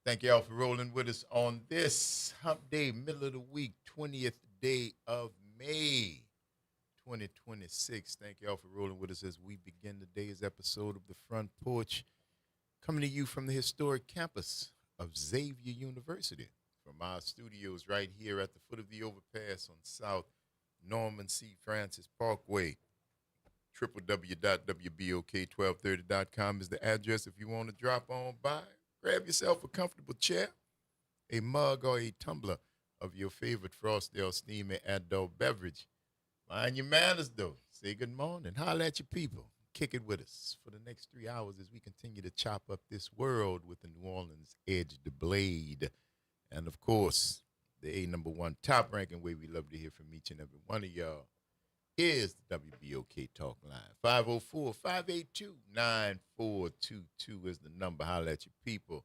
Thank y'all for rolling with us on this hump day, middle of the week, 20th day of May, 2026. Thank y'all for rolling with us as we begin today's episode of the Front Porch, coming to you from the historic campus of Xavier University, from our studios right here at the foot of the overpass on South Norman C. Francis Parkway. www.wbok1230.com is the address if you want to drop on by. Grab yourself a comfortable chair, a mug, or a tumbler of your favorite Frosty steaming adult beverage. Mind your manners, though. Say good morning. Holler at your people. Kick it with us for the next 3 hours as we continue to chop up this world with the New Orleans Edge the Blade. And, of course, the number one top-ranking way we love to hear from each and every one of y'all is the WBOK Talk Line. 504-582-9422 is the number. Holler at your people.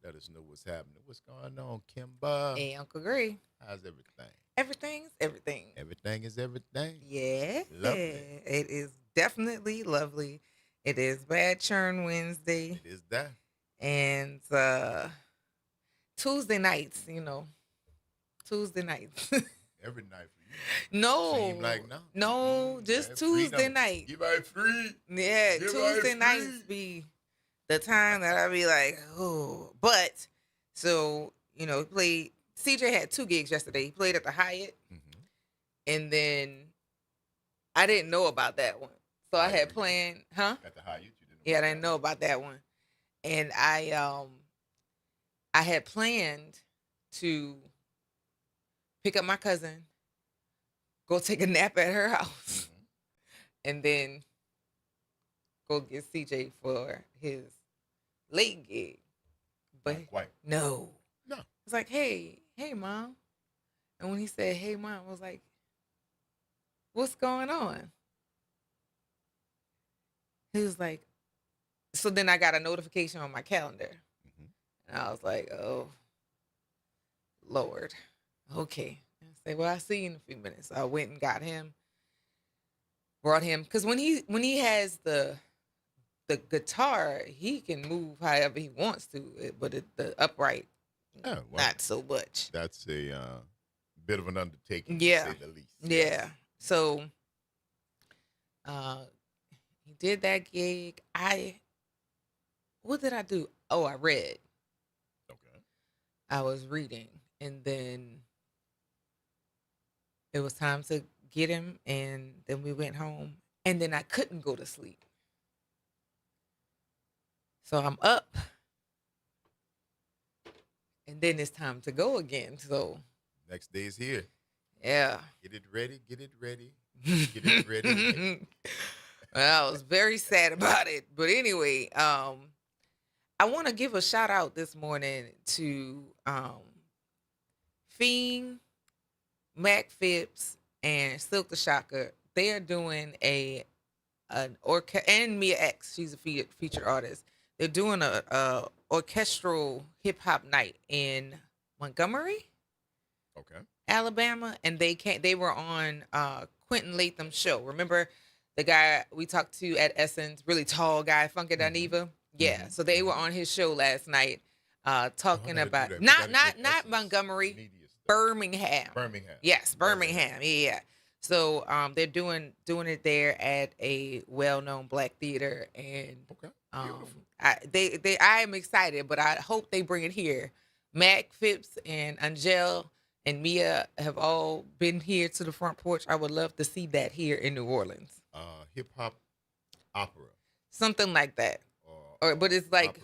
Let us know what's happening. What's going on, Kimba? Hey, Uncle Gray. How's everything? Everything's everything. Everything is everything. Yeah. Lovely. It is definitely lovely. It is Bad Churn Wednesday. It is that. And Tuesday nights, Tuesday nights. Every night for you. No. Seem like no. No, just Tuesday night. You might free. Yeah, Give Tuesday out nights free. be the time that I be like, oh. But, so, CJ had 2 gigs yesterday. He played at the Hyatt. Mm-hmm. And then I didn't know about that one. So I had planned, At the Hyatt, you didn't know. Yeah, I didn't know about that one. And I had planned to pick up my cousin, go take a nap at her house, and then go get CJ for his late gig. But Not quite. no. No. It's like, hey, Mom. And when he said, hey, Mom, I was like, what's going on? He was like, so then I got a notification on my calendar. Mm-hmm. And I was like, oh, Lord. Okay. I said, well, I'll see you in a few minutes. I went and got him, brought him. Because when he has the guitar, he can move however he wants to. But the upright, not so much. That's a bit of an undertaking, Yeah. to say the least. Yeah. So he did that gig. What did I do? Oh, I read. Okay. I was reading. And then it was time to get him. And then we went home. And then I couldn't go to sleep. So I'm up. And then it's time to go again. So Next day is here. yeah. Get it ready. Get it ready. Get it ready. Well, I was very sad about it. But anyway, I want to give a shout out this morning to Fiend, Mac Phipps, and Silk the Shocker. They are doing an orchestra, and Mia X, she's a featured artist. They're doing a orchestral hip hop night in Montgomery, Okay. Alabama, and they were on Quentin Latham's show. Remember the guy we talked to at Essence, really tall guy, Funky Dineva? Yeah. Mhm. So they were on his show last night, talking gotta do about that. We not gotta not get not Essence Montgomery, media stuff. Birmingham. Birmingham. Yes, Birmingham. Yeah. So they're doing it there at a well-known black theater, and Okay. um, Beautiful. I am excited, but I hope they bring it here. Mac Phipps and Angel and Mia have all been here to the Front Porch. I would love to see that here in New Orleans. Hip hop opera. Something like that. Or But it's like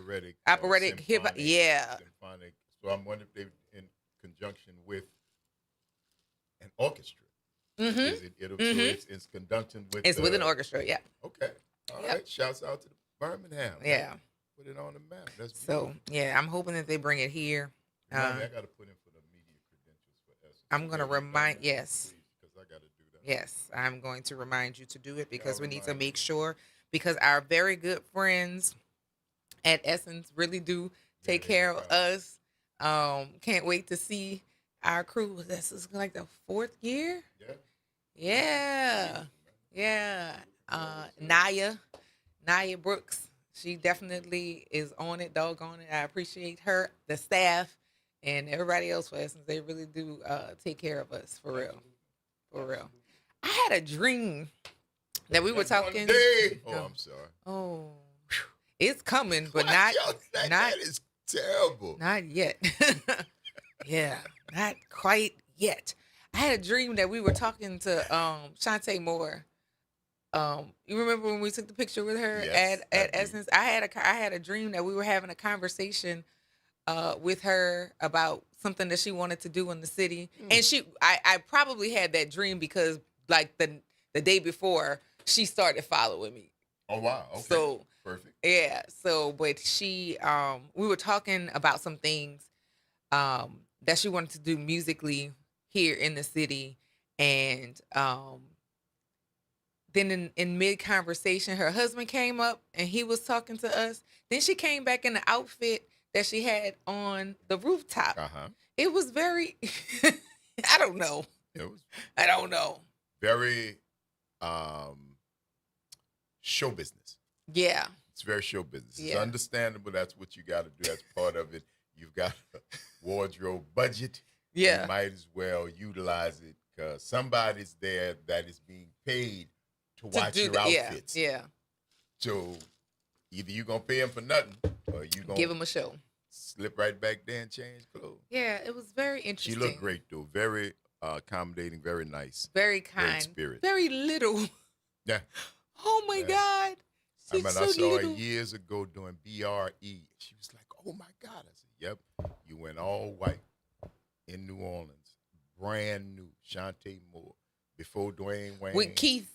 operatic hip hop. Yeah. Symphonic. So I'm wondering if they in conjunction with an orchestra. Mm-hmm. Is it, so it's conducting with It's with an orchestra, yeah. Okay. All Yep. right. Shouts out to Birmingham. Yeah. Put it on the map. That's So, beautiful. yeah, I'm hoping that they bring it here. I got to put in for the media credentials for Essence. I'm going to remind, yes. Because I got to do that. Yes, I'm going to remind you to do it because we need to remind me. make sure, because our very good friends at Essence really do take Yeah, care of yeah. us. Can't wait to see our crew. This is like the 4th year. Yeah. Yeah. Yeah. Naya Brooks. She definitely is on it, doggone it. I appreciate her, the staff, and everybody else for us, since they really do take care of us, for real. For real. I had a dream that we were That one talking. day. Oh, No. I'm sorry. Oh, it's coming, but What? not Yo, that is terrible. not yet. Yeah, not quite yet. I had a dream that we were talking to Shantae Moore. You remember when we took the picture with her Yes, I at do. Essence? I had a dream that we were having a conversation with her about something that she wanted to do in the city. And I probably had that dream because like the day before she started following me. Oh, wow. Okay. So Perfect. yeah, but she we were talking about some things that she wanted to do musically here in the city, and then in mid conversation her husband came up and he was talking to us. Then she came back in the outfit that she had on the rooftop. Uh-huh. It was very I don't know. It was I don't know. very show business. Yeah. It's very show business. It's Yeah. understandable. That's what you got to do. That's part of it. You've got a wardrobe budget. Yeah. You might as well utilize it because somebody's there that is being paid to watch your outfits. Yeah. So either you're going to pay them for nothing or you're going Give to him a show. slip right back there and change clothes. Yeah, it was very She interesting. looked great, though. Very accommodating, very nice. Very Great kind. spirit. Very little. Yeah. Oh my Yeah. God. I She's mean, so I saw her little. years ago doing BRE. She was like, "Oh my God!" I said, "Yep, you went all white in New Orleans, brand new." Shantae Moore before Dwayne Wayne. With Keith,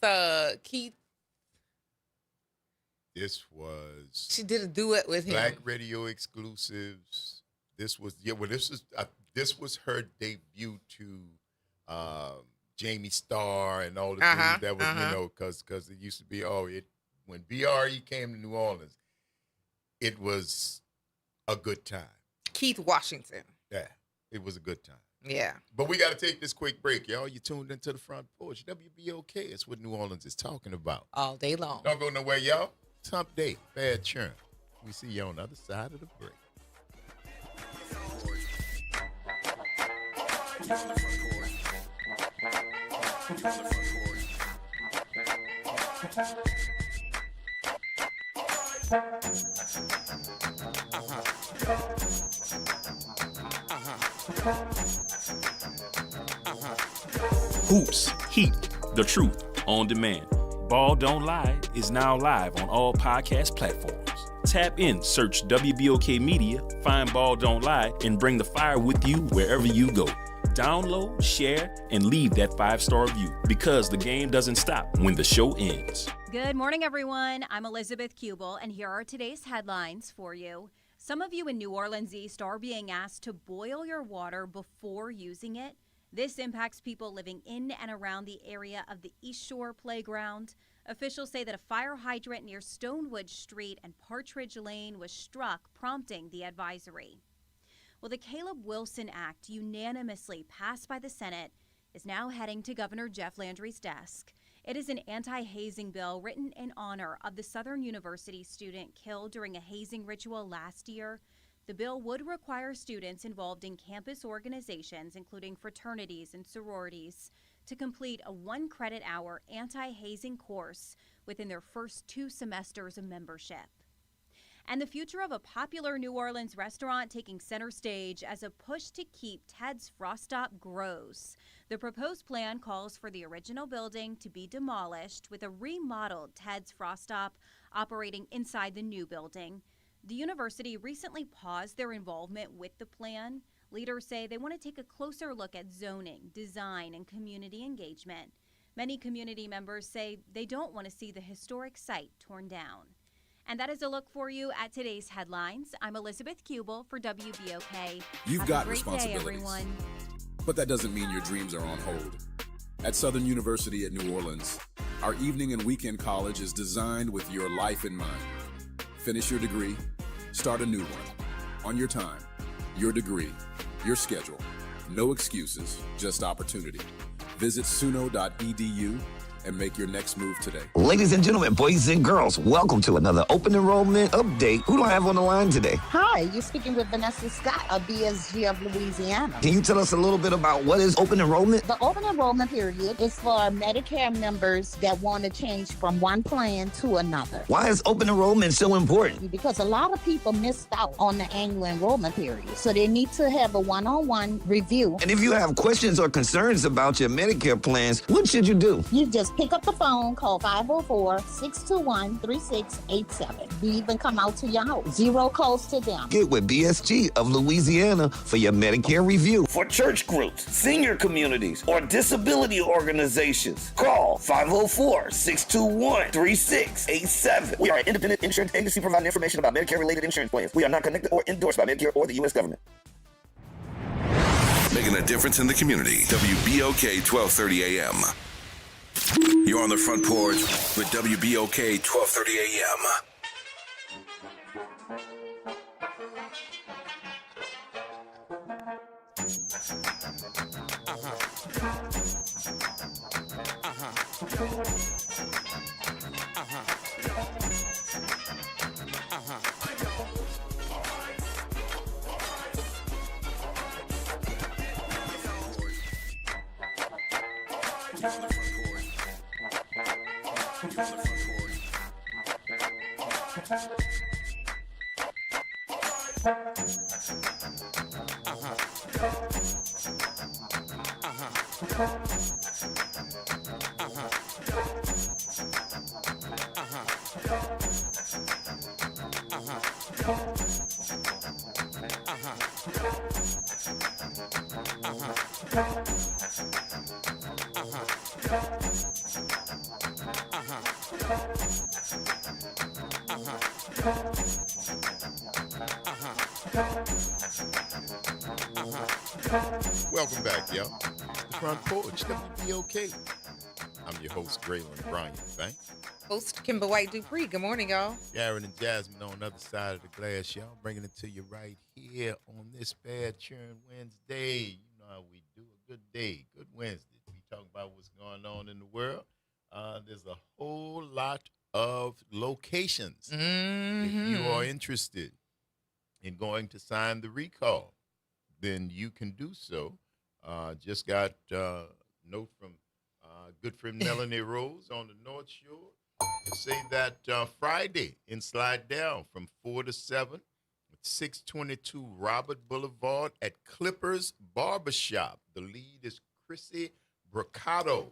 This was she did a duet with him. Black Radio exclusives. This was this was her debut to Jamie Starr and all the dudes that was because it used to be when BRE came to New Orleans, it was a good time. Keith Washington. Yeah, it was a good time. Yeah. But we got to take this quick break, y'all. You tuned into the Front Porch. WBOK. It's what New Orleans is talking about. All day long. Don't go nowhere, y'all. Hump Day, bad churn. We see you on the other side of the break. Hoops, Heat, The Truth, On Demand. Ball Don't Lie is now live on all podcast platforms. Tap in, search WBOK Media, find Ball Don't Lie, and bring the fire with you wherever you go. Download, share, and leave that 5-star review because the game doesn't stop when the show ends. Good morning, everyone. I'm Elizabeth Kubel, and here are today's headlines for you. Some of you in New Orleans East are being asked to boil your water before using it. This impacts people living in and around the area of the East Shore Playground. Officials say that a fire hydrant near Stonewood Street and Partridge Lane was struck, prompting the advisory. Well, the Caleb Wilson Act, unanimously passed by the Senate, is now heading to Governor Jeff Landry's desk. It is an anti-hazing bill written in honor of the Southern University student killed during a hazing ritual last year. The bill would require students involved in campus organizations, including fraternities and sororities, to complete a 1-credit-hour anti-hazing course within their first 2 semesters of membership. And the future of a popular New Orleans restaurant taking center stage as a push to keep Ted's Frost Stop grows. The proposed plan calls for the original building to be demolished with a remodeled Ted's Frost Stop operating inside the new building. The university recently paused their involvement with the plan. Leaders say they want to take a closer look at zoning, design, and community engagement. Many community members say they don't want to see the historic site torn down. And that is a look for you at today's headlines. I'm Elizabeth Kubel for WBOK. You've Have got a great day, responsibilities. everyone. But that doesn't mean your dreams are on hold. At Southern University at New Orleans, our evening and weekend college is designed with your life in mind. Finish your degree, start a new one, on your time, your degree, your schedule. No excuses, just opportunity. Visit suno.edu and make your next move today. Ladies and gentlemen, boys and girls, welcome to another open enrollment update. Who do I have on the line today? Hi, you're speaking with Vanessa Scott of BSG of Louisiana. Can you tell us a little bit about what is open enrollment? The open enrollment period is for Medicare members that want to change from one plan to another. Why is open enrollment so important? Because a lot of people missed out on the annual enrollment period. So they need to have a one-on-one review. And if you have questions or concerns about your Medicare plans, what should you do? You just pick up the phone, call 504-621-3687. We even come out to your house. Zero cost to them. Get with BSG of Louisiana for your Medicare review. For church groups, senior communities, or disability organizations, call 504-621-3687. We are an independent insurance agency providing information about Medicare-related insurance plans. We are not connected or endorsed by Medicare or the U.S. government. Making a difference in the community. WBOK 1230 AM. You're on the front porch with WBOK 1230 AM. Welcome back, y'all. The Front Porch, WBOK. I'm your host, Graylin Bryant Banks. Host Kimber White Dupree. Good morning, y'all. Aaron and Jasmine on the other side of the glass, y'all. Bringing it to you right here on this Bad Churn Wednesday. You know how we do. A good day, good Wednesday. We talk about what's going on in the world. There's a whole lot of locations. If you are interested in going to sign the recall, then you can do so. Just got a note from good friend Melanie Rose on the North Shore to say that Friday in Slidell from 4 to 7 at 622 Robert Boulevard at Clippers Barbershop. The lead is Chrissy Brocado.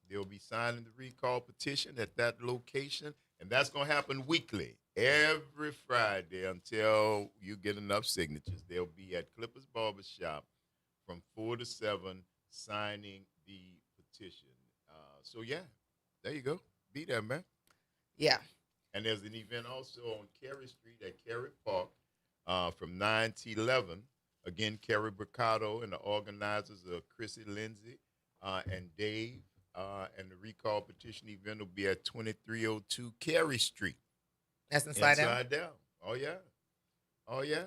They'll be signing the recall petition at that location, and that's going to happen weekly, every Friday until you get enough signatures. They'll be at Clippers Barbershop from 4 to 7 signing the petition. So, yeah, there you go. Be there, man. Yeah. And there's an event also on Cary Street at Cary Park from 9 to 11. Again, Cary Brocado and the organizers are Chrissy Lindsay and Dave. And the recall petition event will be at 2302 Cary Street. That's in Slidell? Slidell. Oh, yeah. Oh, yeah.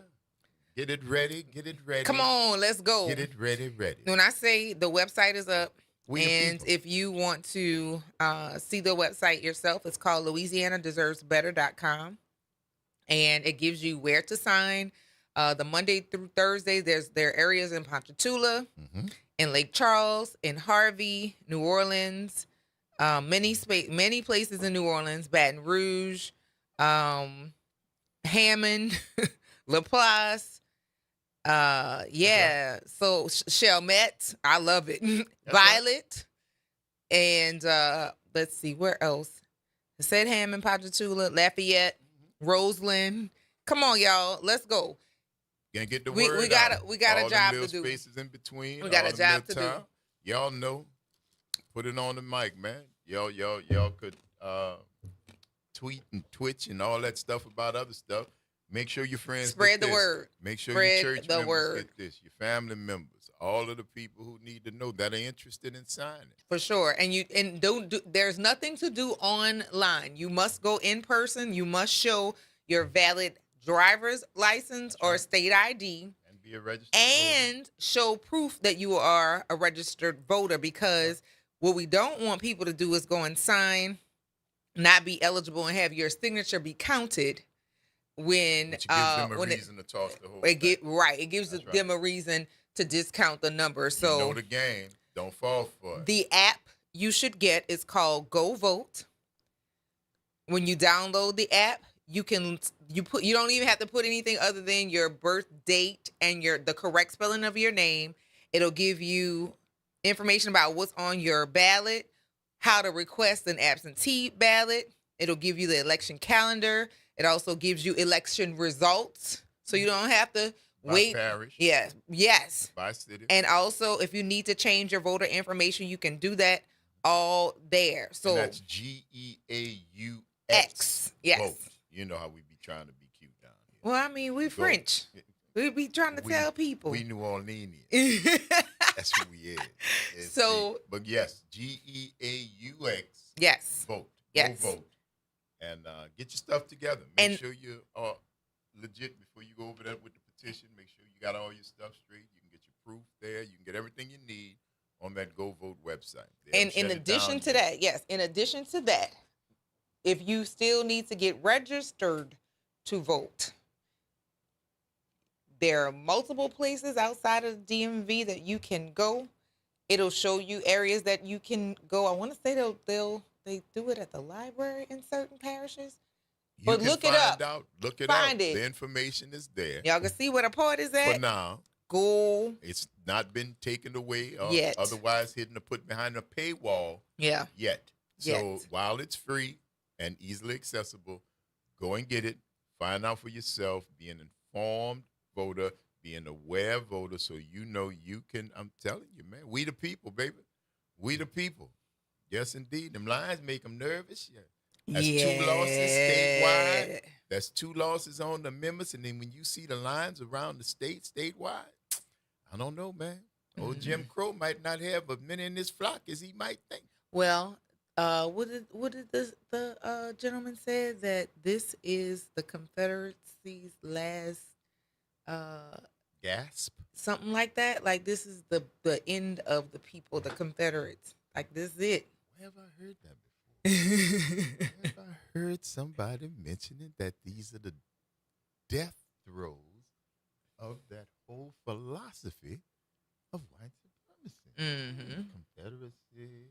Get it ready. Get it ready. Come on, let's go. Get it ready. When I say the website is up, and people. if you want to see the website yourself, it's called LouisianaDeservesBetter.com. And it gives you where to sign. The Monday through Thursday, there are areas in Ponchatoula, in Lake Charles, in Harvey, New Orleans, many places in New Orleans, Baton Rouge, Hammond, Laplace. So Chalmette, I love it. Violet, and let's see, where else? I said Hammond, Ponchatoula, Lafayette, Roseland. Come on, y'all, let's go. Gonna get the We word got out. we got All a the job little to do. Spaces in between. We got all a the job to do. midtown. Y'all know. Put it on the mic, man. Y'all could tweet and twitch and all that stuff about other stuff. Make sure your friends Spread get the this. word. Make sure Spread your church the members word. get this. Your family members, all of the people who need to know that are interested in signing. For sure. And there's nothing to do online. You must go in person. You must show your valid driver's license or state ID And be a registered voter. and show proof that you are a registered voter, because What we don't want people to do is go and sign, not be eligible, and have your signature be counted when Which gives them a when reason to toss the whole it thing. it gives That's right. them a reason to discount the number. So You know the game. Don't fall for it. the app you should get is called Go Vote. When you download the app, you don't even have to put anything other than your birth date and the correct spelling of your name. It'll give you information about what's on your ballot, how to request an absentee ballot. It'll give you the election calendar. It also gives you election results, so you don't have to wait. By parish. Yes. By city. And also, if you need to change your voter information, you can do that all there. So and that's GEAUX. X. Yes. Vote. You know how we be trying to be cute down here. Well, I mean, we're French. We be trying to tell people. We New Orleans. That's who we is. But yes, GEAUX. Yes. Vote. Yes. Go vote. And get your stuff together. Make sure you are legit before you go over there with the petition. Make sure you got all your stuff straight. You can get your proof there. You can get everything you need on that Go Vote website. And in addition to that, if you still need to get registered to vote, there are multiple places outside of the DMV that you can go. It'll show you areas that you can go. I want to say they do it at the library in certain parishes. But look it up. Look it Find up. it. The information is there. Y'all can see where the part is at. For now. Go. It's not been taken away or yet. Otherwise hidden or put behind a paywall. Yeah. Yet. So while it's free and easily accessible, go and get it. Find out for yourself. Be an informed voter. Be an aware voter so you know you can. I'm telling you, man. We the people, baby. We the people. Yes, indeed. Them lines make them nervous. Yeah. That's 2 losses statewide. That's 2 losses on the amendments. And then when you see the lines around the statewide, I don't know, man. Old Jim Crow might not have as many in this flock as he might think. Well, what did the gentleman say? That this is the Confederacy's last gasp? Something like that. Like this is the end of the people, the Confederates. Like this is it. Where have I heard that before? Have I heard somebody mentioning that these are the death throes of that whole philosophy of white supremacy? Confederacy.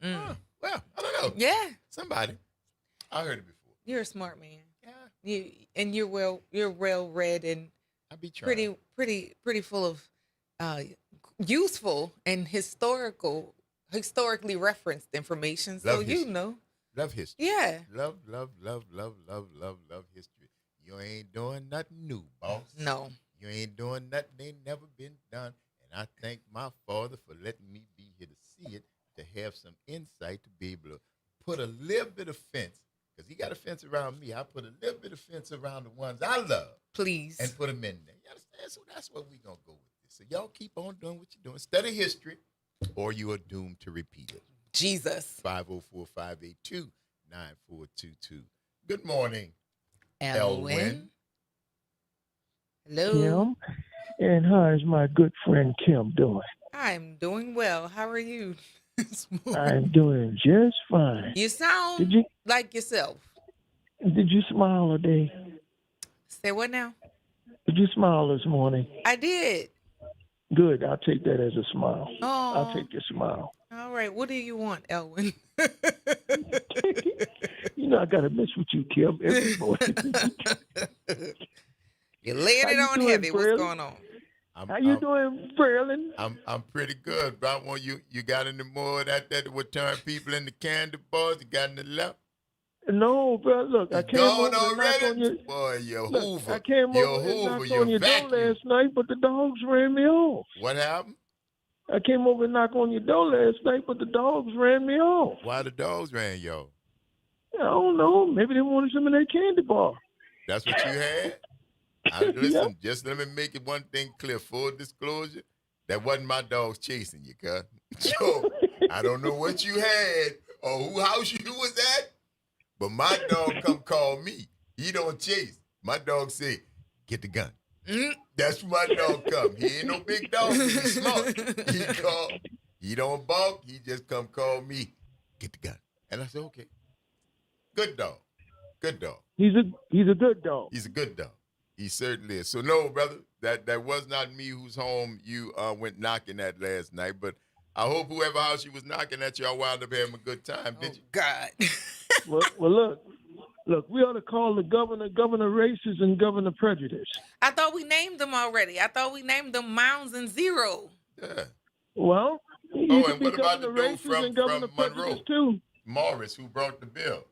Yeah. Well, I don't know. Yeah. Somebody. I heard it before. You're a smart man. Yeah. You're well read and I be trying. pretty full of useful and historically referenced information. So you know. Love history. Yeah. Love history. You ain't doing nothing new, boss. No. You ain't doing nothing ain't never been done. And I thank my father for letting me be here to see it, to have some insight, to be able to put a little bit of fence. Because he got a fence around me. I put a little bit of fence around the ones I love. Please. And put them in there. You understand? So that's what we're going to go with this. So y'all keep on doing what you're doing. Study history, or you are doomed to repeat it. Jesus. 504-582-9422. Good morning, Elwin. Hello. Kim. And how is my good friend Kim doing? I'm doing well. How are you? I'm doing just fine. You sound like yourself. Did you smile today? Say what now? Did you smile this morning? I did. Good. I'll take that as a smile. Oh. I'll take your smile. All right. What do you want, Elwin? You know I gotta mess with you, Kim, every morning. You're laying it on heavy. What's going on? How you doing, Braylon? I'm pretty good, but I want you got any more of that would turn people into candy bars? You got any left? No, bro. Look, I came over and knocked on your... Boy, you're Look, Hoover. I came you're over and Hoover. knocked You're on your door last night, but the dogs ran me off. What happened? I came over and knocked on your door last night, but the dogs ran me off. Why the dogs ran you? I don't know. Maybe they wanted some of that candy bar. That's what you had? Listen, just let me make it one thing clear. Full disclosure, that wasn't my dogs chasing you, cuz. So, I don't know what you had or who house you was at, but my dog come call me. He don't chase. My dog say, get the gun. That's my dog come. He ain't no big dog. He's smart. He don't balk. He just come call me. Get the gun. And I said, okay. Good dog. Good dog. He's a good dog. He's a good dog. He certainly is. So no, brother, that was not me whose home you went knocking at last night. But I hope whoever house you was knocking at, y'all wound up having a good time, did you? God. Well, look, we ought to call the governor racist and governor prejudice. I thought we named them already. I thought we named them Mounds and Zero. Yeah. Well, Oh, and what about the dude from Monroe too? Morris, who brought the bill?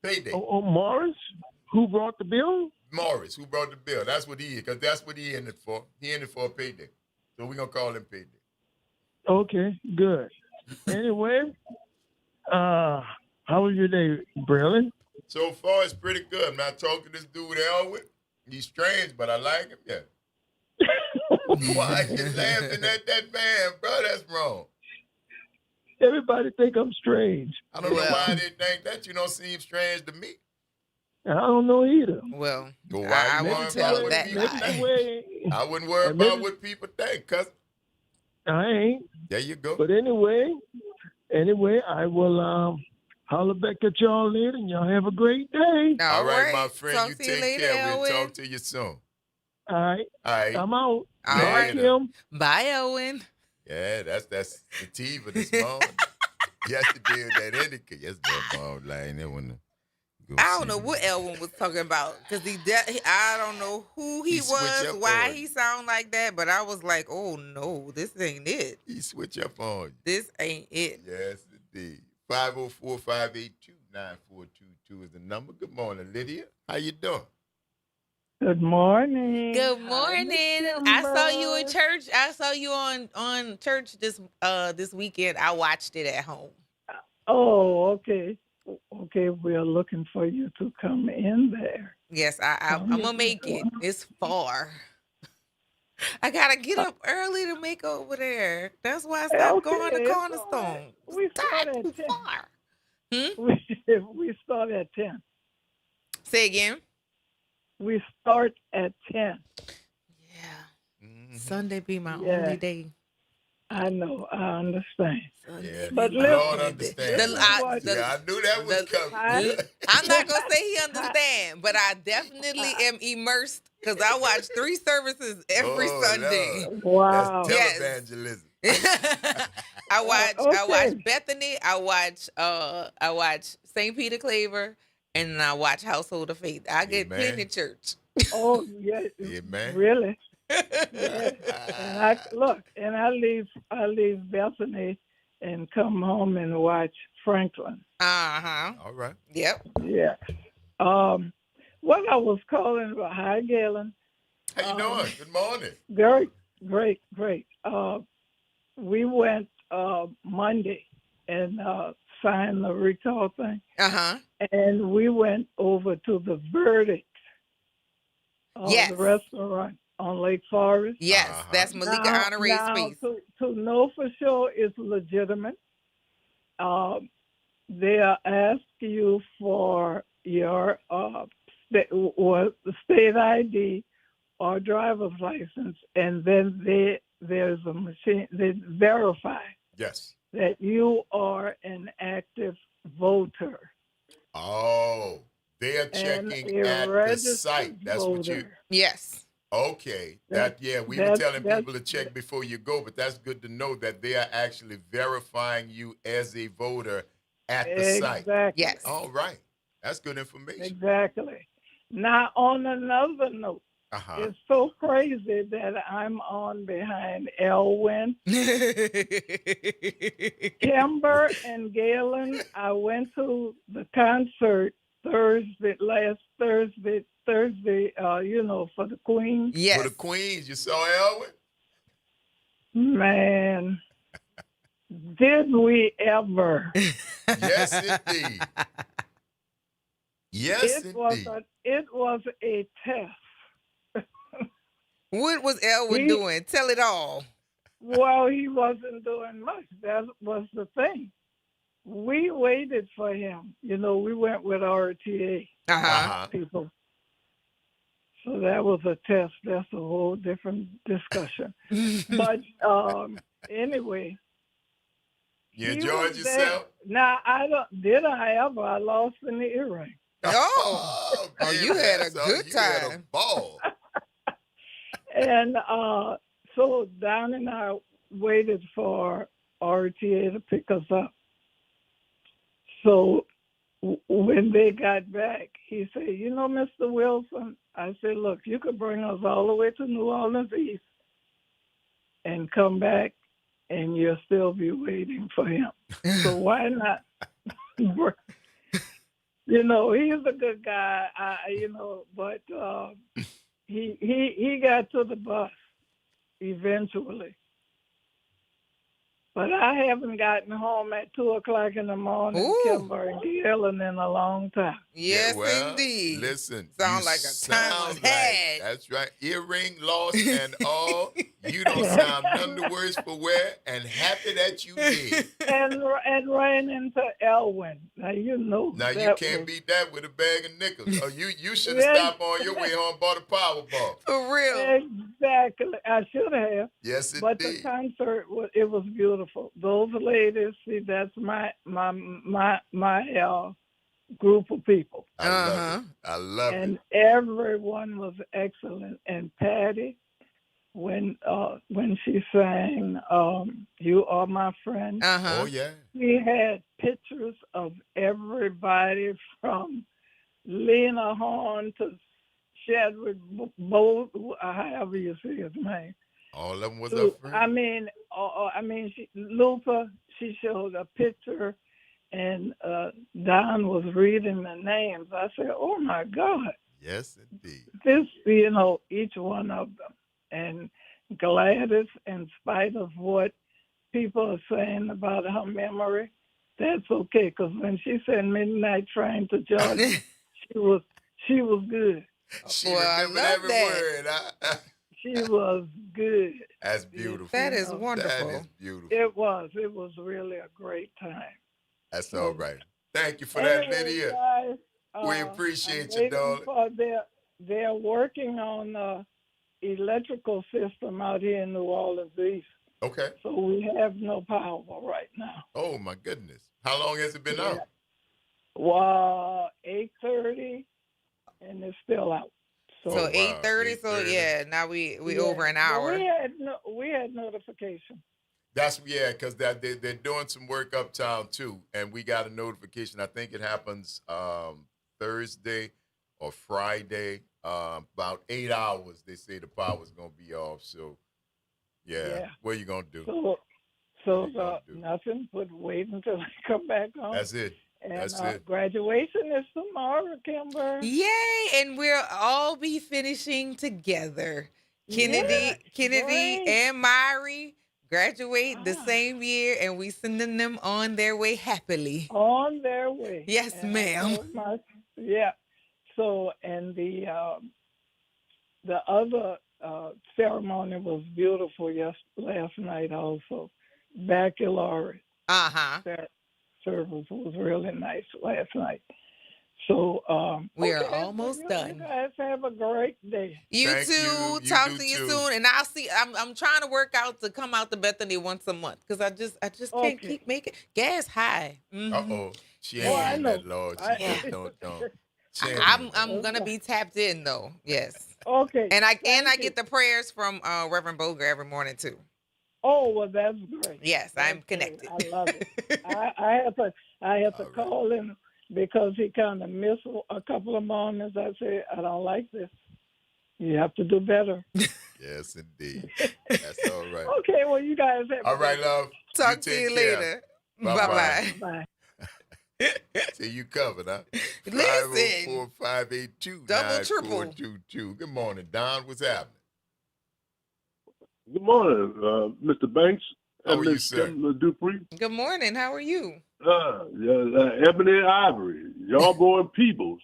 Payday. Oh, Morris, who brought the bill? Morris, who brought the bill. That's what he is, because that's what he in it for. He in it for a payday. So we're going to call him Payday. Okay, good. Anyway, how was your day, Braylon? So far, it's pretty good. I'm not talking to this dude, Elwood. He's strange, but I like him, yeah. Why are you laughing at that man, bro? That's wrong. Everybody think I'm strange. I don't know why they think that. You don't seem strange to me. I don't know either. Well, I won't tell that lie. I wouldn't worry about what people think, cuz. I ain't. There you go. But anyway, I will holler back at y'all later, and y'all have a great day. All right, my friend. Talk You to you take later, care. We'll Elwin. talk to you soon. All right. I'm out. All right. Kim. Bye, Owen. Yeah, that's sativa this morning. Yesterday with that indica. Yesterday, ball line. That one. I don't know what Elwin was talking about because I don't know who he was, why he sound like that, but I was like, oh no, this ain't it. He switch up on you. This ain't it. Yes, indeed. 504-582-9422 is the number. Good morning, Lydia. How you doing? Good morning. Good morning. I saw you in church. I saw you on church this weekend. I watched it at home. Oh, okay. Okay, we're looking for you to come in there. Yes, I'm gonna make it. It's far. I gotta get up early to make it over there. That's why I stopped going to Cornerstone. We start at 10. Far. We start at 10. Say again. We start at 10. Yeah. Sunday be my only day. I know. I understand. Yeah, but I don't understand. I knew that was coming. I'm not going to say he understand, but I definitely am immersed because I watch 3 services every Sunday. Lord. Wow. That's televangelism. I watch Bethany, I watch St. Peter Claver, and I watch Household of Faith. I get plenty of church. Oh, yeah. Amen. Really? Yeah. And I leave Bethany and come home and watch Franklin. All right. Yep. Yeah. What I was calling about, hi, Galen. How you doing? Good morning. Great. We went Monday and signed the recall thing. And we went over to the Verdict. Yes. The restaurant on Lake Forest. Yes, that's Malika Honore's space. To know for sure it's legitimate. They are asking you for your state ID or driver's license, and then there's a machine. They verify that you are an active voter. Oh, they are checking at the site. That's voter. what you. Yes. Okay. We were telling people to check before you go, but that's good to know that they are actually verifying you as a voter at the site. Yes. All right. That's good information. Exactly. Now, on another note, it's so crazy that I'm on behind Elwin. Kimber and Galen, I went to the concert last Thursday, for the Queens. Yes. For the Queens, you saw Elwin? Man, did we ever? Yes, indeed. Yes, indeed. It was a test. What was Elwin doing? Tell it all. Well, he wasn't doing much. That was the thing. We waited for him. We went with RTA people. So that was a test. That's a whole different discussion. But Anyway. You enjoyed yourself? Now, I lost in the earring. Oh, you had a good time. You had a ball. And so Don and I waited for RTA to pick us up. So when they got back, he said, you know, Mr. Wilson, I said, look, you could bring us all the way to New Orleans East and come back and you'll still be waiting for him. So why not? You know, he's a good guy, but he got to the bus eventually. But I haven't gotten home at 2:00 in the morning, Kimber and Gillen, in a long time. Yes, well, indeed. Listen, sound like a time was had. That's right. Earring lost and all. You don't sound none the worse for wear, and happy that you did. And ran into Elwin. Now you know. Now you can't beat that with a bag of nickels. Oh, you should have stopped on your way home and bought a Powerball. For real. Exactly. I should have. Yes, it But did. the concert was beautiful. Those ladies, see, that's my group of people. I love it. I love it. And everyone was excellent. And Patty, when she sang "You Are My Friend," oh yeah, we had pictures of everybody from Lena Horne to Chadwick Boseman, however you say his name. All of them was up front. Luther, she showed a picture, and Don was reading the names. I said, "Oh my God!" Yes, indeed. This, each one of them, and Gladys, in spite of what people are saying about her memory, that's okay. Because when she said "Midnight Train to Georgia," she was good. She remembered every word. She was good. That's beautiful. That is wonderful. That is beautiful. It was really a great time. That's all right. Thank you for that, Lydia. Guys, we appreciate you, darling. They're working on the electrical system out here in New Orleans East. Okay. So we have no power right now. Oh my goodness! How long has it been out? Well, 8:30, and it's still out. So 8:30. So yeah, now we over an hour. We had notification. That's because they're doing some work uptown too, and we got a notification. I think it happens Thursday or Friday. About 8 hours, they say the power's gonna be off. So yeah. What are you gonna do? So nothing but wait until I come back home. That's it. And That's it. Graduation is tomorrow, Kimber. Yay! And we'll all be finishing together. Kennedy and Myri graduate the same year, and we sending them on their way happily. On their way. Yes, ma'am. Yeah. So, and the other ceremony was beautiful last night also. Baccalaureate. Service was really nice last night. So we are almost done. You guys have a great day. You too. Talk to you soon, and I'll see. I'm trying to work out to come out to Bethany once a month because I just can't keep making gas high. Mm-hmm. She ain't that, Lord. She don't. I'm gonna be tapped in though. Yes. Okay. And I get the prayers from Reverend Boger every morning too. Oh, well, that's great. Yes, I'm connected. I love it. I have to call him because he kind of missed a couple of mornings. I said, I don't like this. You have to do better. Yes, indeed. That's all right. Okay, well, you guys have all right, love. Talk to you later. Bye-bye. Bye. See, you covered, huh? Listen. 504-582-9422. Good morning, Don. What's happening? Good morning, Mr. Banks. How are you, sir? Dupree. Good morning. How are you? Ebony and Ivory. Y'all going Peebles.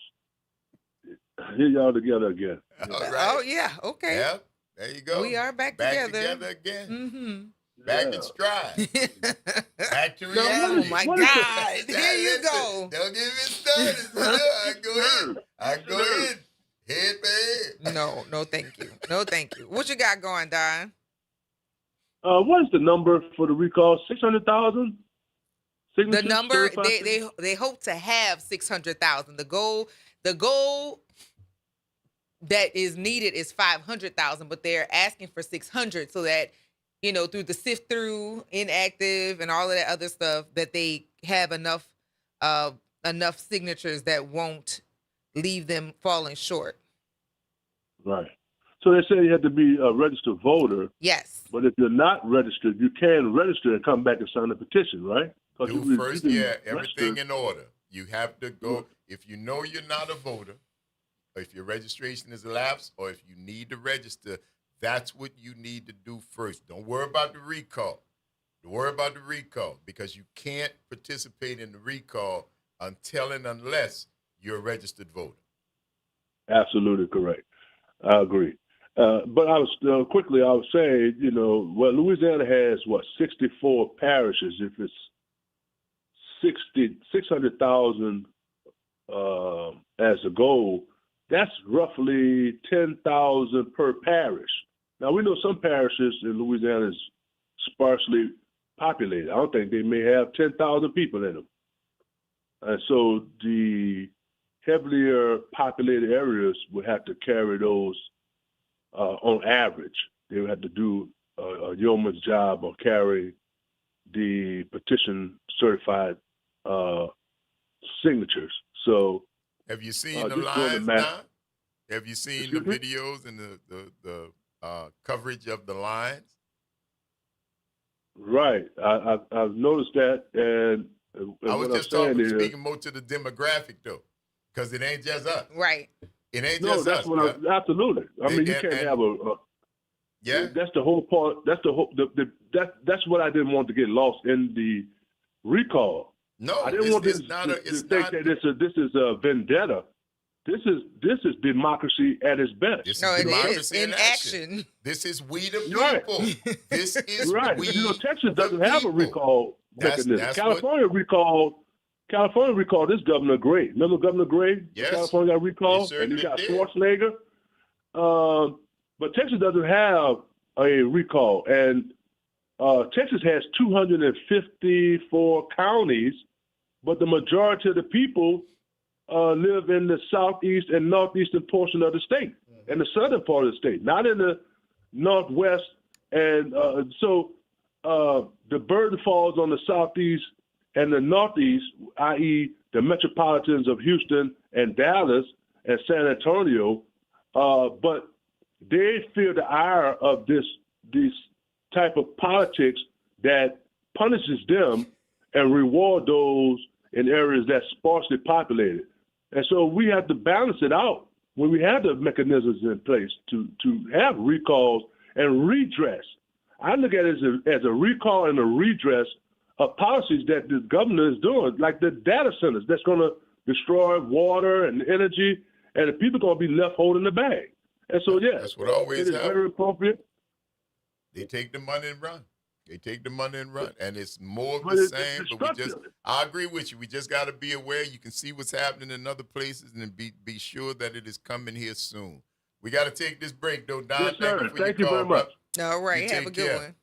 Here y'all together again. All right. Oh, yeah. Okay. Yeah, there you go. We are back together again. Mm-hmm. Back in stride. Back to reality. Oh, my God. Here you go. Don't get me started. I go in. Head by head. No, thank you. No, thank you. What you got going, Don? What is the number for the recall? 600,000. The number they hope to have 600,000. The goal that is needed is 500,000, but they're asking for 600 so that, through the sift through, inactive, and all of that other stuff, that they have enough signatures that won't leave them falling short. Right. So they say you have to be a registered voter. Yes. But if you're not registered, you can register and come back and sign a petition, right? Do first, everything in order. You have to go, if you know you're not a voter, or if your registration is lapsed, or if you need to register, that's what you need to do first. Don't worry about the recall. Don't worry about the recall, because you can't participate in the recall until and unless you're a registered voter. Absolutely correct. I agree. But I was saying, Louisiana has 64 parishes. If it's 600,000 as a goal, that's roughly 10,000 per parish. Now, we know some parishes in Louisiana is sparsely populated. I don't think they may have 10,000 people in them. And so the heavier populated areas would have to carry those on average. They would have to do a yeoman's job or carry the petition certified signatures. So, have you seen the lines now? Have you seen the videos and the coverage of the lines? Right, I've noticed that, and I was just speaking more to the demographic though, because it ain't just us. Right. It ain't just us. Absolutely. I mean, you can't have yeah. That's the whole part. That's the whole. That's what I didn't want to get lost in the recall. No, I didn't want to think that this is a vendetta. This is democracy at its best. This is democracy in action. This is we the people. Right. This is right. we. Texas doesn't have a recall mechanism. That's California recalled this Governor Gray. Remember Governor Gray? Yes. California got recalled, and you got Schwarzenegger. But Texas doesn't have a recall, and Texas has 254 counties, but the majority of the people live in the southeast and northeastern portion of the state, and the southern part of the state, not in the northwest. And so the burden falls on the southeast and the northeast, i.e. the metropolitans of Houston and Dallas and San Antonio, but they feel the ire of this type of politics that punishes them and reward those in areas that's sparsely populated. And so we have to balance it out when we have the mechanisms in place to have recalls and redress. I look at it as a recall and a redress of policies that the governor is doing, like the data centers that's going to destroy water and energy, and the people are going to be left holding the bag. And so, yeah, that's what always it is happens. very appropriate. They take the money and run. And it's more of the same. But I agree with you. We just got to be aware. You can see what's happening in other places, and be sure that it is coming here soon. We got to take this break, though, Don. Yes, sir. Thank you very much. All right, have a good one.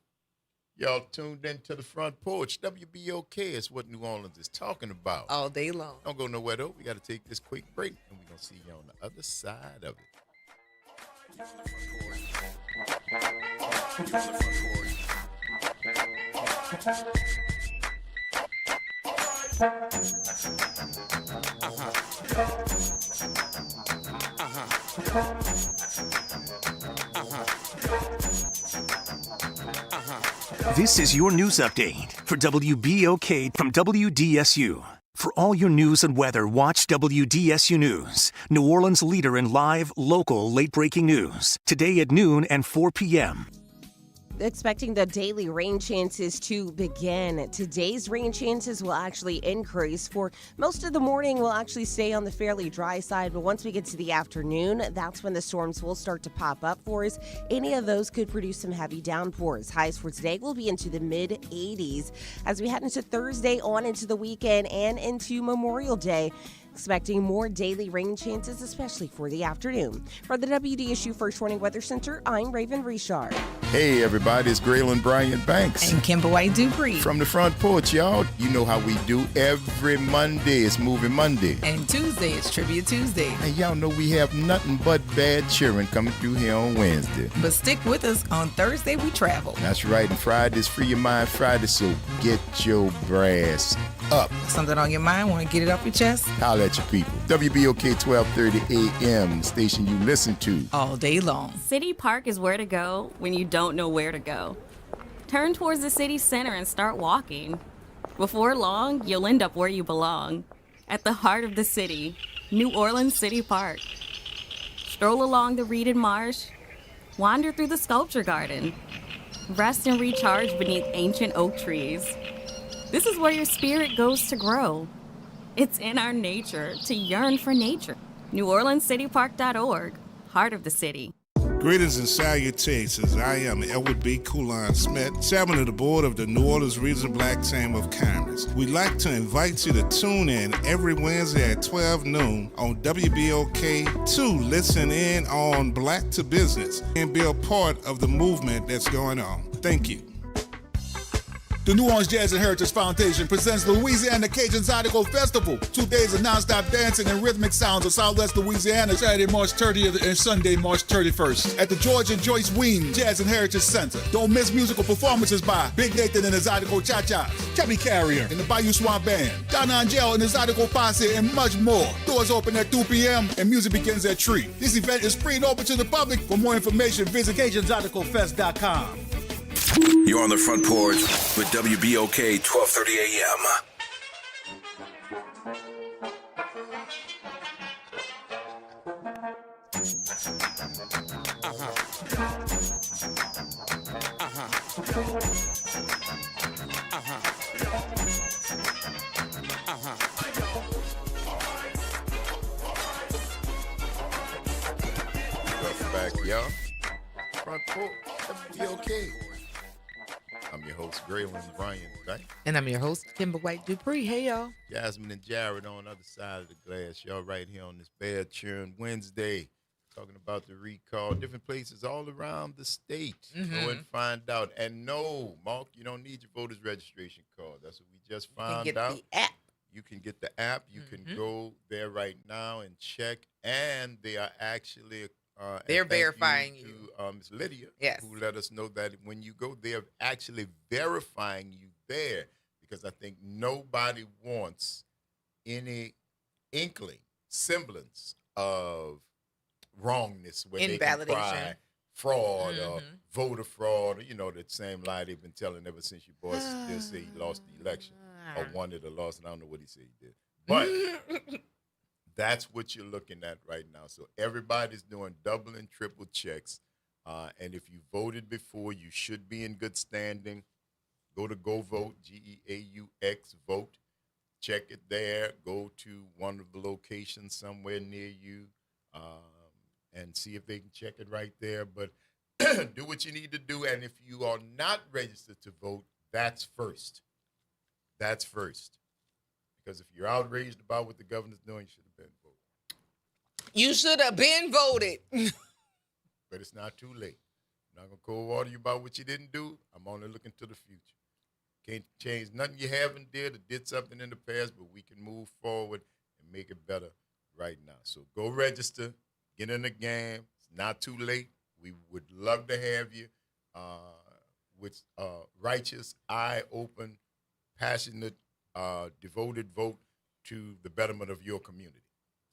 Y'all tuned in to the Front Porch. WBOK is what New Orleans is talking about. All day long. Don't go nowhere, though. We got to take this quick break, and we're going to see you on the other side of it. This is your news update for WBOK from WDSU. For all your news and weather, watch WDSU News, New Orleans' leader in live, local, late-breaking news. Today at noon and 4 p.m. Expecting the daily rain chances to begin. Today's rain chances will actually increase. For most of the morning, we'll actually stay on the fairly dry side, but once we get to the afternoon, that's when the storms will start to pop up for us. Any of those could produce some heavy downpours. Highs for today will be into the mid-80s. As we head into Thursday, on into the weekend, and into Memorial Day, Expecting more daily rain chances, especially for the afternoon. For the WDSU First Warning Weather Center, I'm Raven Richard. Hey, everybody, it's Graylin Brian Banks. And Kimber White Dupree. From the Front Porch, y'all. You know how we do. Every Monday, it's Moving Monday. And Tuesday, it's Trivia Tuesday. And y'all know we have nothing but bad cheering coming through here on Wednesday. But stick with us. On Thursday, we travel. That's right. And Friday's Free Your Mind Friday, so get your brass up. Something on your mind? Want to get it off your chest? Holla at your people. WBOK 1230 AM, the station you listen to all day long. City Park is where to go when you don't know where to go. Turn towards the city center and start walking. Before long, you'll end up where you belong, at the heart of the city, New Orleans City Park. Stroll along the reeded marsh, wander through the sculpture garden, rest and recharge beneath ancient oak trees. This is where your spirit goes to grow. It's in our nature to yearn for nature. NewOrleansCityPark.org, heart of the city. Greetings and salutations. I am Edward B. Coulon Smith, chairman of the board of the New Orleans Regional Black Chamber of Commerce. We'd like to invite you to tune in every Wednesday at 12 noon on WBOK to listen in on Black to Business and be a part of the movement that's going on. Thank you. The New Orleans Jazz and Heritage Foundation presents the Louisiana Cajun Zydeco Festival. 2 days of nonstop dancing and rhythmic sounds of Southwest Louisiana, Saturday, March 30th and Sunday, March 31st at the George and Joyce Ween Jazz and Heritage Center. Don't miss musical performances by Big Nathan and the Zydeco Cha-Chas, Chubby Carrier and the Bayou Swamp Band, Donna Angel and the Zydeco Posse, and much more. Doors open at 2 p.m. and music begins at 3. This event is free and open to the public. For more information, visit CajunZydecoFest.com. You're on the Front Porch with WBOK 1230 AM. Welcome back, y'all. Front Porch, WBOK. I'm your host, Graylin Brian Banks. And I'm your host, Kimber White Dupree. Hey, y'all. Jasmine and Jared on the other side of the glass. Y'all right here on this bad cheering Wednesday. Talking about the recall. Different places all around the state. Mm-hmm. Go and find out. And no, Mark, you don't need your voter's registration card. That's what we just found you can get out. the app. You can get the app. You can go there right now and check. And they are actually... they're verifying you. Ms. Lydia, yes, who let us know that when you go, they're actually verifying you there, because I think nobody wants any inkling, semblance of wrongness where they can cry fraud or voter fraud, or, you know, that same lie they've been telling ever since your boy still say he lost the election or won it or lost it. I don't know what he said he did. But that's what you're looking at right now. So everybody's doing double and triple checks. And if you voted before, you should be in good standing. Go to Go Vote, GEAUX, vote. Check it there. Go to one of the locations somewhere near you and see if they can check it right there. But do what you need to do. And if you are not registered to vote, that's first. That's first. Because if you're outraged about what the governor's doing, you should have been voted. You should have been voted. But it's not too late. I'm not going to cold water you about what you didn't do. I'm only looking to the future. Can't change nothing you haven't did or did something in the past, but we can move forward and make it better right now. So go register. Get in the game. It's not too late. We would love to have you with righteous, eye-open, passionate, devoted vote to the betterment of your community.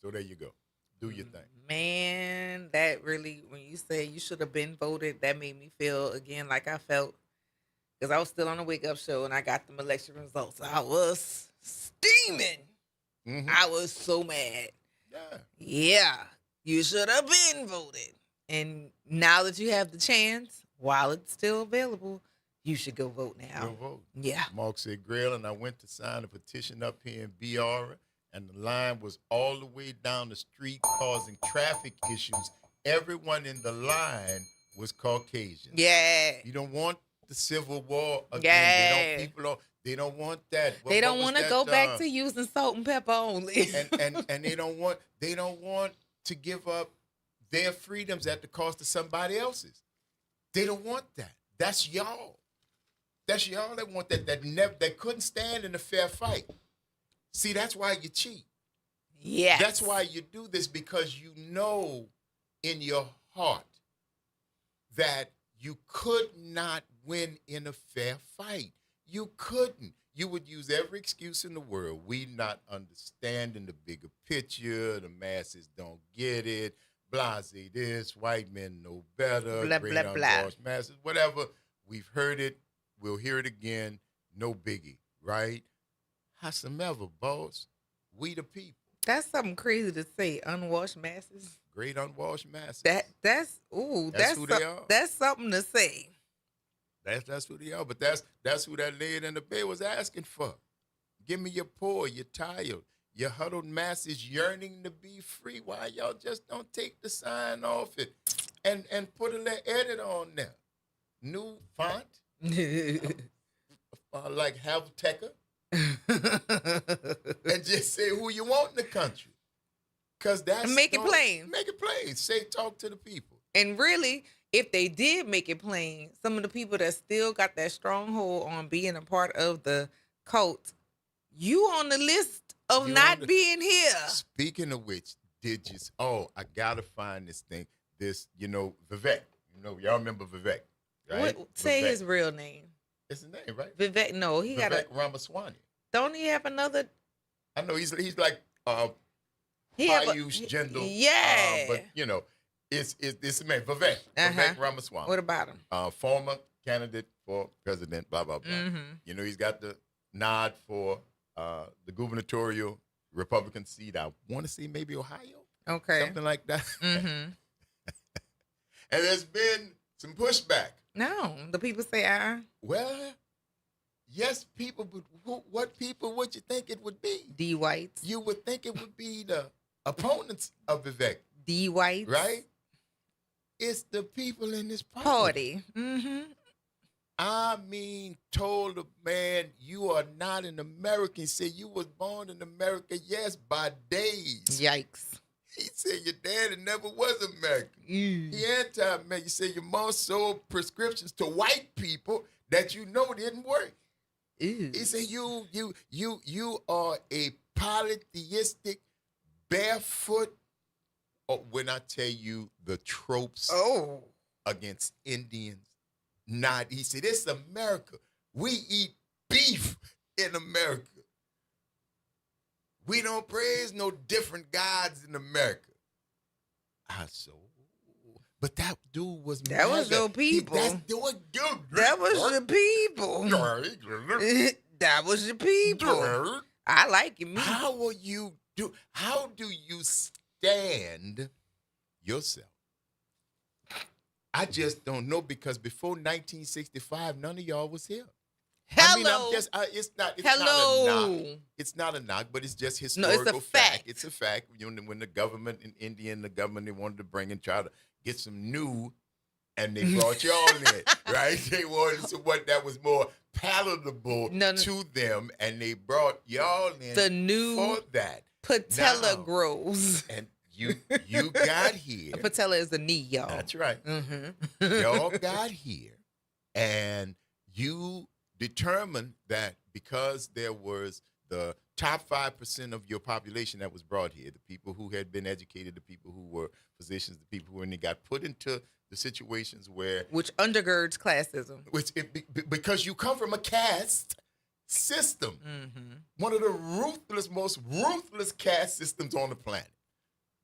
So there you go. Do your thing. Man, that really, when you say you should have been voted, that made me feel again like I felt, because I was still on the wake up show and I got them election results. I was steaming. Mm-hmm. I was so mad. Yeah, you should have been voted. And now that you have the chance, while it's still available, you should go vote now. Go vote. Yeah. Mark said, Grail, and I went to sign a petition up here in Biara, and the line was all the way down the street causing traffic issues. Everyone in the line was Caucasian. Yeah. You don't want the Civil War again. Yeah. They don't want that. They don't want to go back to using salt and pepper only. and they don't want to give up their freedoms at the cost of somebody else's. They don't want that. That's y'all. That's y'all that want that. That couldn't stand in a fair fight. See, that's why you cheat. Yes. That's why you do this, because you know in your heart that you could not win in a fair fight. You couldn't. You would use every excuse in the world. We not understanding the bigger picture. The masses don't get it. Blase this. White men know better. Blah, Great blah, blah. unwashed masses. Whatever. We've heard it. We'll hear it again. No biggie, right? Howsomever, boss, we the people. That's something crazy to say. Unwashed masses. Great unwashed masses. That's who they are. That's something to say. That's who they are. But that's who that lady in the bed was asking for. Give me your poor, your tired, your huddled masses yearning to be free. Why y'all just don't take the sign off it and put a little edit on there? New font, like Havtecker, and just say who you want in the country. Cause that's make it plain. Make it plain. Say, talk to the people. And really, if they did make it plain, some of the people that still got that stronghold on being a part of the cult, you on the list of not being here. Speaking of which, I gotta find this thing. Vivek. Y'all remember Vivek, right? Say Vivek. his real name. It's his name, right? Vivek. No, he got Vivek Ramaswamy. Don't he have another? I know he's like Payush Jindal. Yeah. But it's the man, Vivek. Vivek Ramaswamy. What about him? Former candidate for president, blah, blah, blah. Mm-hmm. He's got the nod for the gubernatorial Republican seat. I want to say maybe Ohio. Okay. Something like that. Mm-hmm. And there's been some pushback. No, the people say, Well, yes, people, but what people would you think it would be? D whites. You would think it would be the opponents of Vivek. D whites. Right? It's the people in this party. Mm-hmm. I mean, told a man, you are not an American. He said, you was born in America, yes, by days. Yikes. He said, your daddy never was American. He anti-American. He said, your mom sold prescriptions to white people that you know didn't work. Ew. He said, you are a polytheistic, barefoot, when I tell you the tropes against Indians, he said, it's America. We eat beef in America. We don't praise no different gods in America. But that dude was mad. That was your people. That was your people. That was your people. I like it. How do you stand yourself? I just don't know, because before 1965, none of y'all was here. Hello. It's not a knock. It's not a knock, but it's just historical it's a fact. It's a fact. When the government in India and the government, they wanted to bring and try to get some new, and they brought y'all in, right? They wanted what that was more palatable to them, and they brought y'all in the new for that. Patella grows. And you got here. A patella is a knee, y'all. That's right. Mm-hmm. Y'all got here, and you determined that because there was the top 5% of your population that was brought here, the people who had been educated, the people who were physicians, the people who got put into the situations which undergirds classism. Because you come from a caste system, one of the most ruthless caste systems on the planet.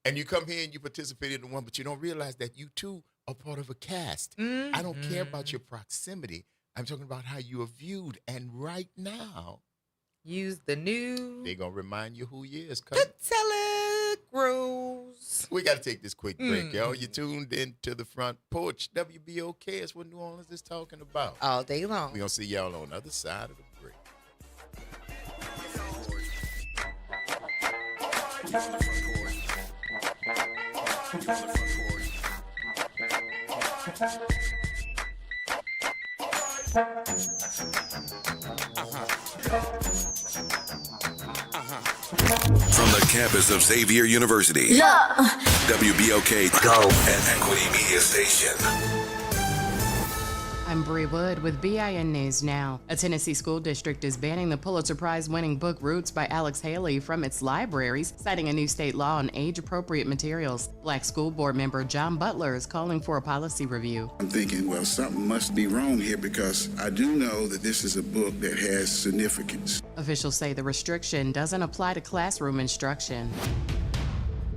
And you come here and you participated in one, but you don't realize that you too are part of a caste. I don't care about your proximity. I'm talking about how you are viewed. And right now, use the new. They're going to remind you who you is. Patella grows. We got to take this quick break, y'all. You tuned in to the Front Porch. WBOK is what New Orleans is talking about. All day long. We're going to see y'all on the other side of the break. From the campus of Xavier University, WBOK Go and Equity Media Station. I'm Bree Wood with BIN News Now. A Tennessee school district is banning the Pulitzer Prize-winning book Roots by Alex Haley from its libraries, citing a new state law on age-appropriate materials. Black School Board member John Butler is calling for a policy review. I'm thinking, well, something must be wrong here because I do know that this is a book that has significance. Officials say the restriction doesn't apply to classroom instruction.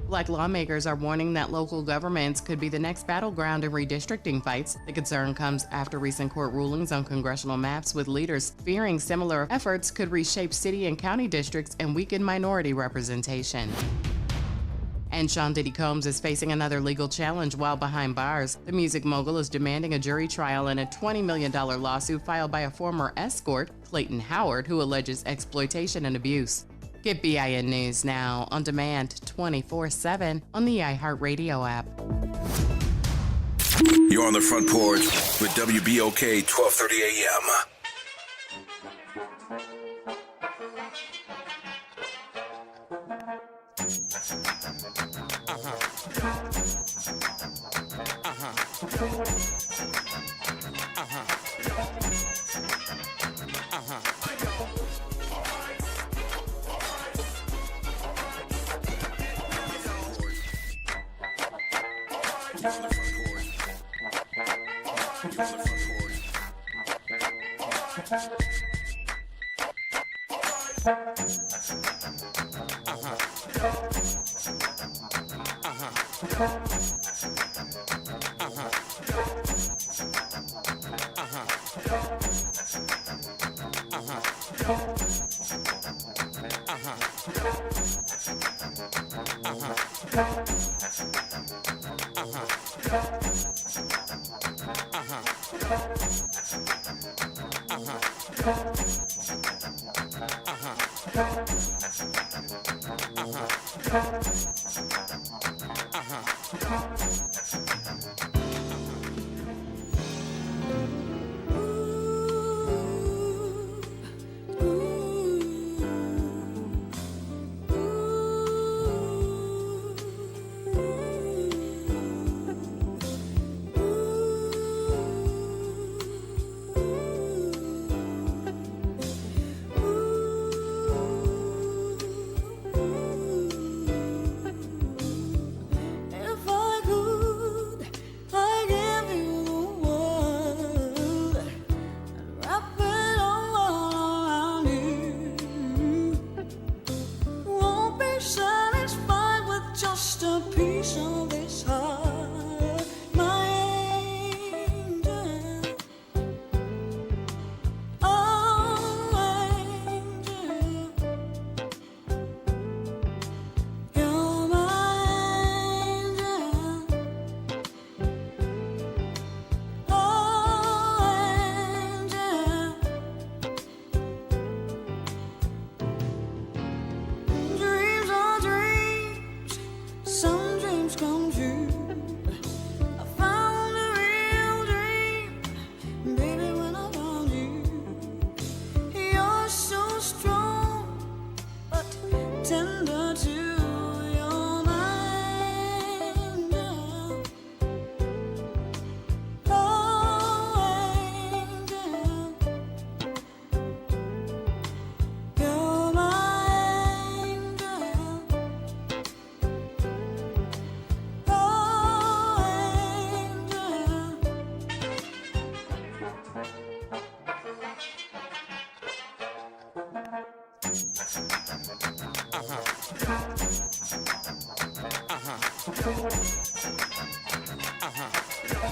Black lawmakers are warning that local governments could be the next battleground in redistricting fights. The concern comes after recent court rulings on congressional maps, with leaders fearing similar efforts could reshape city and county districts and weaken minority representation. And Sean Diddy Combs is facing another legal challenge while behind bars. The music mogul is demanding a jury trial in a $20 million lawsuit filed by a former escort, Clayton Howard, who alleges exploitation and abuse. Get BIN News Now on demand 24/7 on the iHeartRadio app. You're on the Front Porch with WBOK 1230 AM.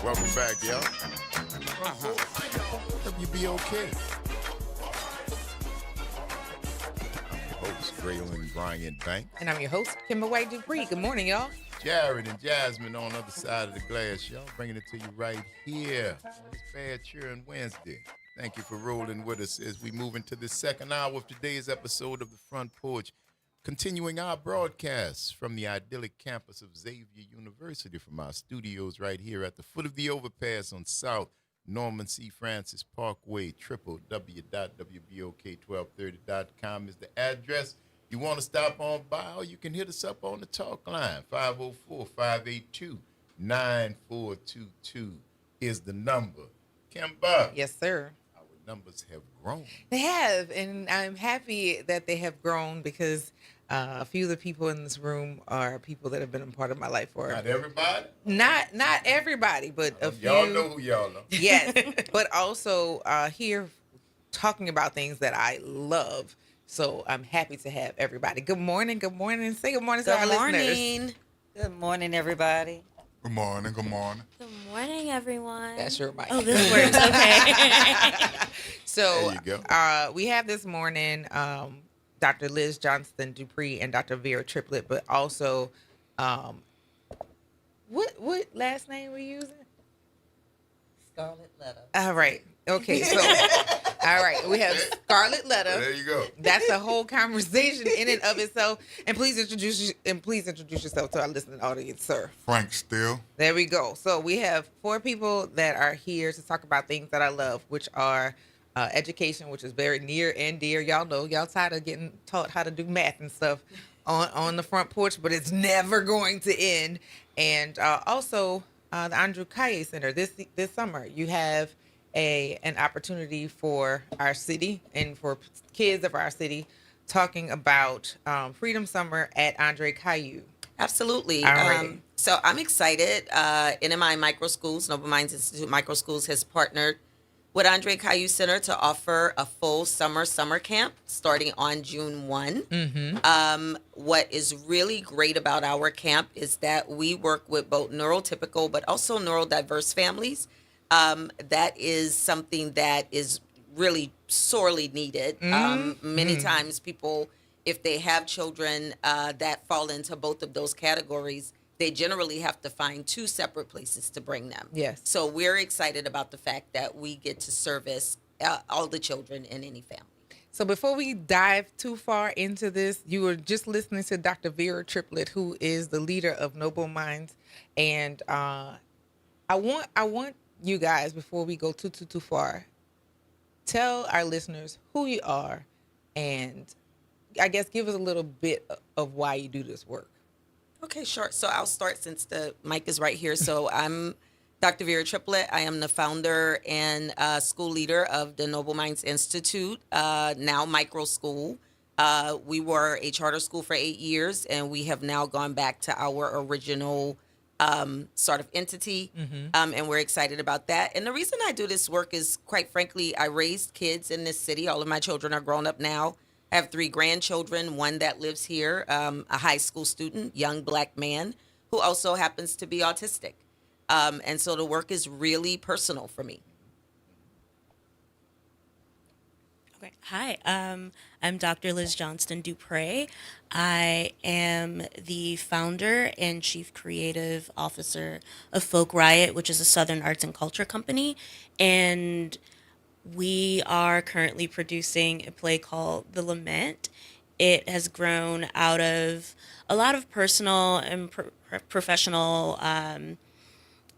Welcome back, y'all. WBOK. I'm your host, Braylon Bryant Banks. And I'm your host, Kimber White Dupree. Good morning, y'all. Jared and Jasmine on the other side of the glass, y'all. Bringing it to you right here on this Bad Cheering Wednesday. Thank you for rolling with us as we move into the second hour of today's episode of the Front Porch. Continuing our broadcasts from the idyllic campus of Xavier University from our studios right here at the foot of the overpass on South Norman C. Francis Parkway, www.wbok1230.com is the address. You want to stop on by, or you can hit us up on the talk line. 504-582-9422 is the number. Kimba. Yes, sir. Our numbers have grown. They have, and I'm happy that they have grown because a few of the people in this room are people that have been a part of my life for. Not everybody? Not everybody, but a few. Y'all know who y'all are. Yes, but also here talking about things that I love. So I'm happy to have everybody. Good morning. Good morning. Say good morning to our listeners. Good morning, everybody. Good morning. Good morning. Good morning, everyone. That's your mic. Oh, this works. Okay. So There you we have this morning Dr. Liz Johnston Dupree and Dr. Vera Triplett, but also what last name we using? Scarlet Letter. All right. Okay. So all right, we have Scarlet Letter. There you go. That's a whole conversation in and of itself. And please introduce yourself to our listening audience, sir. Frank Steele. There we go. So we have 4 people that are here to talk about things that I love, which are education, which is very near and dear. Y'all know, y'all tired of getting taught how to do math and stuff on the front porch, but it's never going to end. And also the Andrew Kaye Center this summer, you have an opportunity for our city and for kids of our city talking about Freedom Summer at Andre Caillou. Absolutely. Alrighty. So I'm excited. NMI Micro Schools, Noble Minds Institute Micro Schools, has partnered with Andre Caillou Center to offer a full summer camp starting on June 1. Mm-hmm. What is really great about our camp is that we work with both neurotypical but also neurodiverse families. That is something that is really sorely needed. Many times people, if they have children that fall into both of those categories, they generally have to find 2 separate places to bring them. Yes. So we're excited about the fact that we get to service all the children in any family. So before we dive too far into this, you were just listening to Dr. Vera Triplett, who is the leader of Noble Minds. And I want you guys, before we go too far, tell our listeners who you are and I guess give us a little bit of why you do this work. Okay, sure. So I'll start since the mic is right here. So I'm Dr. Vera Triplett. I am the founder and school leader of the Noble Minds Institute, now micro school. We were a charter school for 8 years, and we have now gone back to our original sort of entity, and we're excited about that. And the reason I do this work is, quite frankly, I raised kids in this city. All of my children are grown up now. I have 3 grandchildren, one that lives here, a high school student, young Black man, who also happens to be autistic. And so the work is really personal for me. Okay. Hi, I'm Dr. Liz Johnston Dupree. I am the founder and chief creative officer of Folk Riot, which is a Southern arts and culture company. And we are currently producing a play called The Lament. It has grown out of a lot of personal and professional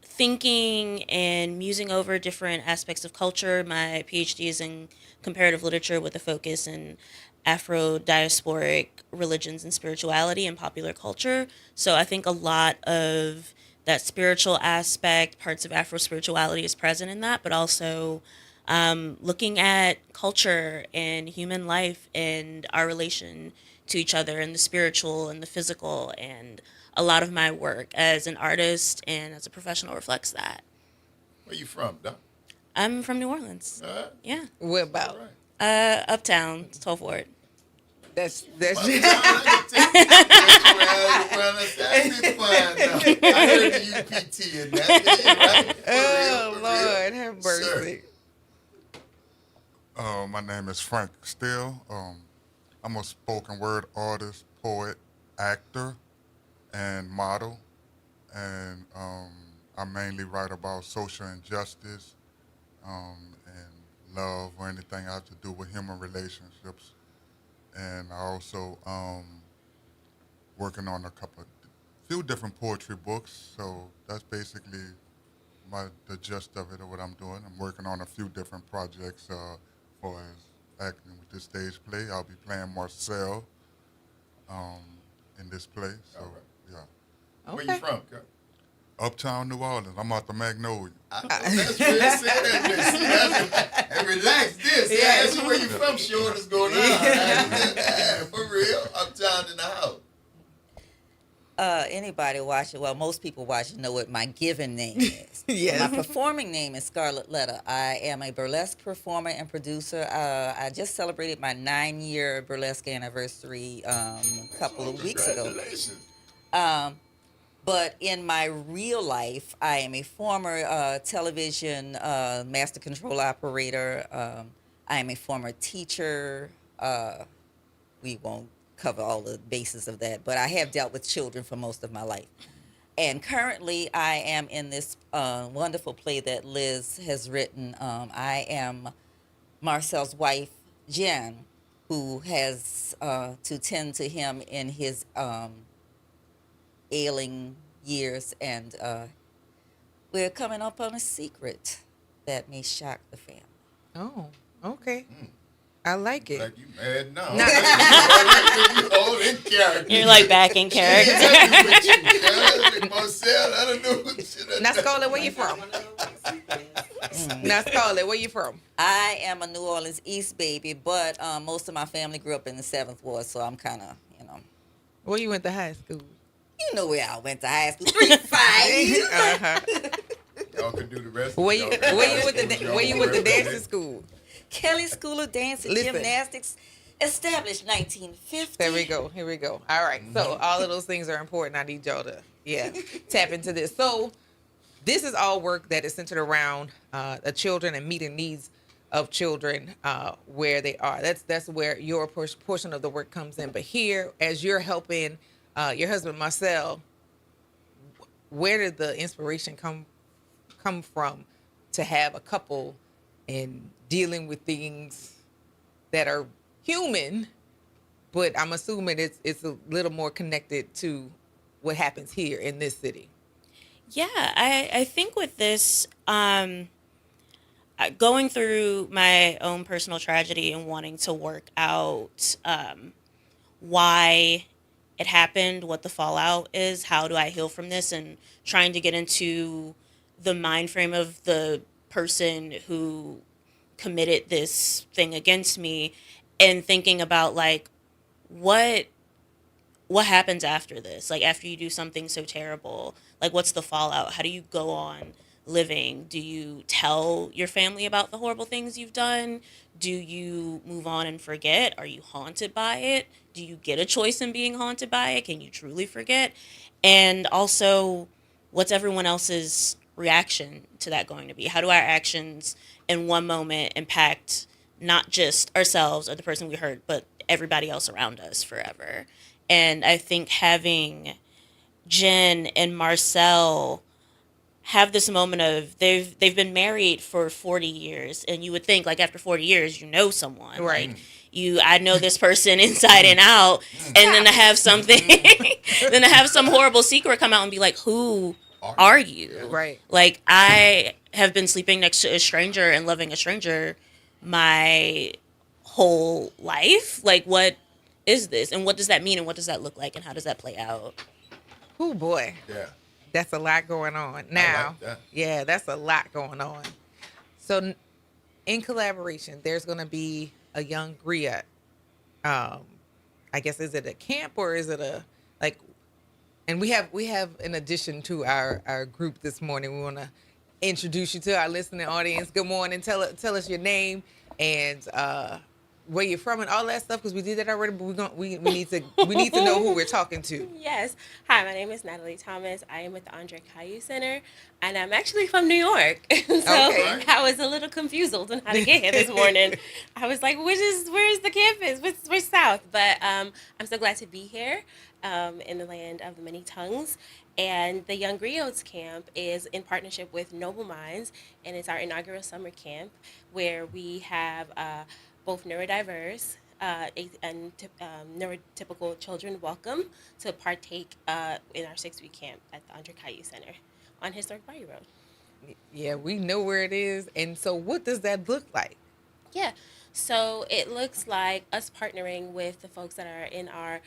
thinking and musing over different aspects of culture. My PhD is in comparative literature with a focus in Afro-diasporic religions and spirituality and popular culture. So I think a lot of that spiritual aspect, parts of Afro-spirituality is present in that, but also looking at culture and human life and our relation to each other and the spiritual and the physical. And a lot of my work as an artist and as a professional reflects that. Where you from, Doc? I'm from New Orleans. Yeah. Where about? Uptown, 12th Ward. That's I heard the UPT in that. Oh, Lord, have mercy. My name is Frank Steele. I'm a spoken word artist, poet, actor, and model. And I mainly write about social injustice and love or anything that has to do with human relationships. And I also working on a few different poetry books. So that's basically the gist of it or what I'm doing. I'm working on a few different projects for as acting with this stage play. I'll be playing Marcel in this play. So yeah. Where you from, Kurt? Uptown New Orleans. I'm out the Magnolia. That's where they said that. And relax this. Yeah, that's where you from. Show what's going on. Yeah, for real. Uptown in the house. Anybody watching, well, most people watching know what my given name is. Yes. My performing name is Scarlet Letter. I am a burlesque performer and producer. I just celebrated my 9-year burlesque anniversary a couple of weeks ago. Congratulations. But in my real life, I am a former television master control operator. I am a former teacher. We won't cover all the bases of that, but I have dealt with children for most of my life. And currently, I am in this wonderful play that Liz has written. I am Marcel's wife, Jen, who has to tend to him in his ailing years, and we're coming up on a secret that may shock the family. Oh, okay. I like it. Like you mad now. You all in character. You're like back in character. Marcel, I don't know what shit. Now, Scarlett, where you from? Now, Scarlett, where you from? I am a New Orleans East baby, but most of my family grew up in the 7th Ward, so I'm kind of, Where you went to high school? You know where I went to high school. 3-5. Y'all can do the rest. Where you went to dancing school? Kelly School of Dance and Gymnastics, established 1950. There we go. Here we go. All right. So all of those things are important. I need y'all to, tap into this. So this is all work that is centered around the children and meeting needs of children where they are. That's where your portion of the work comes in. But here, as you're helping your husband Marcel, where did the inspiration come from to have a couple and dealing with things that are human, but I'm assuming it's a little more connected to what happens here in this city? Yeah, I think with this, going through my own personal tragedy and wanting to work out why it happened, what the fallout is, how do I heal from this, and trying to get into the mind frame of the person who committed this thing against me, and thinking about like what happens after this, like after you do something so terrible, like what's the fallout? How do you go on living? Do you tell your family about the horrible things you've done? Do you move on and forget? Are you haunted by it? Do you get a choice in being haunted by it? Can you truly forget? And also, what's everyone else's reaction to that going to be? How do our actions in one moment impact not just ourselves or the person we hurt, but everybody else around us forever? And I think having Jen and Marcel have this moment of they've been married for 40 years, and you would think like after 40 years you know someone, right? Like I know this person inside and out, and then to have something then to have some horrible secret come out and be like, who are you? Right. Like, I have been sleeping next to a stranger and loving a stranger my whole life. Like, what is this? And what does that mean? And what does that look like? And how does that play out? Oh, boy. Yeah. That's a lot going on. Now, yeah, that's a lot going on. So, in collaboration, there's going to be a young griot. I guess, is it a camp or is it a, like, and we have in addition to our group this morning, we want to introduce you to our listening audience. Good morning. Tell us your name and where you're from and all that stuff, because we did that already. But we need to know who we're talking to. Yes. Hi, my name is Natalie Thomas. I am with the Andre Caillou Center, and I'm actually from New York. So Okay. I was a little confused on how to get here this morning. I was like, where's the campus? Which south? But I'm so glad to be here in the land of the many tongues. And the Young Griots Camp is in partnership with Noble Minds, and it's our inaugural summer camp where we have both neurodiverse and neurotypical children welcome to partake in our 6-week camp at the Andre Caillou Center on Historic Bayou Road. Yeah, we know where it is. And so what does that look like? Yeah. So it looks like us partnering with the folks that are in our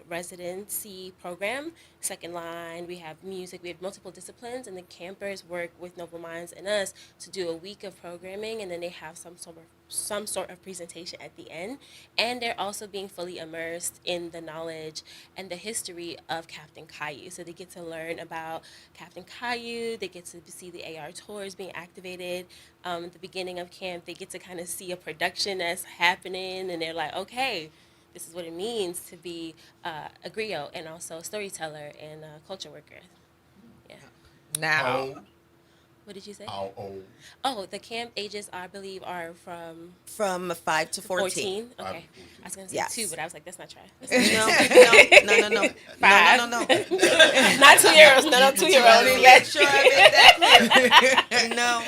residency program, second line. We have music, we have multiple disciplines, and the campers work with Noble Minds and us to do a week of programming, and then they have some sort of presentation at the end. And they're also being fully immersed in the knowledge and the history of Captain Caillou. So they get to learn about Captain Caillou. They get to see the AR tours being activated. At the beginning of camp, they get to kind of see a production that's happening, and they're like, okay, this is what it means to be a griot and also a storyteller and a culture worker. Yeah. Now, what did you say? How old? Oh, the camp ages, I believe, are from 5 to 14. Okay. I was going to say Yes. 2, but I was like, that's not right. No. 5. No. Not 2-year-olds. No, 2-year-olds. Make sure I make that clear. No.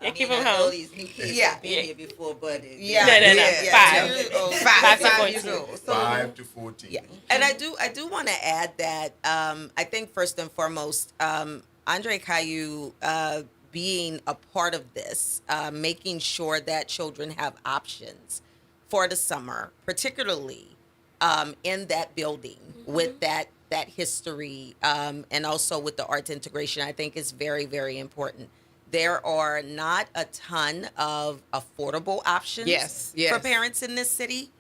Yeah, keep them home. Yeah. Been here before, but No. 5 years old. 5 to 14. Yeah, and I do want to add that I think first and foremost, Andre Caillou being a part of this, making sure that children have options for the summer, particularly in that building with that history and also with the arts integration, I think is very, very important. There are not a ton of affordable options Yes. for parents in this city.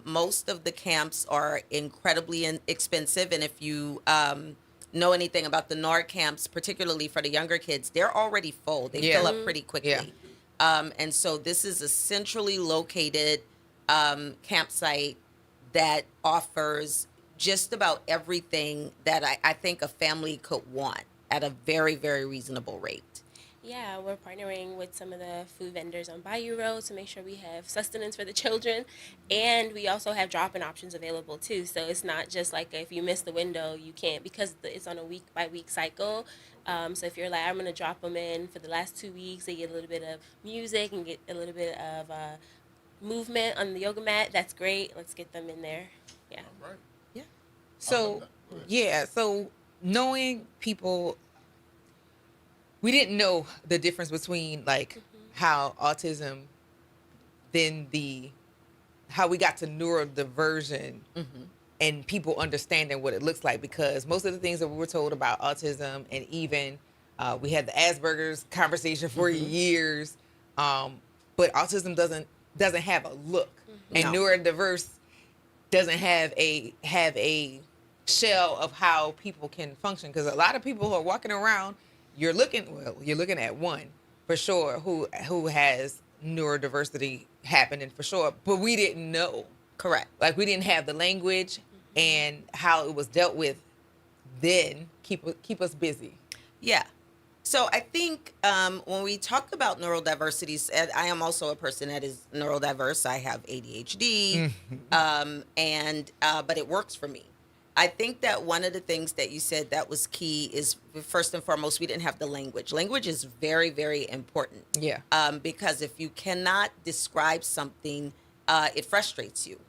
Most of the camps are incredibly expensive, and if you know anything about the NARD camps, particularly for the younger kids, they're already full. They fill up pretty quickly. And so this is a centrally located campsite that offers just about everything that I think a family could want at a very, very reasonable rate. Yeah, we're partnering with some of the food vendors on Bayou Road to make sure we have sustenance for the children. And we also have drop-in options available too. So it's not just like if you miss the window, you can't, because it's on a week-by-week cycle. So if you're like, I'm going to drop them in for the last 2 weeks, they get a little bit of music and get a little bit of movement on the yoga mat. That's great. Let's get them in there. Yeah. All right. So, so knowing people, we didn't know the difference between like how autism, then how we got to neurodiversion and people understanding what it looks like, because most of the things that we were told about autism, and even we had the Asperger's conversation for years, but autism doesn't have a look, and neurodiverse doesn't have a shell of how people can function, because a lot of people who are walking around, you're looking at one for sure who has neurodiversity happening for sure, but we didn't know. Correct. Like we didn't have the language and how it was dealt with then keep us busy. Yeah. So I think when we talk about neurodiversity, I am also a person that is neurodiverse. I have ADHD, but it works for me. I think that one of the things that you said that was key is, first and foremost, we didn't have the language. Language is very, very important. Yeah. Because if you cannot describe something, it frustrates you.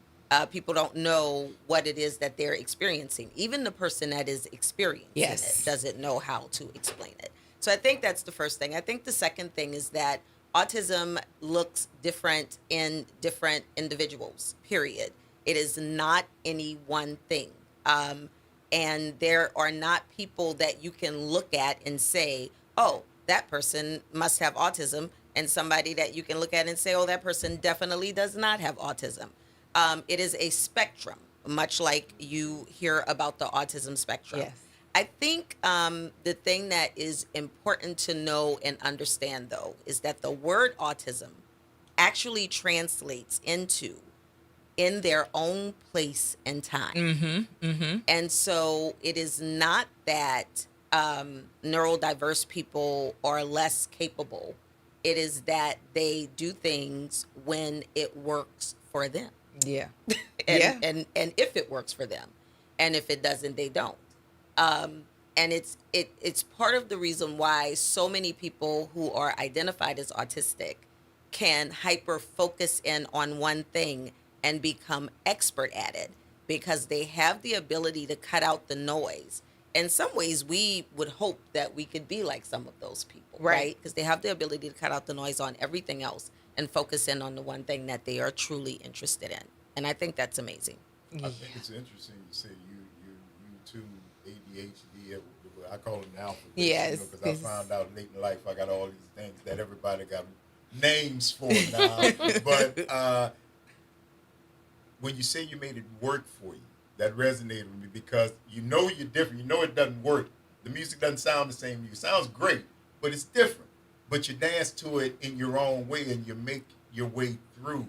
People don't know what it is that they're experiencing. Even the person that is experiencing it doesn't know how to explain it. So I think that's the first thing. I think the second thing is that autism looks different in different individuals, period. It is not any one thing. And there are not people that you can look at and say, oh, that person must have autism, and somebody that you can look at and say, oh, that person definitely does not have autism. It is a spectrum, much like you hear about the autism spectrum. Yes. I think the thing that is important to know and understand, though, is that the word autism actually translates into in their own place and time. And so it is not that neurodiverse people are less capable. It is that they do things when it works for them. Yeah. And if it works for them. And if it doesn't, they don't. And it's part of the reason why so many people who are identified as autistic can hyper focus in on one thing and become expert at it, because they have the ability to cut out the noise in some ways, we would hope that we could be like some of those people, Right. right? Because they have the ability to cut out the noise on everything else and focus in on the one thing that they are truly interested in. And I think that's amazing. I think it's interesting you say you too ADHD. I call it now. Yes, Because I found out late in life I got all these things that everybody got names for now. But when you say you made it work for you, that resonated with me because you know you're different. You know it doesn't work. The music doesn't sound the same to you. It sounds great, but it's different. But you dance to it in your own way and you make your way through.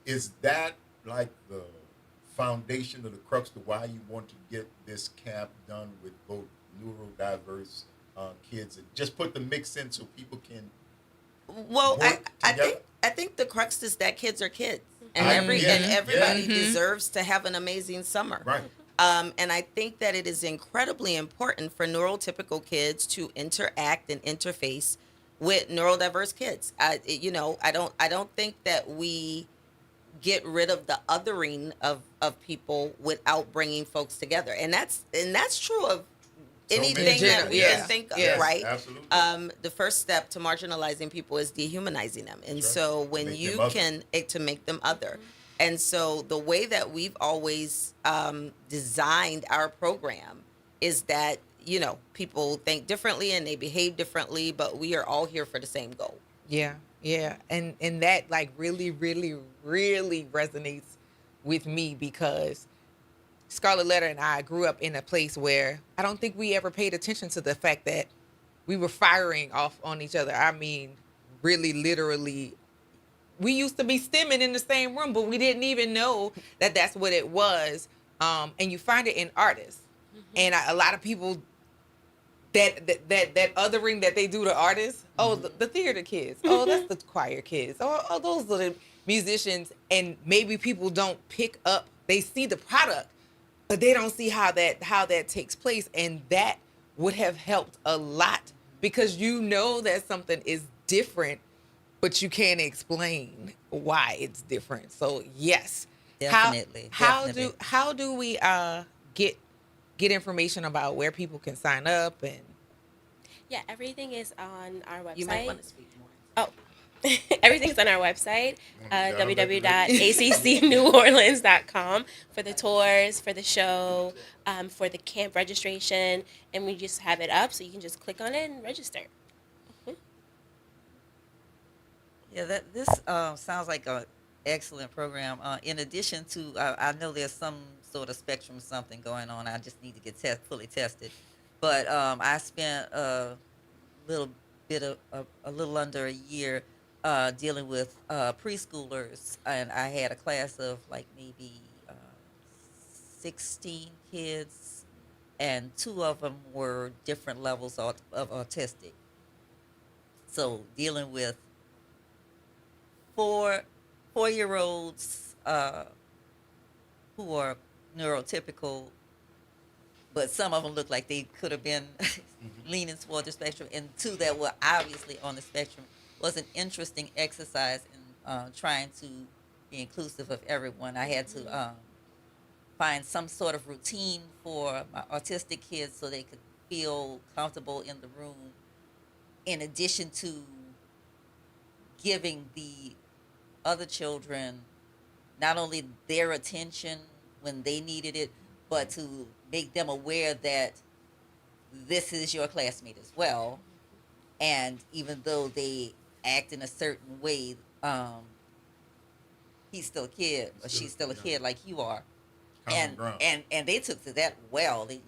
Is that like the foundation or the crux to why you want to get this camp done with both neurodiverse kids and just put the mix in so people can Well, work together? I think the crux is that kids are kids, and everybody Mm-hmm. deserves to have an amazing summer. Right. And I think that it is incredibly important for neurotypical kids to interact and interface with neurodiverse kids. I don't think that we get rid of the othering of people without bringing folks together, and that's true of anything that we can think of, right? Absolutely. The first step to marginalizing people is dehumanizing them, and That's right. so when Make you them other. can to make them other, and so the way that we've always designed our program is that people think differently and they behave differently, but we are all here for the same goal. Yeah, and that like really, really, really resonates with me because Scarlet Letter and I grew up in a place where I don't think we ever paid attention to the fact that we were firing off on each other. I mean, really, literally, we used to be stimming in the same room, but we didn't even know that that's what it was. And you find it in artists, and a lot of people that othering that they do to artists. Oh, the theater kids. Oh, that's the choir kids. Oh, those are the musicians. And maybe people don't pick up. They see the product, but they don't see how that takes place. And that would have helped a lot because you know that something is different, but you can't explain why it's different. So yes, Definitely. How do we get information about where people can sign up and? Yeah, everything is on our website. You might want to speak more. Oh, everything's on our website, www.accneworleans.com for the tours, for the show, for the camp registration, and we just have it up so you can just click on it and register. Yeah, this sounds like an excellent program. In addition to, I know there's some sort of spectrum something going on. I just need to get fully tested. But I spent a little under a year dealing with preschoolers, and I had a class of like maybe 16 kids, and 2 of them were different levels of autistic. So dealing with 4-year-olds who are neurotypical, but some of them look like they could have been leaning toward the spectrum, and 2 that were obviously on the spectrum, was an interesting exercise in trying to be inclusive of everyone. I had to find some sort of routine for my autistic kids so they could feel comfortable in the room, in addition to giving the other children not only their attention when they needed it, but to make them aware that this is your classmate as well. And even though they act in a certain way, he's still a kid, or she's still a kid like you are. And they took to that well. They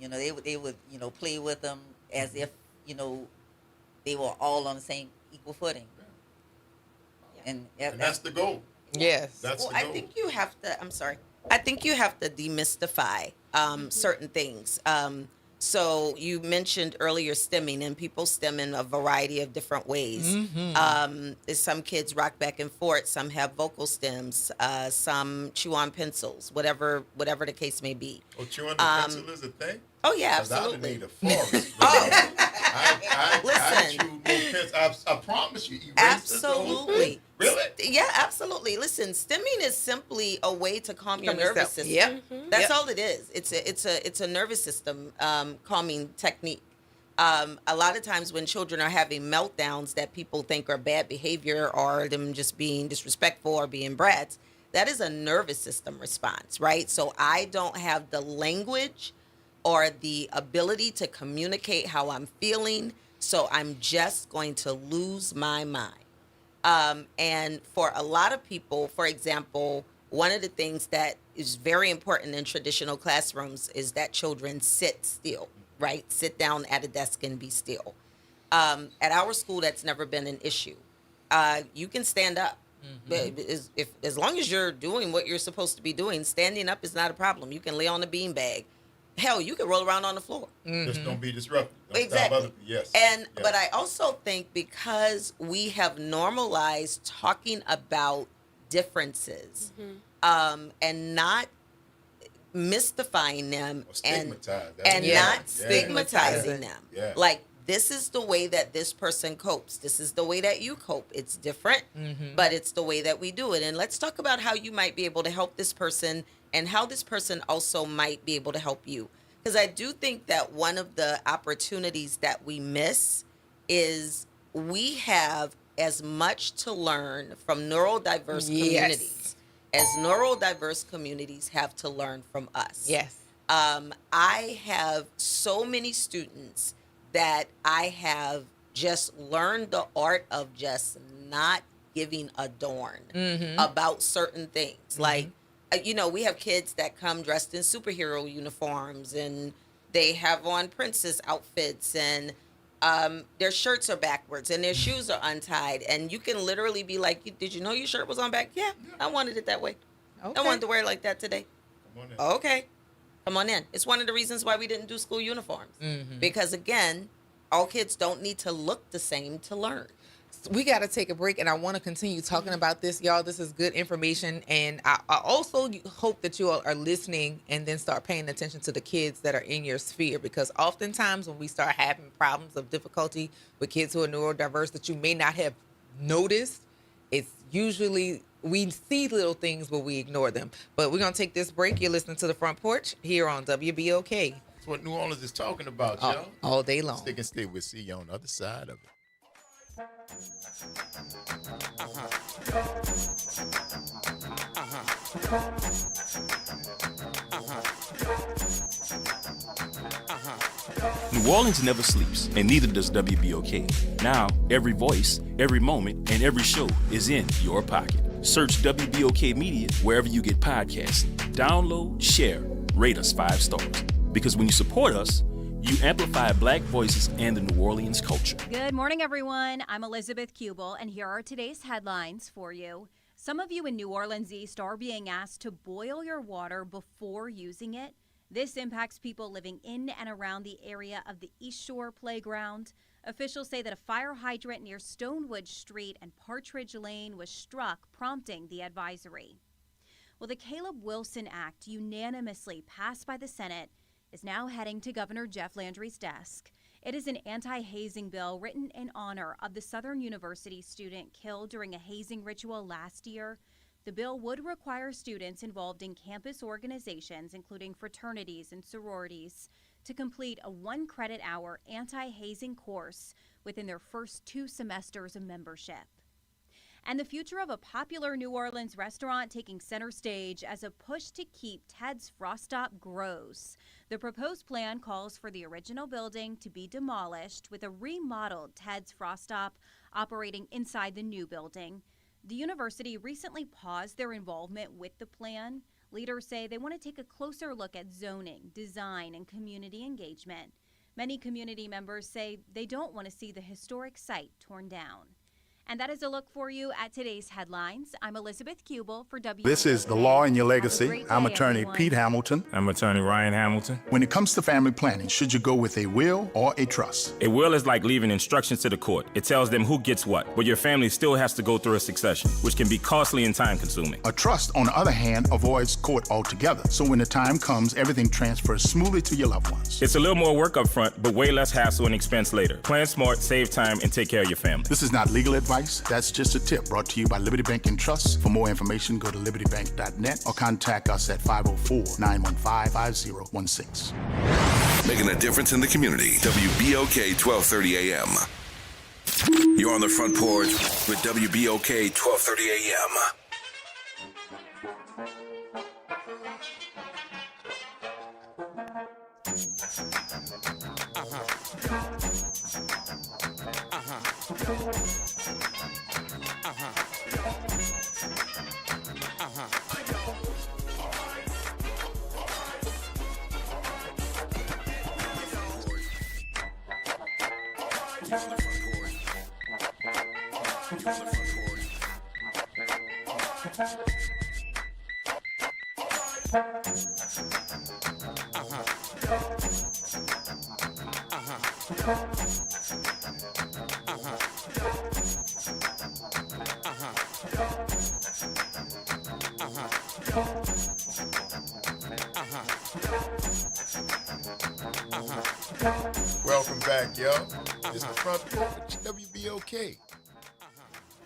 would play with them as if they were all on the same equal footing. And that's the goal. Yes. That's the I goal. think you have to. I'm sorry. I think you have to demystify certain things. So you mentioned earlier stimming, and people stem in a variety of different ways. Some kids rock back and forth. Some have vocal stems. Some chew on pencils. Whatever the case may be. Oh, chewing the pencil is a thing? Oh yeah, 'Cause I would absolutely. need a forest. I chew more pens. I promise you. Absolutely. Really? Yeah, absolutely. Listen, stimming is simply a way to calm your nervous system. Yep. That's all it is. It's a nervous system calming technique. A lot of times when children are having meltdowns that people think are bad behavior or them just being disrespectful or being brats, that is a nervous system response, right? So I don't have the language or the ability to communicate how I'm feeling, so I'm just going to lose my mind. And for a lot of people, for example, one of the things that is very important in traditional classrooms is that children sit still, right? Sit down at a desk and be still. At our school, that's never been an issue. You can stand up. As long as you're doing what you're supposed to be doing, standing up is not a problem. You can lay on a beanbag. Hell, you can roll around on the floor. Just don't be disruptive. Don't Exactly. stop other people. Yes. But I also think because we have normalized talking about differences and not mystifying them and not stigmatizing them. Yeah. Like, this is the way that this person copes. This is the way that you cope. It's different, but it's the way that we do it. And let's talk about how you might be able to help this person and how this person also might be able to help you. Because I do think that one of the opportunities that we miss is we have as much to learn from neurodiverse communities as neurodiverse communities have to learn from us. Yes. I have so many students that I have just learned the art of just not giving a darn about certain things. Like, we have kids that come dressed in superhero uniforms and they have on princess outfits and their shirts are backwards and their shoes are untied. And you can literally be like, did you know your shirt was on back? Yeah, I wanted it that way. I wanted to wear it like that today. Okay. Come on in. It's one of the reasons why we didn't do school uniforms. Because, again, all kids don't need to look the same to learn. We got to take a break, and I want to continue talking about this, y'all. This is good information, and I also hope that you all are listening and then start paying attention to the kids that are in your sphere, because oftentimes when we start having problems of difficulty with kids who are neurodiverse that you may not have noticed, it's usually we see little things but we ignore them. But we're going to take this break. You're listening to The Front Porch here on WBOK. That's what New Orleans is talking about, y'all. All day long. Stick and stay. We'll see you on the other side of it. New Orleans never sleeps, and neither does WBOK. Now, every voice, every moment, and every show is in your pocket. Search WBOK Media wherever you get podcasts. Download, share, rate us 5 stars. Because when you support us, you amplify Black voices and the New Orleans culture. Good morning, everyone. I'm Elizabeth Kubel, and here are today's headlines for you. Some of you in New Orleans East are being asked to boil your water before using it. This impacts people living in and around the area of the East Shore Playground. Officials say that a fire hydrant near Stonewood Street and Partridge Lane was struck, prompting the advisory. Well, the Caleb Wilson Act, unanimously passed by the Senate, is now heading to Governor Jeff Landry's desk. It is an anti-hazing bill written in honor of the Southern University student killed during a hazing ritual last year. The bill would require students involved in campus organizations, including fraternities and sororities, to complete a 1-credit-hour anti-hazing course within their first 2 semesters of membership. And the future of a popular New Orleans restaurant taking center stage as a push to keep Ted's Frost Stop grows. The proposed plan calls for the original building to be demolished with a remodeled Ted's Frost Stop operating inside the new building. The university recently paused their involvement with the plan. Leaders say they want to take a closer look at zoning, design, and community engagement. Many community members say they don't want to see the historic site torn down. And that is a look for you at today's headlines. I'm Elizabeth Kubel for WBOK. This is The Law in Your Have a Legacy. great I'm day, attorney everyone. Pete Hamilton. I'm attorney Ryan Hamilton. When it comes to family planning, should you go with a will or a trust? A will is like leaving instructions to the court. It tells them who gets what, but your family still has to go through a succession, which can be costly and time-consuming. A trust, on the other hand, avoids court altogether. So when the time comes, everything transfers smoothly to your loved ones. It's a little more work up front, but way less hassle and expense later. Plan smart, save time, and take care of your family. This is not legal advice. That's just a tip brought to you by Liberty Bank and Trust. For more information, go to libertybank.net or contact us at 504-915-5016. Making a difference in the community. WBOK 1230 AM. You're on the front porch with WBOK 1230 AM. Welcome back, yo. It's the Front Porch, WBOK.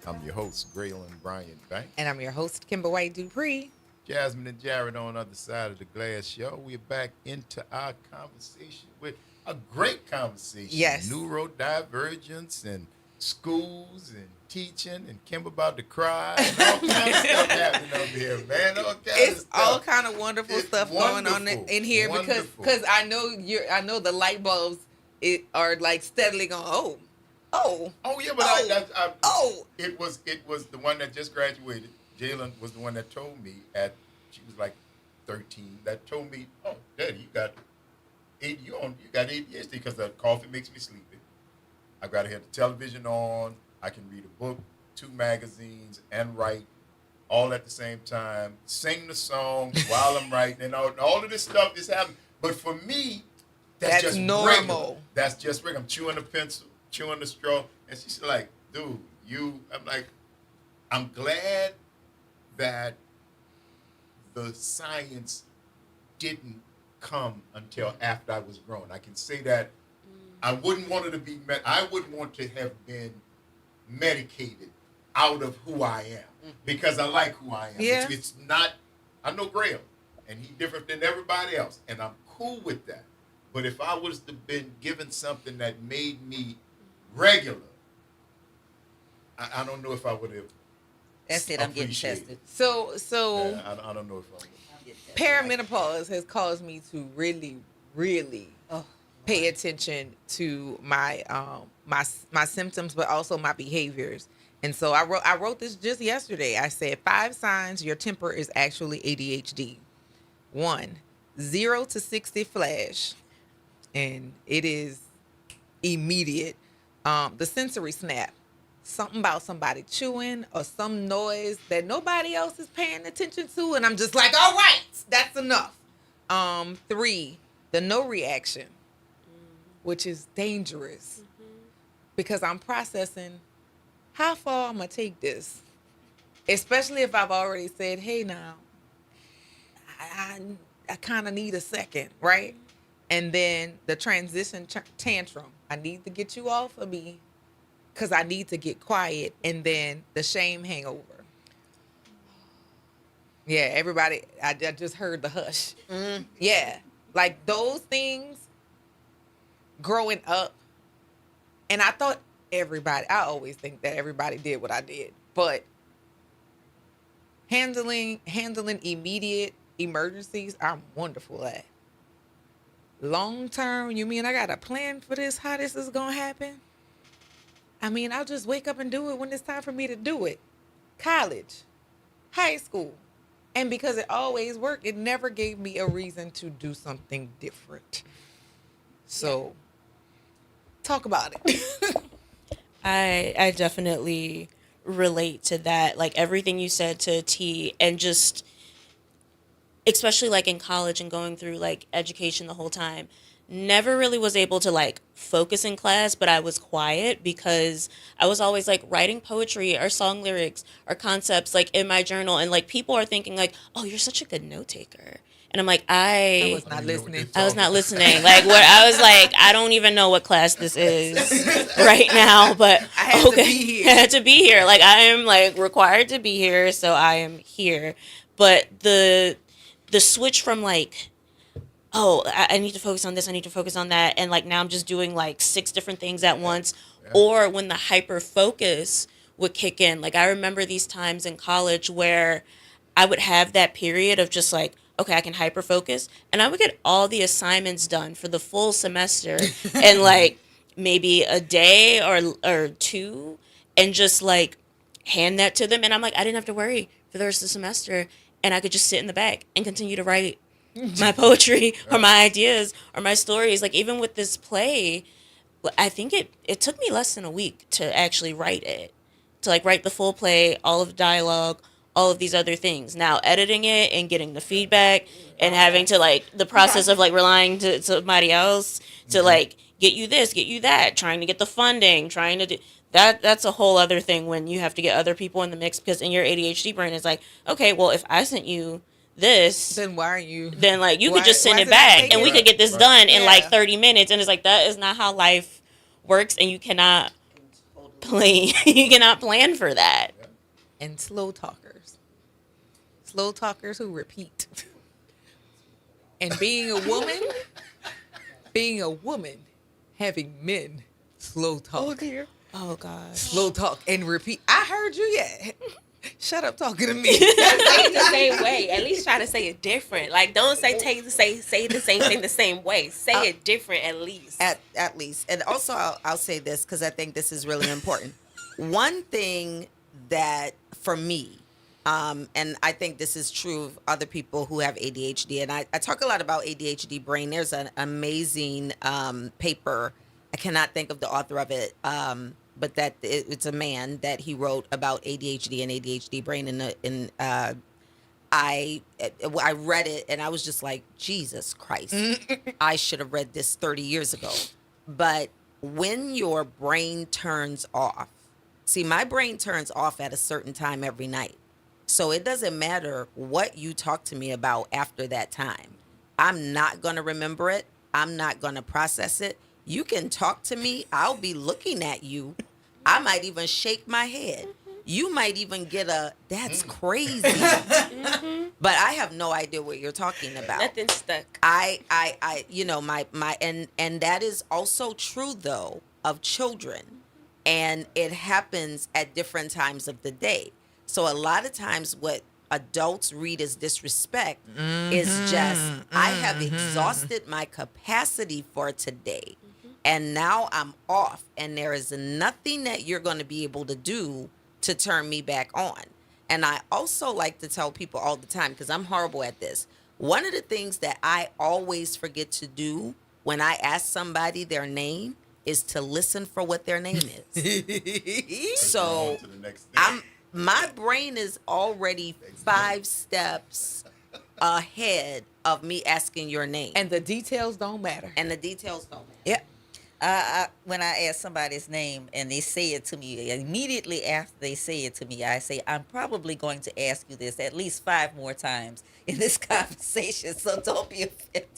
I'm your host, Graylin Bryant Bank. And I'm your host, Kimber White Dupree. Jasmine and Jared on the other side of the glass, yo. We're back into our conversation with a great conversation. Yes. Neurodivergence and schools and teaching and Kimber about to cry and all kinds of stuff happening over here, man. It's all kind of wonderful stuff going on in here because I know the light bulbs are like steadily going, oh yeah, but it was the one that just graduated. Jalen was the one that told me she was like 13, that told me, oh, Daddy, you got ADHD because the coffee makes me sleepy. I got to have the television on. I can read a book, 2 magazines, and write all at the same time. Sing the songs while I'm writing, and all of this stuff is happening. But for me, that's just normal. Regular. That's just regular. I'm chewing the pencil, chewing the straw, and she's like, dude, I'm like, I'm glad that the science didn't come until after I was grown. I can say that I wouldn't want it to be I wouldn't want to have been medicated out of who I am because I like who I am. Yeah. It's not, I know Grail, and he's different than everybody else, and I'm cool with that. But if I was to been given something that made me regular, I don't know if I would have. That's it. I'm getting tested. So yeah, I don't know if I would. Perimenopause has caused me to really, really pay attention to my my symptoms, but also my behaviors. And so I wrote this just yesterday. I said 5 signs your temper is actually ADHD. 1, 0 to 60 flash, and it is immediate. The sensory snap. Something about somebody chewing or some noise that nobody else is paying attention to, and I'm just like, all right, that's enough. 3, the no reaction, which is dangerous because I'm processing how far I'm gonna take this, especially if I've already said, hey, now I kind of need a second, right? And then the transition tantrum. I need to get you off of me because I need to get quiet. And then the shame hangover. Yeah, everybody, I just heard the hush. Yeah, like those things growing up. And I thought I always think that everybody did what I did. But handling immediate emergencies, I'm wonderful at. Long term, you mean I got a plan for this, how this is going to happen? I mean, I'll just wake up and do it when it's time for me to do it. College, high school. And because it always worked, it never gave me a reason to do something different. So, talk about it. I definitely relate to that. Like everything you said to a T, and just especially like in college and going through like education the whole time, never really was able to like focus in class, but I was quiet because I was always like writing poetry or song lyrics or concepts like in my journal, and like people are thinking like, "Oh, you're such a good note taker." And I'm like, I was not listening. I was not listening. Like what I was like, I don't even know what class this is right now, but I had to be here. I had to be here. Like I am like required to be here, so I am here. But the switch from like, oh, I need to focus on this, I need to focus on that, and like now I'm just doing like 6 different things at once, or when the hyper focus would kick in. Like I remember these times in college where I would have that period of just like, okay, I can hyper focus, and I would get all the assignments done for the full semester in like maybe a day or 2, and just like hand that to them, and I'm like, I didn't have to worry for the rest of the semester, and I could just sit in the back and continue to write my poetry or my ideas or my stories. Like even with this play, I think it took me less than a week to actually write it, to like write the full play, all of the dialogue, all of these other things. Now editing it and getting the feedback and having to like the process of like relying to somebody else to like get you this, get you that, trying to get the funding, trying to do that's a whole other thing when you have to get other people in the mix, because in your ADHD brain it's like, okay, well if I sent you this, then why are you? Then like you could just send it back and we could get this done in like 30 minutes, and it's like that is not how life works, and you cannot plan. You cannot plan for that. And slow talkers who repeat. And being a woman, having men slow talk. Oh dear. Oh gosh. Slow talk and repeat. I heard you yet. Shut up talking to me. Say it the same way. At least try to say it different. Like don't say say the same thing the same way. Say it different at least. At least. And also I'll say this because I think this is really important. One thing that for me, and I think this is true of other people who have ADHD, and I talk a lot about ADHD brain. There's an amazing paper. I cannot think of the author of it, but that it's a man that he wrote about ADHD and ADHD brain. And I read it and I was just like, Jesus Christ, I should have read this 30 years ago. But when your brain turns off, see, my brain turns off at a certain time every night. So it doesn't matter what you talk to me about after that time. I'm not going to remember it. I'm not going to process it. You can talk to me. I'll be looking at you. I might even shake my head. You might even get that's crazy. But I have no idea what you're talking about. Nothing stuck. I you know, my and that is also true though of children. And it happens at different times of the day. So a lot of times what adults read as disrespect is just, I have exhausted my capacity for today. And now I'm off. And there is nothing that you're going to be able to do to turn me back on. And I also like to tell people all the time, because I'm horrible at this. One of the things that I always forget to do when I ask somebody their name is to listen for what their name is. So my brain is already 5 steps ahead of me asking your name. And the details don't matter. Yeah. When I ask somebody's name and they say it to me, immediately after they say it to me, I say, I'm probably going to ask you this at least 5 more times in this conversation, so don't be offended.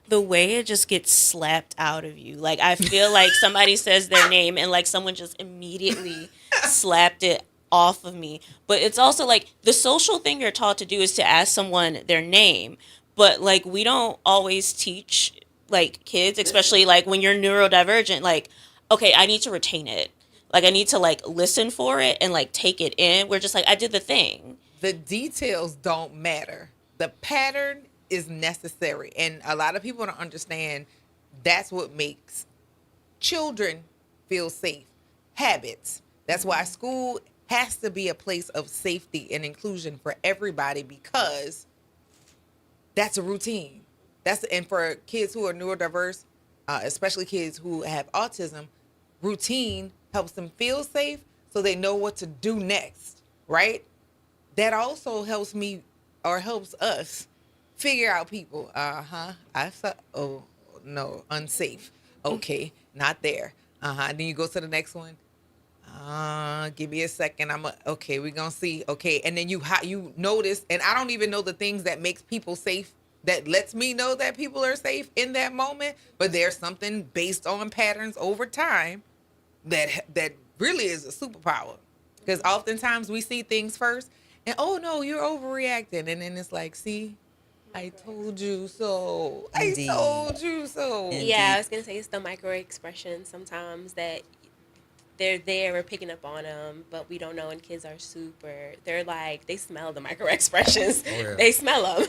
The way it just gets slapped out of you. Like, I feel like somebody says their name and, like, someone just immediately slapped it off of me. But it's also, like, the social thing you're taught to do is to ask someone their name. But, like, we don't always teach, like, kids, especially, like, when you're neurodivergent, like, okay, I need to retain it. Like, I need to, like, listen for it and, like, take it in. We're just like, I did the thing. The details don't matter. The pattern is necessary. And a lot of people don't understand that's what makes children feel safe. Habits. That's why school has to be a place of safety and inclusion for everybody, because that's a routine. And for kids who are neurodiverse, especially kids who have autism, routine helps them feel safe so they know what to do next, right? That also helps me or helps us figure out people. Oh, no, unsafe. Okay, not there. Then you go to the next one. Give me a second. Okay, we're gonna see. Okay, and then you notice, and I don't even know the things that makes people safe, that lets me know that people are safe in that moment, but there's something based on patterns over time that really is a superpower. Because oftentimes we see things first and, oh no, you're overreacting, and then it's like, see, I told you so. Indeed. I told you so. Yeah, I was gonna say it's the micro expressions sometimes that they're there, we're picking up on them, but we don't know. And kids are they're like, they smell the micro expressions. Oh, yeah. They smell them.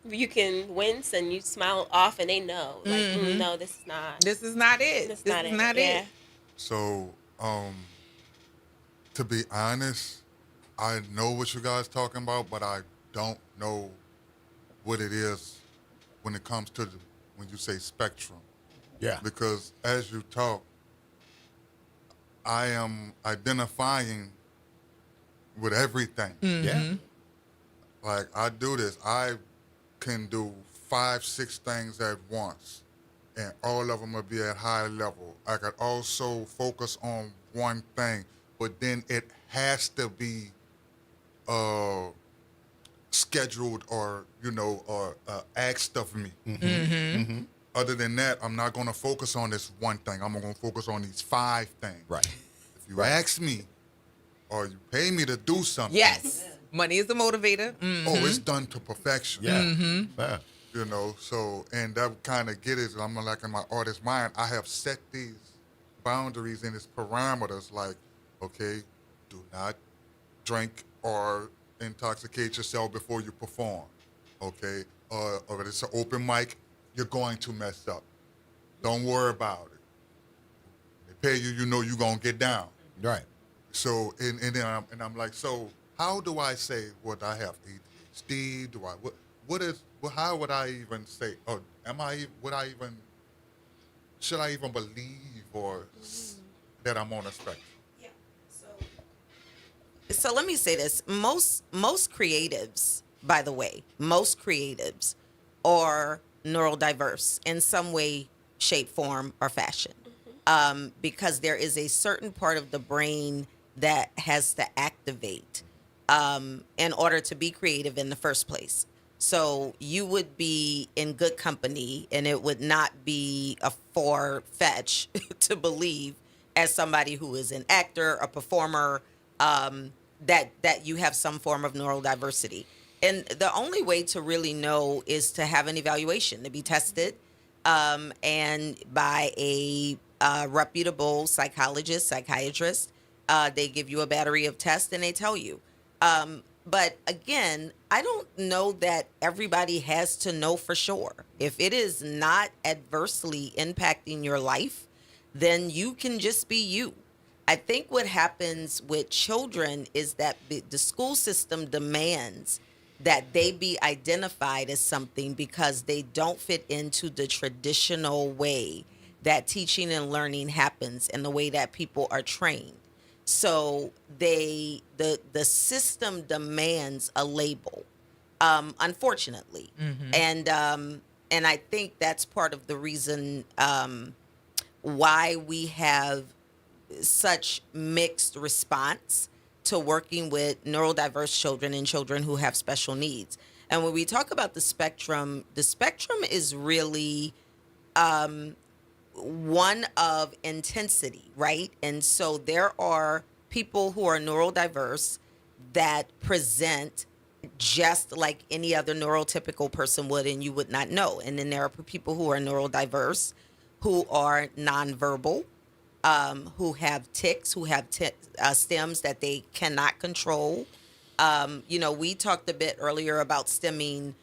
You can wince and you smile off, and they know, like, no, this is not. This is not it. This is not it. Yeah. So, to be honest, I know what you guys talking about, but I don't know what it is when it comes to when you say spectrum. Yeah. Because as you talk, I am identifying with everything. Yeah. Like, I do this. I can do 5, 6 things at once, and all of them will be at high level. I could also focus on one thing, but then it has to be scheduled or asked of me. Other than that, I'm not going to focus on this one thing. I'm going to focus on these 5 things. Right. If you ask me or you pay me to do something, Yes. Money is the motivator. oh, it's done to perfection. Yeah. Yeah. You know, so, and that kind of get it. I'm like, in my artist mind, I have set these boundaries and these parameters, like, okay, do not drink or intoxicate yourself before you perform. Okay, or if it's an open mic, you're going to mess up. Don't worry about it. They pay you, you know you're gonna get down. Right. So, and then I'm like, so how do I say what I have? ADHD? Do I how would I even say? Or should I even believe that I'm on a spectrum? So let me say this. Most creatives, by the way, most creatives are neurodiverse in some way, shape, form, or fashion. Because there is a certain part of the brain that has to activate in order to be creative in the first place. So you would be in good company, and it would not be a far-fetch to believe, as somebody who is an actor, a performer, that you have some form of neurodiversity. And the only way to really know is to have an evaluation, to be tested, and by a reputable psychologist, psychiatrist. They give you a battery of tests and they tell you. But again, I don't know that everybody has to know for sure. If it is not adversely impacting your life, then you can just be you. I think what happens with children is that the school system demands that they be identified as something because they don't fit into the traditional way that teaching and learning happens and the way that people are trained. So the system demands a label, unfortunately, and I think that's part of the reason why we have such mixed response to working with neurodiverse children and children who have special needs. And when we talk about the spectrum is really one of intensity, right? And so there are people who are neurodiverse that present just like any other neurotypical person would, and you would not know. And then there are people who are neurodiverse, who are nonverbal, who have tics, who have stems that they cannot control. We talked a bit earlier about stemming.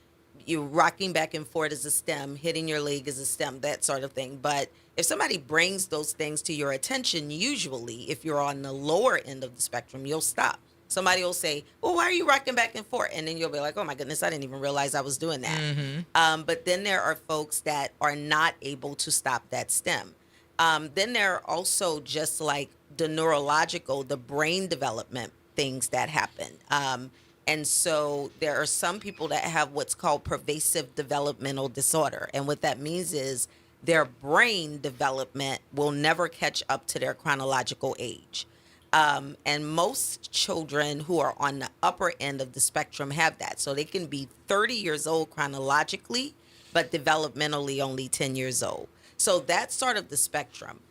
You rocking back and forth is a stem, hitting your leg is a stem, that sort of thing. But if somebody brings those things to your attention, usually if you're on the lower end of the spectrum, you'll stop. Somebody will say, well, why are you rocking back and forth? And then you'll be like, oh my goodness, I didn't even realize I was doing that. But then there are folks that are not able to stop that stem. Then there are also just like the neurological, the brain development things that happen. And so there are some people that have what's called pervasive developmental disorder. And what that means is their brain development will never catch up to their chronological age. And most children who are on the upper end of the spectrum have that. So they can be 30 years old chronologically, but developmentally only 10 years old. So that's sort of the spectrum.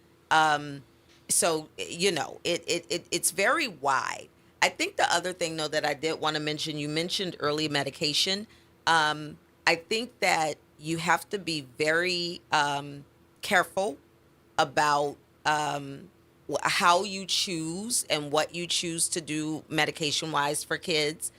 So, you know, it's very wide. I think the other thing, though, that I did want to mention, you mentioned early medication. I think that you have to be very careful about how you choose and what you choose to do medication-wise for kids.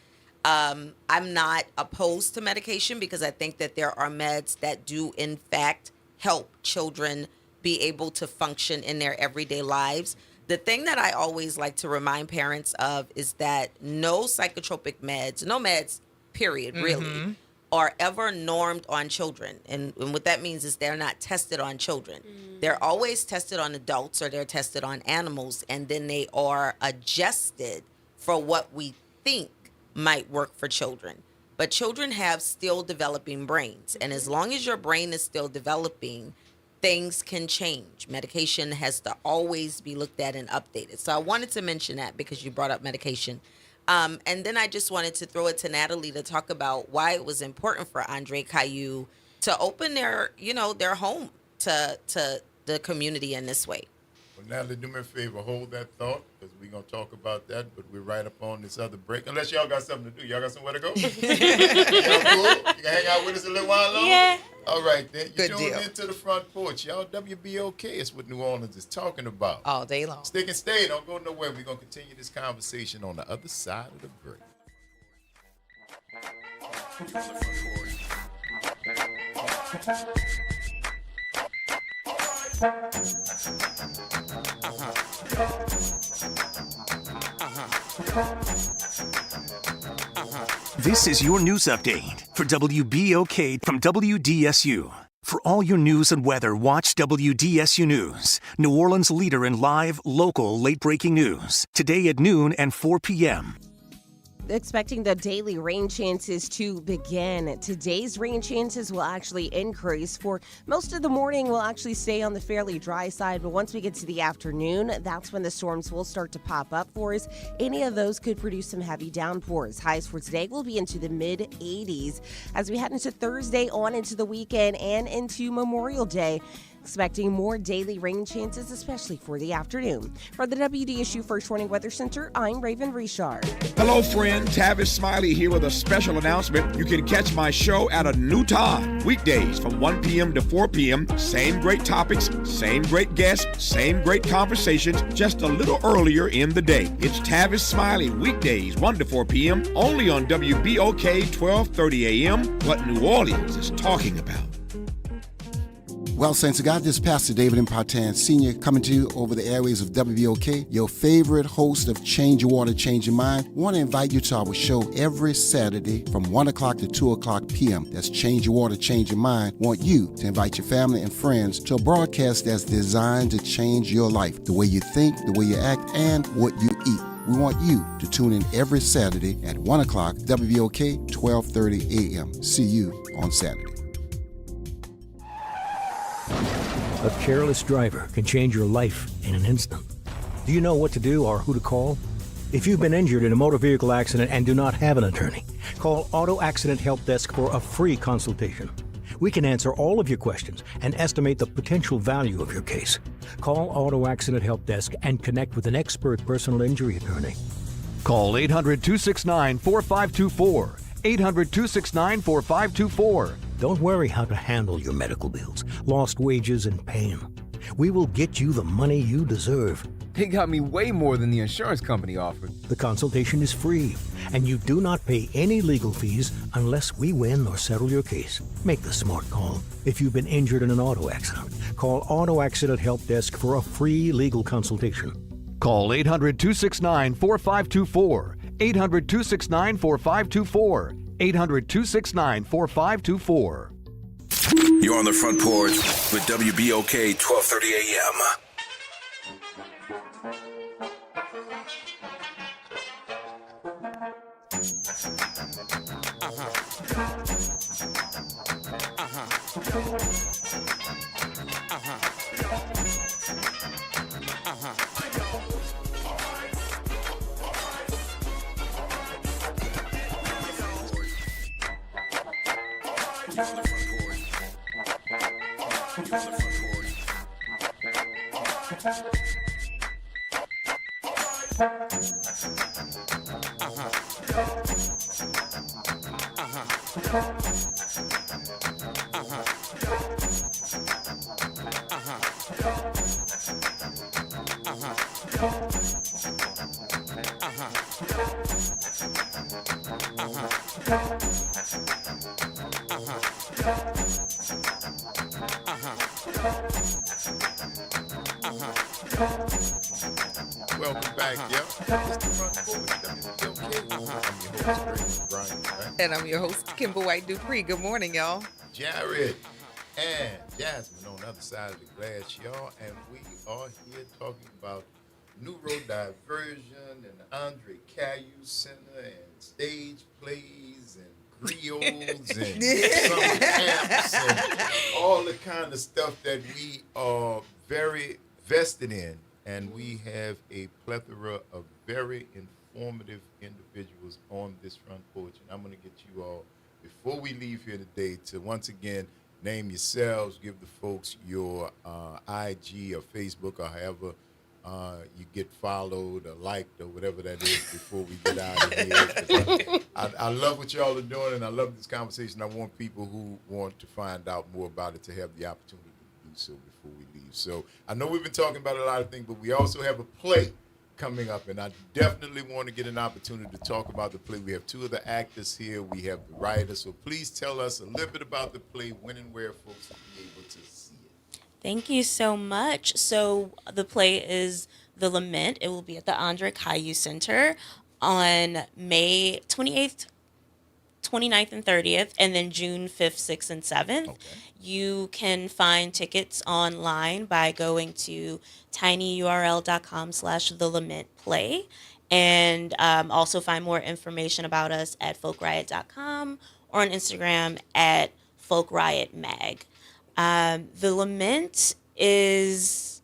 I'm not opposed to medication because I think that there are meds that do, in fact, help children be able to function in their everyday lives. The thing that I always like to remind parents of is that no psychotropic meds, no meds, period, really, are ever normed on children. And what that means is they're not tested on children. They're always tested on adults or they're tested on animals, and then they are adjusted for what we think might work for children. But children have still developing brains. And as long as your brain is still developing, things can change. Medication has to always be looked at and updated. So I wanted to mention that because you brought up medication. And then I just wanted to throw it to Natalie to talk about why it was important for Andre Caillou to open their, you know, their home to the community in this way. Well, Natalie, do me a favor, hold that thought, because we're going to talk about that, but we're right up on this other break. Unless y'all got something to do. Y'all got somewhere to go? Y'all cool? You can hang out with us a little while longer? Yeah. All right, then. You Good tuned deal. into the Front Porch. Y'all, WBOK is what New Orleans is talking about. All day long. Stick and stay. Don't go nowhere. We're going to continue this conversation on the other side of the break. This is your news update for WBOK from WDSU. For all your news and weather, watch WDSU News, New Orleans' leader in live, local, late-breaking news. Today at noon and 4 p.m. Expecting the daily rain chances to begin. Today's rain chances will actually increase. For most of the morning, we'll actually stay on the fairly dry side, but once we get to the afternoon, that's when the storms will start to pop up for us. Any of those could produce some heavy downpours. Highs for today will be into the mid-80s as we head into Thursday, on into the weekend, and into Memorial Day. Expecting more daily rain chances, especially for the afternoon. For the WDSU First Warning Weather Center, I'm Raven Richard. Hello, friend. Tavis Smiley here with a special announcement. You can catch my show at a new time. Weekdays from 1 p.m. to 4 p.m. Same great topics, same great guests, same great conversations, just a little earlier in the day. It's Tavis Smiley, weekdays 1 to 4 p.m. only on WBOK 1230 a.m. What New Orleans is talking about. Well, Saints of God, this is Pastor David Impartan Sr. coming to you over the airways of WBOK, your favorite host of Change Your Water, Change Your Mind. I want to invite you to our show every Saturday from 1 o'clock to 2 o'clock p.m. That's Change Your Water, Change Your Mind. I want you to invite your family and friends to a broadcast that's designed to change your life, the way you think, the way you act, and what you eat. We want you to tune in every Saturday at 1 o'clock, WBOK, 1230 a.m. See you on Saturday. A careless driver can change your life in an instant. Do you know what to do or who to call? If you've been injured in a motor vehicle accident and do not have an attorney, call Auto Accident Help Desk for a free consultation. We can answer all of your questions and estimate the potential value of your case. Call Auto Accident Help Desk and connect with an expert personal injury attorney. Call 800-269-4524. 800-269-4524. Don't worry how to handle your medical bills, lost wages, and pain. We will get you the money you deserve. They got me way more than the insurance company offered. The consultation is free, and you do not pay any legal fees unless we win or settle your case. Make the smart call. If you've been injured in an auto accident, call Auto Accident Help Desk for a free legal consultation. Call 800-269-4524. 800-269-4524. 800-269-4524. You're on the front porch with WBOK 1230 AM. Welcome back, yo. It's the Front Porch, WBOK. I'm your host, Brian, right? And I'm your host, Kimber White Dupree. Good morning, y'all. Jared and Jasmine on the other side of the glass, y'all. And we are here talking about neurodiversion and the Andre Caillou Center and stage plays and griots and summer camps and all the kind of stuff that we are very vested in. And we have a plethora of very informative individuals on this front porch. And I'm going to get you all, before we leave here today, to once again name yourselves, give the folks your IG or Facebook or however you get followed or liked or whatever that is before we get out of here. I love what y'all are doing, and I love this conversation. I want people who want to find out more about it to have the opportunity to do so before we leave. So I know we've been talking about a lot of things, but we also have a play coming up, and I definitely want to get an opportunity to talk about the play. We have two of the actors here. We have the writer. So please tell us a little bit about the play, when and where folks will be able to see it. Thank you so much. So the play is The Lament. It will be at the Andre Caillou Center on May 28th, 29th, and 30th, and then June 5th, 6th, and 7th. Okay. You can find tickets online by going to tinyurl.com/thelamentplay, and also find more information about us at folkriot.com or on Instagram at folkriotmag. The Lament is,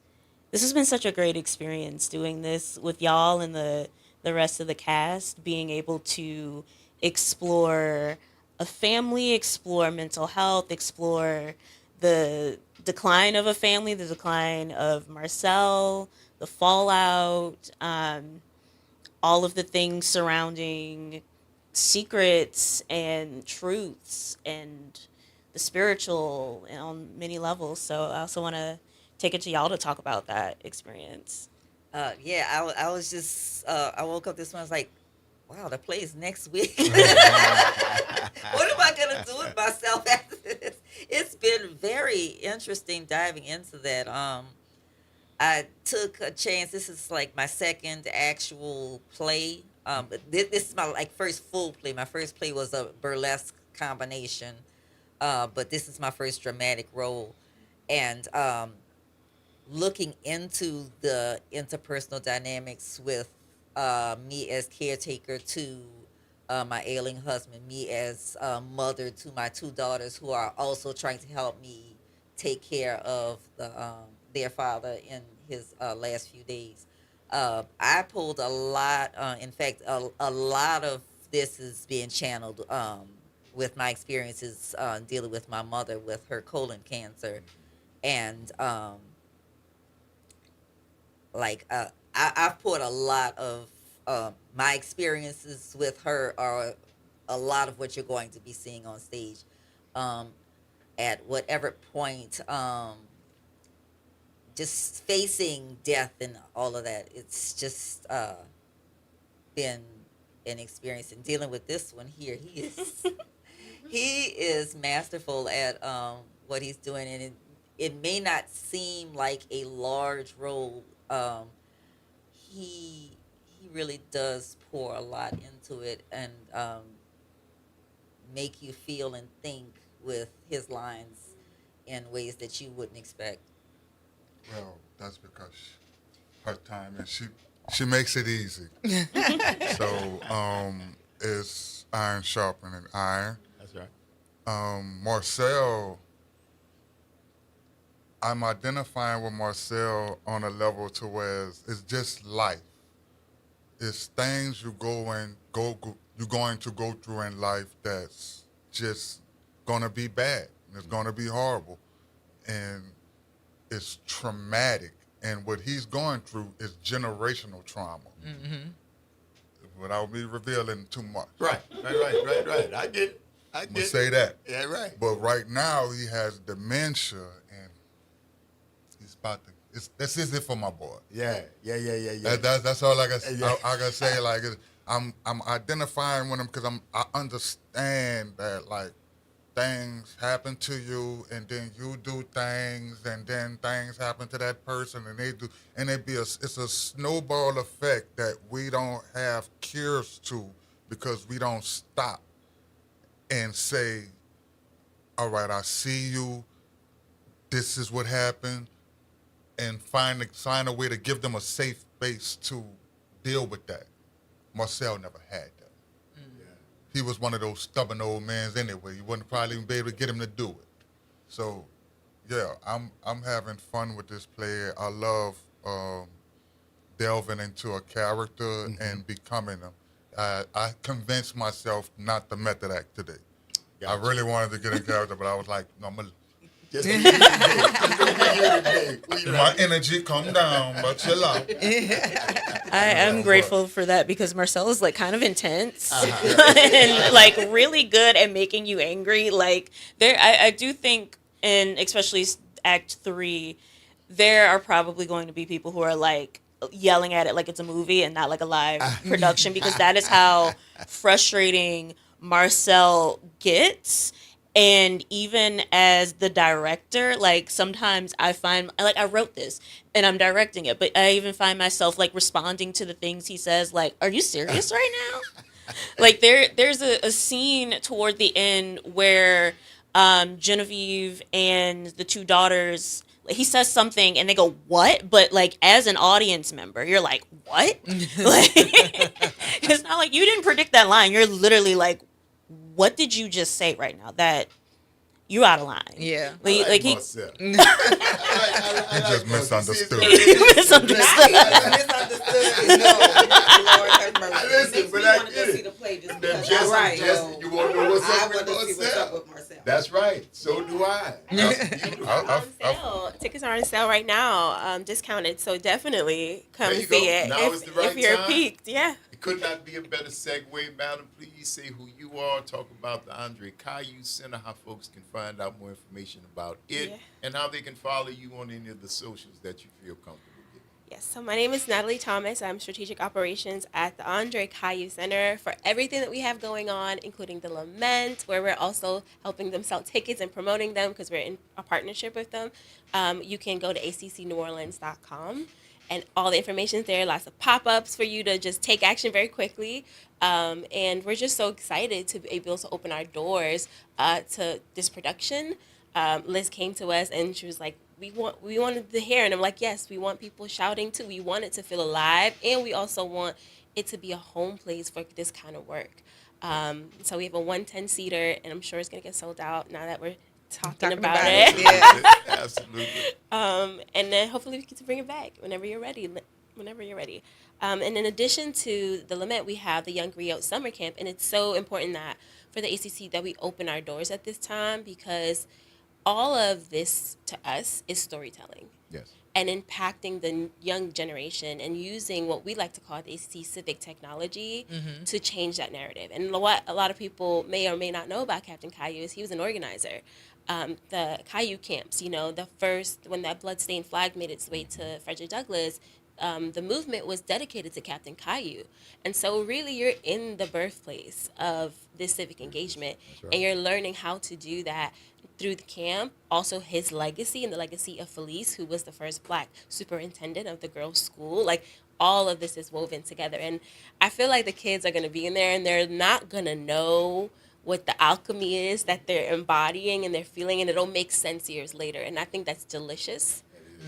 this has been such a great experience doing this with y'all and the rest of the cast, being able to explore a family, explore mental health, explore the decline of a family, the decline of Marcel, the fallout, all of the things surrounding secrets and truths and the spiritual on many levels. So I also want to take it to y'all to talk about that experience. I was just, I woke up this morning, I was like, wow, the play is next week. What am I going to do with myself after this? It's been very interesting diving into that. I took a chance. This is like my second actual play. This is my first full play. My first play was a burlesque combination, but this is my first dramatic role. And looking into the interpersonal dynamics with me as caretaker to my ailing husband, me as mother to my two daughters who are also trying to help me take care of their father in his last few days. I pulled a lot, in fact, a lot of this is being channeled with my experiences dealing with my mother with her colon cancer. And I've put a lot of my experiences with her are a lot of what you're going to be seeing on stage. At whatever point, just facing death and all of that, it's just been an experience. And dealing with this one here, he is masterful at what he's doing, and it may not seem like a large role. He really does pour a lot into it and make you feel and think with his lines in ways that you wouldn't expect? Well, that's because her time and she makes it easy. So it's iron sharpening iron. That's right. Marcel, I'm identifying with Marcel on a level to where it's just life. It's things you're going to go through in life that's just gonna be bad. It's gonna be horrible, and it's traumatic. And what he's going through is generational trauma. Mm-hmm. Without me revealing too much. Right. I get it. I'm gonna say that. Yeah, right. But right now he has dementia, and he's about to. This is it for my boy. Yeah. That's all I got. Yeah. I gotta say. Like, I'm identifying with him because I understand that like things happen to you, and then you do things, and then things happen to that person, and they do, and it's a snowball effect that we don't have cures to because we don't stop and say, all right, I see you, this is what happened, and find a way to give them a safe base to deal with that. Marcel never had that. He was one of those stubborn old men anyway. You wouldn't probably even be able to get him to do it. So, yeah, I'm having fun with this play. I love delving into a character and becoming him. I convinced myself not to method act today. I really wanted to get in character, but I was like, no, I'm gonna just my energy come down, but chill out. I am grateful for that because Marcel is like kind of intense and like really good at making you angry. Like I do think, and especially Act 3, there are probably going to be people who are like yelling at it like it's a movie and not like a live production, because that is how frustrating Marcel gets. And even as the director, like sometimes I find, like I wrote this and I'm directing it, but I even find myself like responding to the things he says, like, are you serious right now? Like there's a scene toward the end where Genevieve and the two daughters, he says something and they go, what? But like as an audience member, you're like, what? Like, it's not like you didn't predict that line. You're literally like, what did you just say right now? That you out of line. Yeah. He just misunderstood. Misunderstood. Listen, but I get it. Jesse, you want to know what's up with Marcel? That's right. So do I. Tickets are on sale right now, discounted. So definitely come There you see go. it Now is the right if you're time. peaked. Yeah. It could not be a better segue, madam. Please say who you are. Talk about the Andre Caillou Center, how folks can find out more information about it, and how they can follow you on any of the socials that you feel comfortable giving. Yes, so my name is Natalie Thomas. I'm Strategic Operations at the Andre Caillou Center for everything that we have going on, including the Lament, where we're also helping them sell tickets and promoting them because we're in a partnership with them. You can go to accneworleans.com. And all the information's there, lots of pop-ups for you to just take action very quickly. And we're just so excited to be able to open our doors to this production. Liz came to us and she was like, we wanted to hear. And I'm like, yes, we want people shouting too. We want it to feel alive. And we also want it to be a home place for this kind of work. So we have a 110-seater, and I'm sure it's going to get sold out now that we're talking about it. Yeah, absolutely. And then hopefully we get to bring it back whenever you're ready. And in addition to the Lament, we have the Young Griot Summer Camp, and it's so important that for the ACC that we open our doors at this time, because all of this to us is storytelling. Yes. And impacting the young generation and using what we like to call the ACC civic technology to change that narrative. And what a lot of people may or may not know about Captain Caillou is he was an organizer. The Caillou camps, the first, when that bloodstained flag made its way to Frederick Douglass, the movement was dedicated to Captain Caillou. And so really you're in the birthplace of this civic engagement, and you're learning how to do that through the camp, also his legacy and the legacy of Felice, who was the first Black superintendent of the girls' school. Like, all of this is woven together. And I feel like the kids are going to be in there, and they're not going to know what the alchemy is that they're embodying and they're feeling, and it'll make sense years later. And I think that's delicious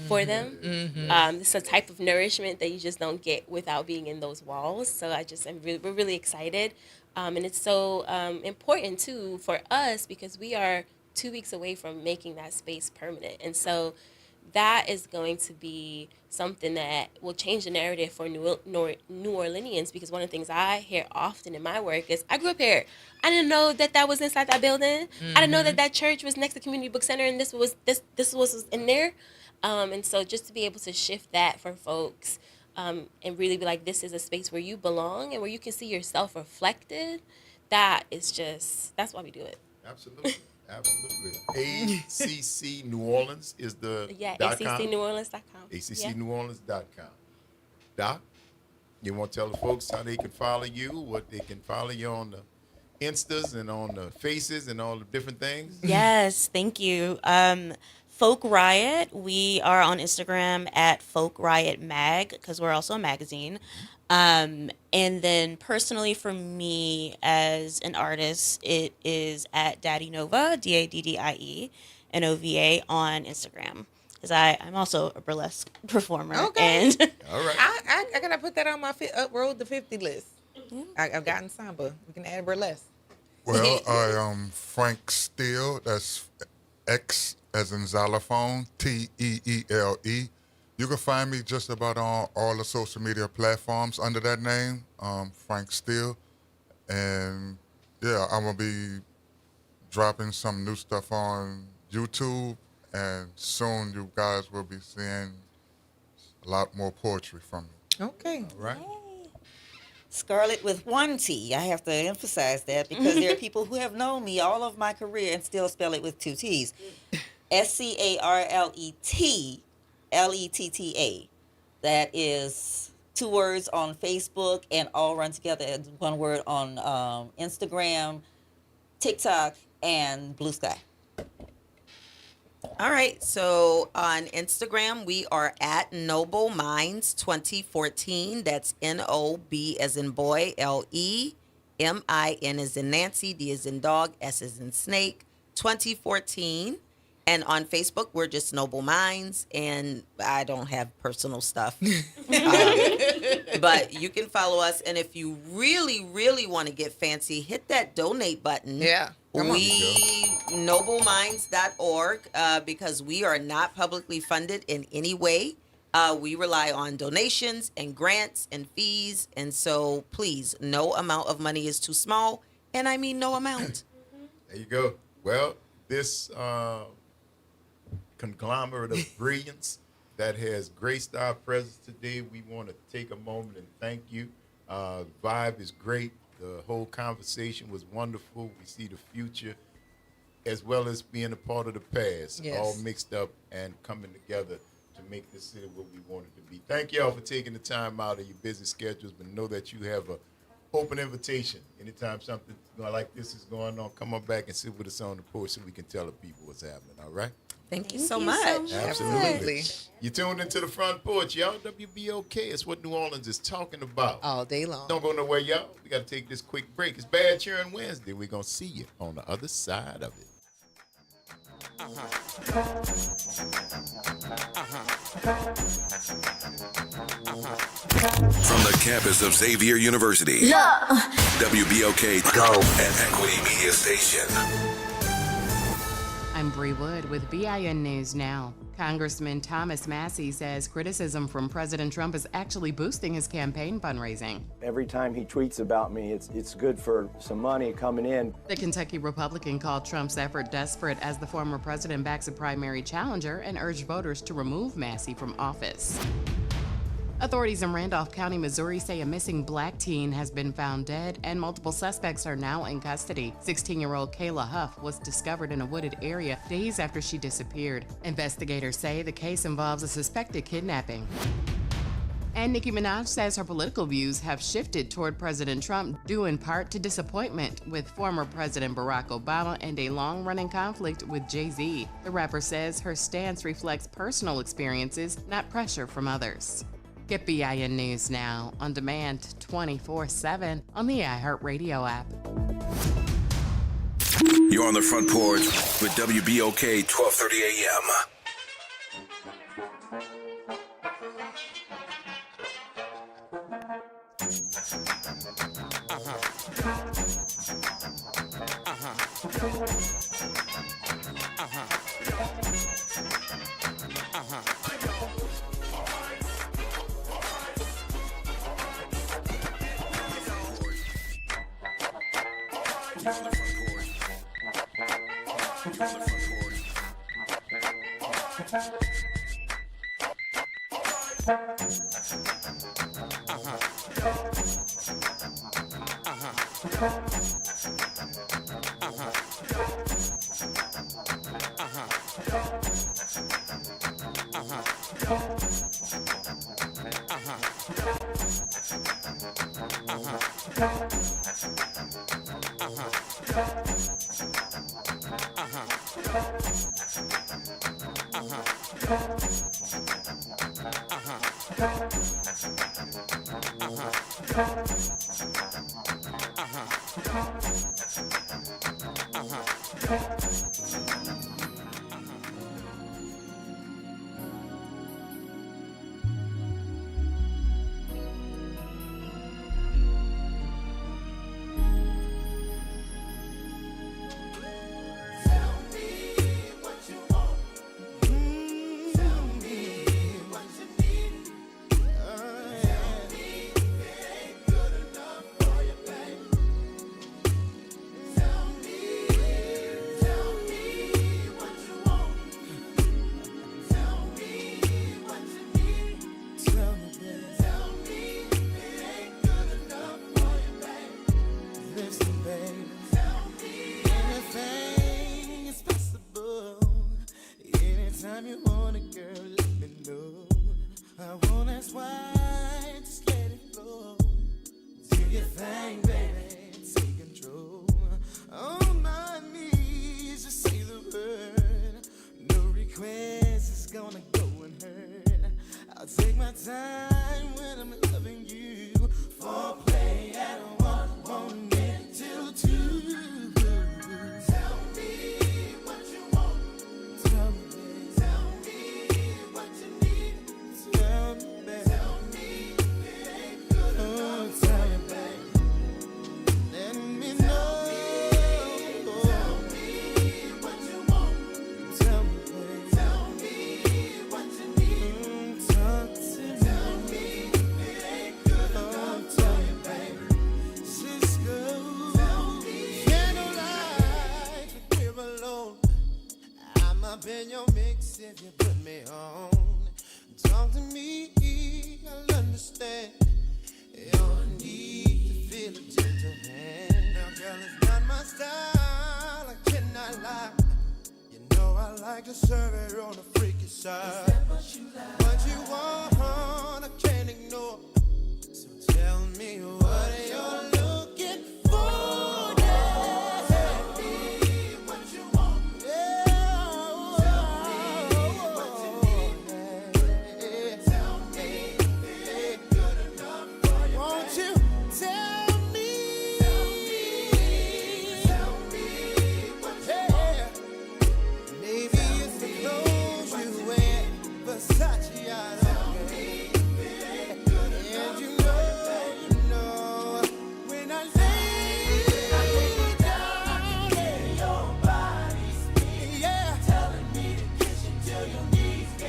for them. It's a type of nourishment that you just don't get without being in those walls. So we're really excited. And it's so important too for us because we are 2 weeks away from making that space permanent. And so that is going to be something that will change the narrative for New Orleanians, because one of the things I hear often in my work is, I grew up here. I didn't know that was inside that building. I didn't know that church was next to Community Book Center, and this was in there. And so just to be able to shift that for folks and really be like, this is a space where you belong and where you can see yourself reflected, that's why we do it. Absolutely. ACC New Orleans is the ACCNewOrleans.com. ACCNewOrleans.com. Doc, you want to tell the folks how they can follow you, what they can follow you on the Instas and on the Faces and all the different things? Yes, thank you. Folk Riot, we are on Instagram at Folk Riot Mag, because we're also a magazine. And then personally for me as an artist, it is at Daddy Nova, DADDIENOVA on Instagram. Because I'm also a burlesque performer. Okay. And all right. I gotta put that on my up road to 50 list. I've gotten samba. We can add burlesque. Well, I am Frank Steele. That's X as in xylophone, TEELE. You can find me just about on all the social media platforms under that name, Frank Steele. And yeah, I'm going to be dropping some new stuff on YouTube. And soon you guys will be seeing a lot more poetry from me. Okay. All right. Scarlett with one T. I have to emphasize that because there are people who have known me all of my career and still spell it with two T's. SCARLETLETTA. That is 2 words on Facebook and all run together as 1 word on Instagram, TikTok, and Blue Sky. All right. So on Instagram, we are at Noble Minds 2014. That's NOB as in boy, LEMIN as in Nancy, D as in dog, S as in snake, 2014. And on Facebook, we're just Noble Minds, and I don't have personal stuff. But you can follow us, and if you really, really want to get fancy, hit that donate button. Yeah. Nobleminds.org, because we are not publicly funded in any way. We rely on donations and grants and fees, and so please, no amount of money is too small, and I mean no amount. There you go. Well, this conglomerate of brilliance that has graced our presence today, we want to take a moment and thank you. The vibe is great. The whole conversation was wonderful. We see the future as well as being a part of the past, all mixed up and coming together to make this city what we want it to be. Thank y'all for taking the time out of your busy schedules, but know that you have an open invitation. Anytime something like this is going on, come on back and sit with us on the porch so we can tell the people what's happening, all right? Thank you so much. Absolutely. You tuned into the Front Porch, y'all. WBOK is what New Orleans is talking about. All day long. Don't go nowhere, y'all. We got to take this quick break. It's Bad Cheering Wednesday. We're going to see you on the other side of it. From the campus of Xavier University, WBOK Go and Equity Media Station. I'm Bree Wood with BIN News Now. Congressman Thomas Massey says criticism from President Trump is actually boosting his campaign fundraising. Every time he tweets about me, it's good for some money coming in. The Kentucky Republican called Trump's effort desperate as the former president backs a primary challenger and urged voters to remove Massey from office. Authorities in Randolph County, Missouri say a missing black teen has been found dead and multiple suspects are now in custody. 16-year-old Kayla Huff was discovered in a wooded area days after she disappeared. Investigators say the case involves a suspected kidnapping. And Nicki Minaj says her political views have shifted toward President Trump due in part to disappointment with former President Barack Obama and a long-running conflict with Jay-Z. The rapper says her stance reflects personal experiences, not pressure from others. Get BIN News Now on demand 24/7 on the iHeartRadio app. You're on the front porch with WBOK 1230 AM.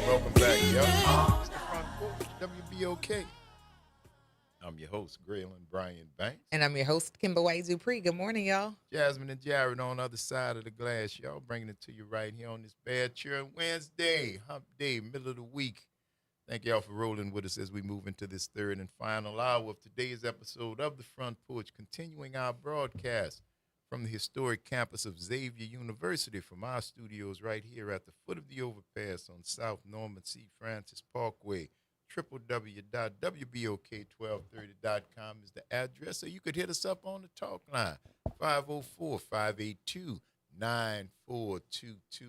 Welcome back, y'all. It's the Front Porch, WBOK. I'm your host, Graylin Brian Banks. And I'm your host, Kimber White Dupree. Good morning, y'all. Jasmine and Jared on the other side of the glass, y'all. Bringing it to you right here on this Bad Cheer Wednesday, hump day, middle of the week. Thank y'all for rolling with us as we move into this third and final hour of today's episode of the Front Porch, continuing our broadcast from the historic campus of Xavier University from our studios right here at the foot of the overpass on South Norman C. Francis Parkway. www.wbok1230.com is the address, or you could hit us up on the talk line. 504-582-9422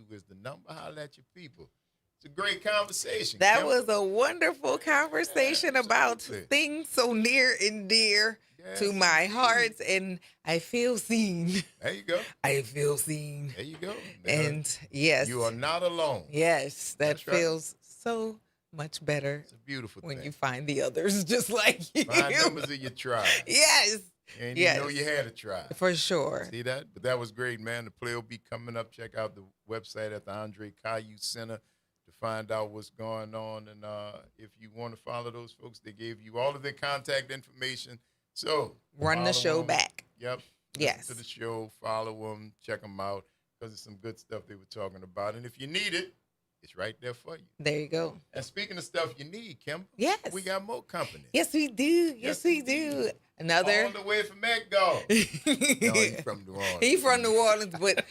is the number. Holla at your people. It's a great conversation. That Kim. was a wonderful conversation about things so near and dear to my heart, and I feel seen. There you go. I feel seen. There you go. And yes, you are not alone. Yes, that That's right. feels so much better. It's a beautiful when thing. you find the others just like you. Find members of your tribe. Yes. And yes. you know you had a tribe. For sure. See that? But that was great, man. The play will be coming up. Check out the website at the Andre Caillou Center to find out what's going on. And if you want to follow those folks, they gave you all of their contact information. So run the show them. back. Yep. Yes. Listen to the show, follow them, check them out, because there's some good stuff they were talking about. And if you need it, it's right there for you. There you go. And speaking of stuff you need, Kim, yes, we got more company. Yes, we do. Yes, we do. Another. All the way from Edgar. No, he's from New Orleans. He's from New Orleans, but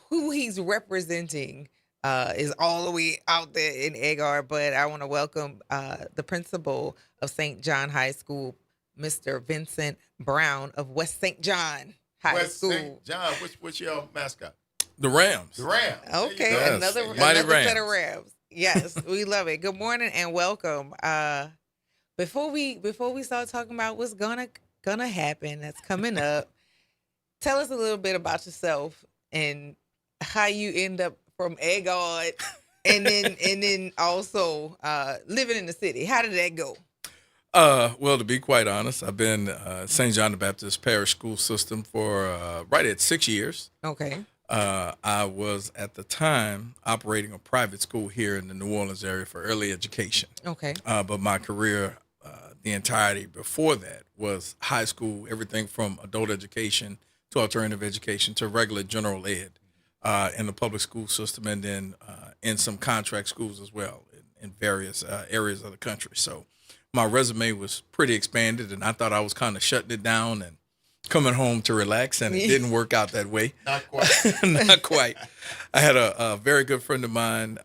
who he's representing is all the way out there in Edgar. But I want to welcome the principal of St. John High School, Mr. Vincent Brown of West St. John High School. St. John, what's your mascot? The Rams. The Rams. Okay, Yes. another Mighty Rams. set of Rams. Yes, we love it. Good morning and welcome. Before we start talking about what's gonna happen that's coming up, tell us a little bit about yourself and how you end up from Agard and then also living in the city. How did that go? Well, to be quite honest, I've been St. John the Baptist Parish School System for right at 6 years. Okay. I was at the time operating a private school here in the New Orleans area for early education. Okay. But my career, the entirety before that, was high school, everything from adult education to alternative education to regular general ed in the public school system, and then in some contract schools as well in various areas of the country. So my resume was pretty expanded, and I thought I was kind of shutting it down and coming home to relax, and it didn't work out that way. Not quite. Not quite. I had a very good friend of mine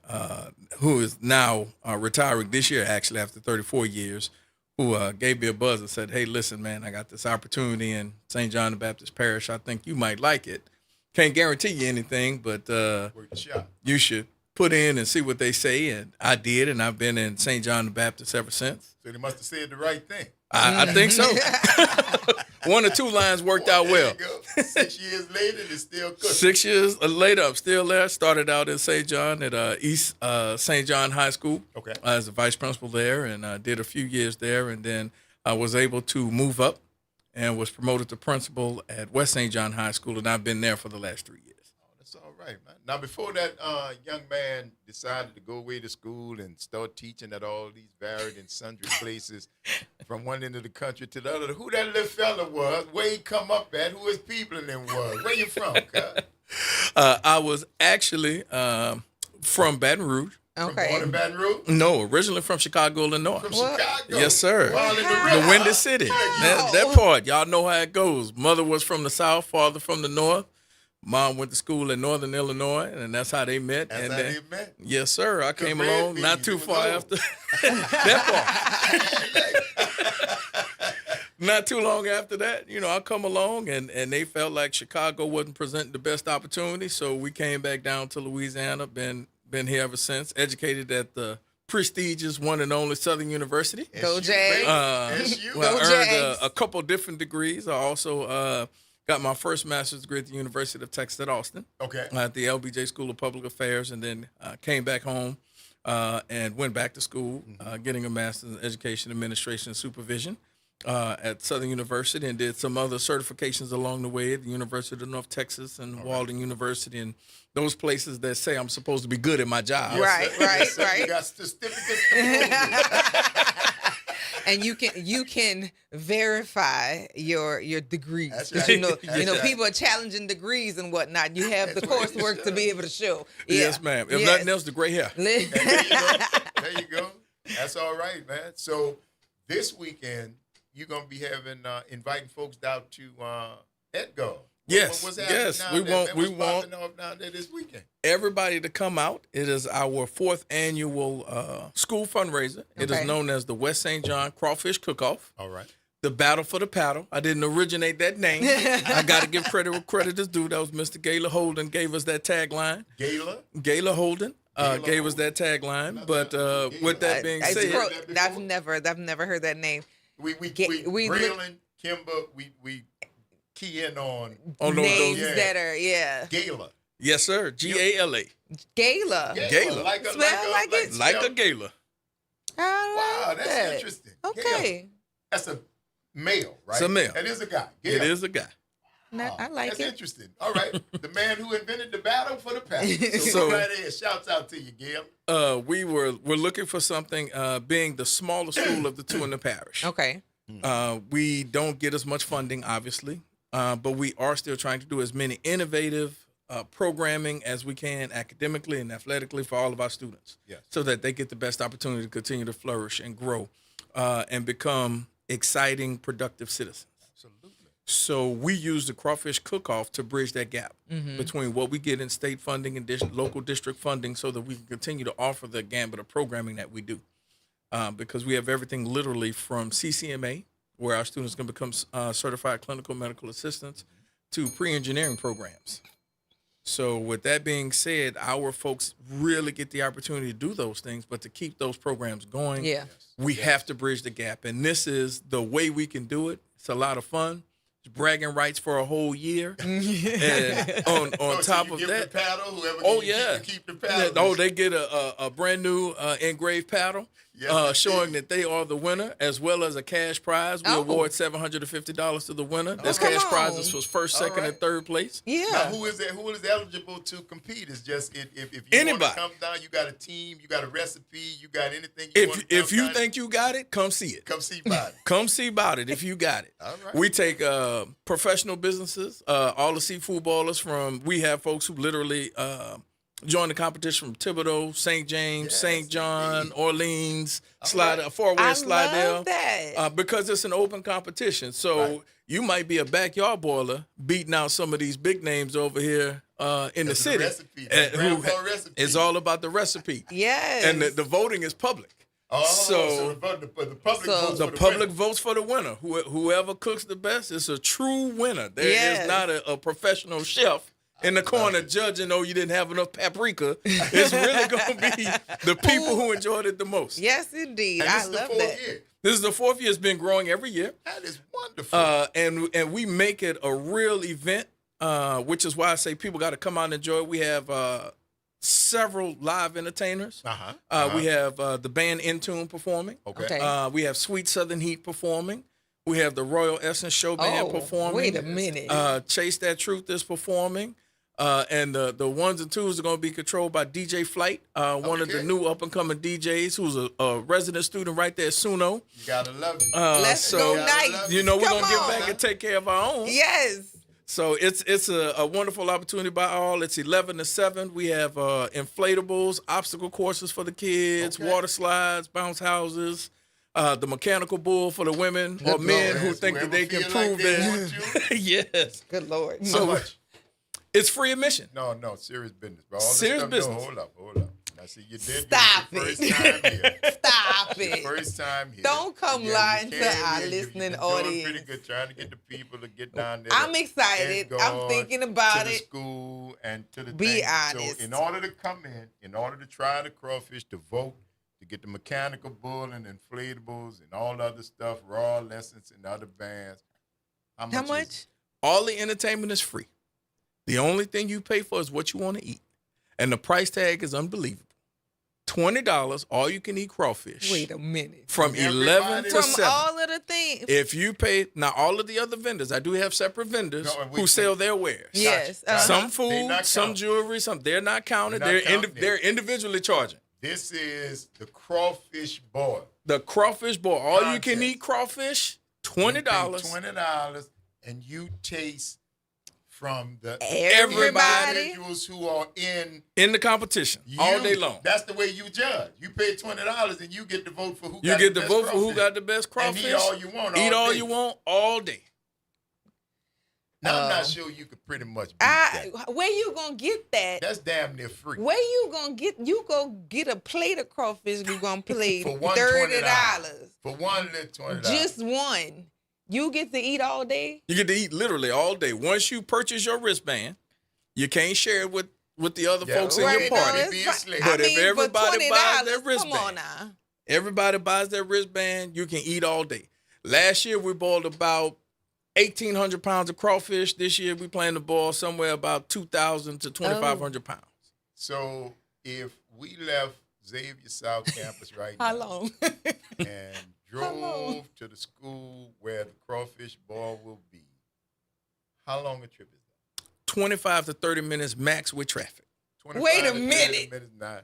who is now retiring this year, actually, after 34 years, who gave me a buzz and said, hey, listen, man, I got this opportunity in St. John the Baptist Parish. I think you might like it. Can't guarantee you anything, but you should put in and see what they say. And I did, and I've been in St. John the Baptist ever since. So they must have said the right thing. I think so. One or two lines worked out well. 6 years later, it's still cooking. 6 years later, I'm still there. Started out in St. John at East St. John High School as a vice principal there, and did a few years there, and then I was able to move up and was promoted to principal at West St. John High School, and I've been there for the last 3 years. That's all right, man. Now, before that young man decided to go away to school and start teaching at all these varied and sundry places from one end of the country to the other, who that little fella was, where he come up at, who his people in them was, where you from, cuz? I was actually from Baton Rouge. Okay. Born in Baton Rouge? No, originally from Chicago, Illinois. From Chicago? Yes, sir. Well, in The Windy City. That part, y'all know how it goes. Mother was from the South, father from the North. Mom went to school in Northern Illinois, and that's how they met. That's and how they met? Yes, sir. I came red along beans, not too it was far old. after that part. Not too long after that, I come along, and they felt like Chicago wasn't presenting the best opportunity, so we came back down to Louisiana. Been here ever since. Educated at the prestigious one and only Southern University. Go Jags. Well, Go I earned Jags. a couple different degrees. I also got my first master's degree at the University of Texas at Austin. Okay. At the LBJ School of Public Affairs, and then came back home and went back to school, getting a master's in education, administration, and supervision at Southern University, and did some other certifications along the way at the University of North Texas and Walden University, and those places that say I'm supposed to be good at my job. Right. You got certificates to And you can verify your degrees. That's 'Cause right. You know, That's people are challenging degrees and whatnot. You have the coursework to be able to show. Yes, ma'am. If nothing else, the gray hair. There you go. That's all right, man. So this weekend, you're going to be inviting folks down to Edgar. Yes, What's happening yes. down We there, want man? What's popping off down there this weekend? everybody to come out. It is our 4th annual school fundraiser. It is Okay. known as the West St. John Crawfish Cook-Off. All right. The Battle for the Paddle. I didn't originate that name. I got to give credit where credit is due. That was Mr. Gaylor Holden gave us that tagline. Gala? Gaylor Holden. gave us that tagline. But with that being said, I've never heard that name. We Braylon, Kimber, we key in on names those, that are Gala. Yes, sir. Gala. Gala. Gala. Like a gala. Wow, that's that. interesting. Okay. Gala. That's a male, right? It's a male. That is a guy. It is a guy. I like That's it. interesting. All right. The man who invented the battle for the paddle. So- So right there, shouts out to you, Gail. We're looking for something, being the smaller school of the two in the parish. Okay. We don't get as much funding, obviously, but we are still trying to do as many innovative programming as we can academically and athletically for all of our students, so that they get the best opportunity to continue to flourish and grow and become exciting, productive citizens. Absolutely. So we use the Crawfish Cook-Off to bridge that gap between what we get in state funding and local district funding, so that we can continue to offer the gambit of programming that we do. Because we have everything literally from CCMA, where our students can become certified clinical medical assistants, to pre-engineering programs. So with that being said, our folks really get the opportunity to do those things, but to keep those programs going, we have to bridge the gap. And this is the way we can do it. It's a lot of fun. It's bragging rights for a whole year. And on top of that, keep the paddle. they get a brand new engraved paddle. Showing that they are the winner, as well as a cash prize. We award $750 to the winner. There's cash prizes for first, second, and third place. Now, who is eligible to compete? Is just if you want to come down, you got a team, you got a recipe, you got anything. If you think you got it, come see it. Come see about it. Come see about it if you got it. All right. We take professional businesses, all the seafood ballers we have folks who literally join the competition from Thibodeau, St. James, St. John, Orleans, Fort West, Slidell. Because it's an open competition. So you might be a backyard boiler beating out some of these big names over here in the city. It's all about the recipe. Yes. And the voting is public. So the public votes for the winner. Whoever cooks the best is a true winner. There is not a professional chef in the corner judging, you didn't have enough paprika. It's really going to be the people who enjoyed it the most. Yes, indeed. I love that. This is the fourth year. It's been growing every year. That is wonderful. And we make it a real event, which is why I say people got to come out and enjoy it. We have several live entertainers. We have the band Intune performing. We have Sweet Southern Heat performing. We have the Royal Essence Show Band performing. Wait a minute. Chase That Truth is performing. And the ones and twos are going to be controlled by DJ Flight, one of the new up-and-coming DJs who's a resident student right there at Suno. You got to love it. Let's go nice. We're going to get back and take care of our own. Yes. So it's a wonderful opportunity by all. It's 11 to 7. We have inflatables, obstacle courses for the kids, water slides, bounce houses, the mechanical bull for the women or men who think that they can prove that. Yes. Good Lord. So how much? It's free admission. No, serious business, bro. Serious business. No, hold up. I see you did. Stop it. First time here. Stop it. First time here. Don't come lying to our listening audience. Doing pretty good, trying to get the people to get down there. I'm excited. I'm thinking about to it. The school and to the Be thing. honest. So in order to come in order to try the crawfish, to vote, to get the mechanical bull and inflatables and all the other stuff, raw lessons and other bands. How much? All the entertainment is free. The only thing you pay for is what you want to eat. And the price tag is unbelievable. $20, all you can eat crawfish. Wait a minute. From 11 to 7. From all of the things. If you pay, now all of the other vendors, I do have separate vendors who sell their wares. Yes. Some food, some jewelry, they're not counted. They're individually charging. This is the crawfish boil. The crawfish boil. All you can eat crawfish, $20. $20, and you taste from the everybody individuals who are in the competition all day long. That's the way you judge. You pay $20 and you get to vote for who got the best crawfish. And eat all you want. Eat all you want all day. Now I'm not sure you could pretty much beat that. Where you gonna get that? That's damn near free. Where you gonna get? You go get a plate of crawfish. You gonna pay for $30 for one little $20. Just one. You get to eat all day? You get to eat literally all day. Once you purchase your wristband, you can't share it with with the other Yeah, folks in right, your no, party. it's fine. But I if mean, for everybody buys their $20, wristband, come on now. everybody buys their wristband, you can eat all day. Last year we boiled about 1,800 pounds of crawfish. This year we plan to boil somewhere about 2,000 to 2,500 pounds. So if we left Xavier South Campus right How now long? and drove to the school where the crawfish boil will be, how long a trip is that? 25 to 30 minutes max with traffic. 25 Wait a to 30 minute. minutes now.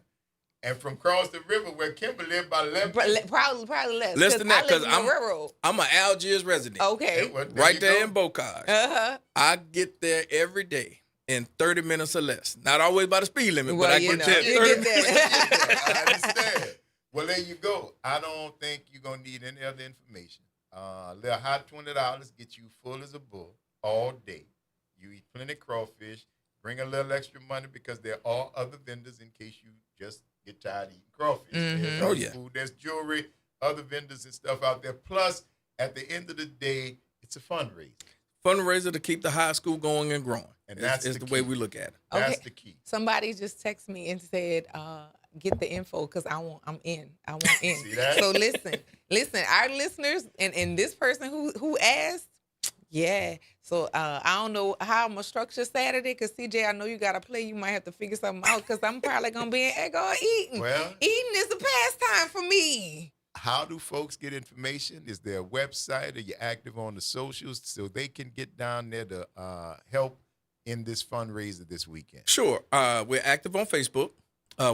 And from across the river where Kimber lived by 11. Probably less. Less than that, I live because in the railroad. I'm an Algiers resident. Okay. Right there in Bocage. Uh-huh. I get there every day in 30 minutes or less. Not always by the speed limit, but I get there in you 30 get minutes. there. I understand. Well, there you go. I don't think you're going to need any other information. A little hot $20 get you full as a bull all day. You eat plenty of crawfish. Bring a little extra money because there are other vendors in case you just get tired of eating crawfish. There's Oh, other yeah. food, there's jewelry, other vendors and stuff out there. Plus, at the end of the day, it's a fundraiser. Fundraiser to keep the high school going and growing. And It's- that's it's the the way key. we look at it. That's the key. Somebody just texted me and said, get the info because I'm in. I want in. See that? So listen, our listeners and this person who asked, yeah. So I don't know how I'm gonna structure Saturday because CJ, I know you gotta play. You might have to figure something out because I'm probably gonna be in Echo eating. Well, Eating is a pastime for me. how do folks get information? Is there a website? Are you active on the socials so they can get down there to help in this fundraiser this weekend? Sure. We're active on Facebook.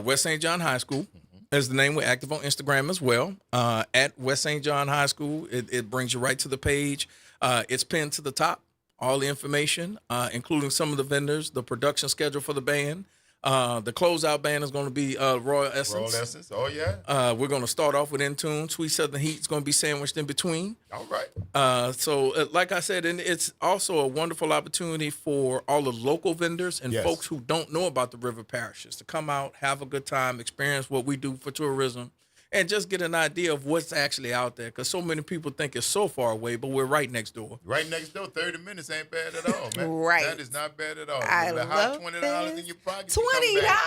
West St. John High School is the name. We're active on Instagram as well. At West St. John High School, it brings you right to the page. It's pinned to the top. All the information, including some of the vendors, the production schedule for the band. The closeout band is going to be Royal Essence. Royal Essence, oh yeah. We're going to start off with In Tune. Sweet Southern Heat is going to be sandwiched in between. All right. So, like I said, and it's also a wonderful opportunity for all the local vendors and Yes. folks who don't know about the river parishes to come out, have a good time, experience what we do for tourism, and just get an idea of what's actually out there. Because so many people think it's so far away, but we're right next door. Right next door, 30 minutes ain't bad at all, man. Right. That is not bad at all. I With a hot love $20 in your pocket. you come $20. back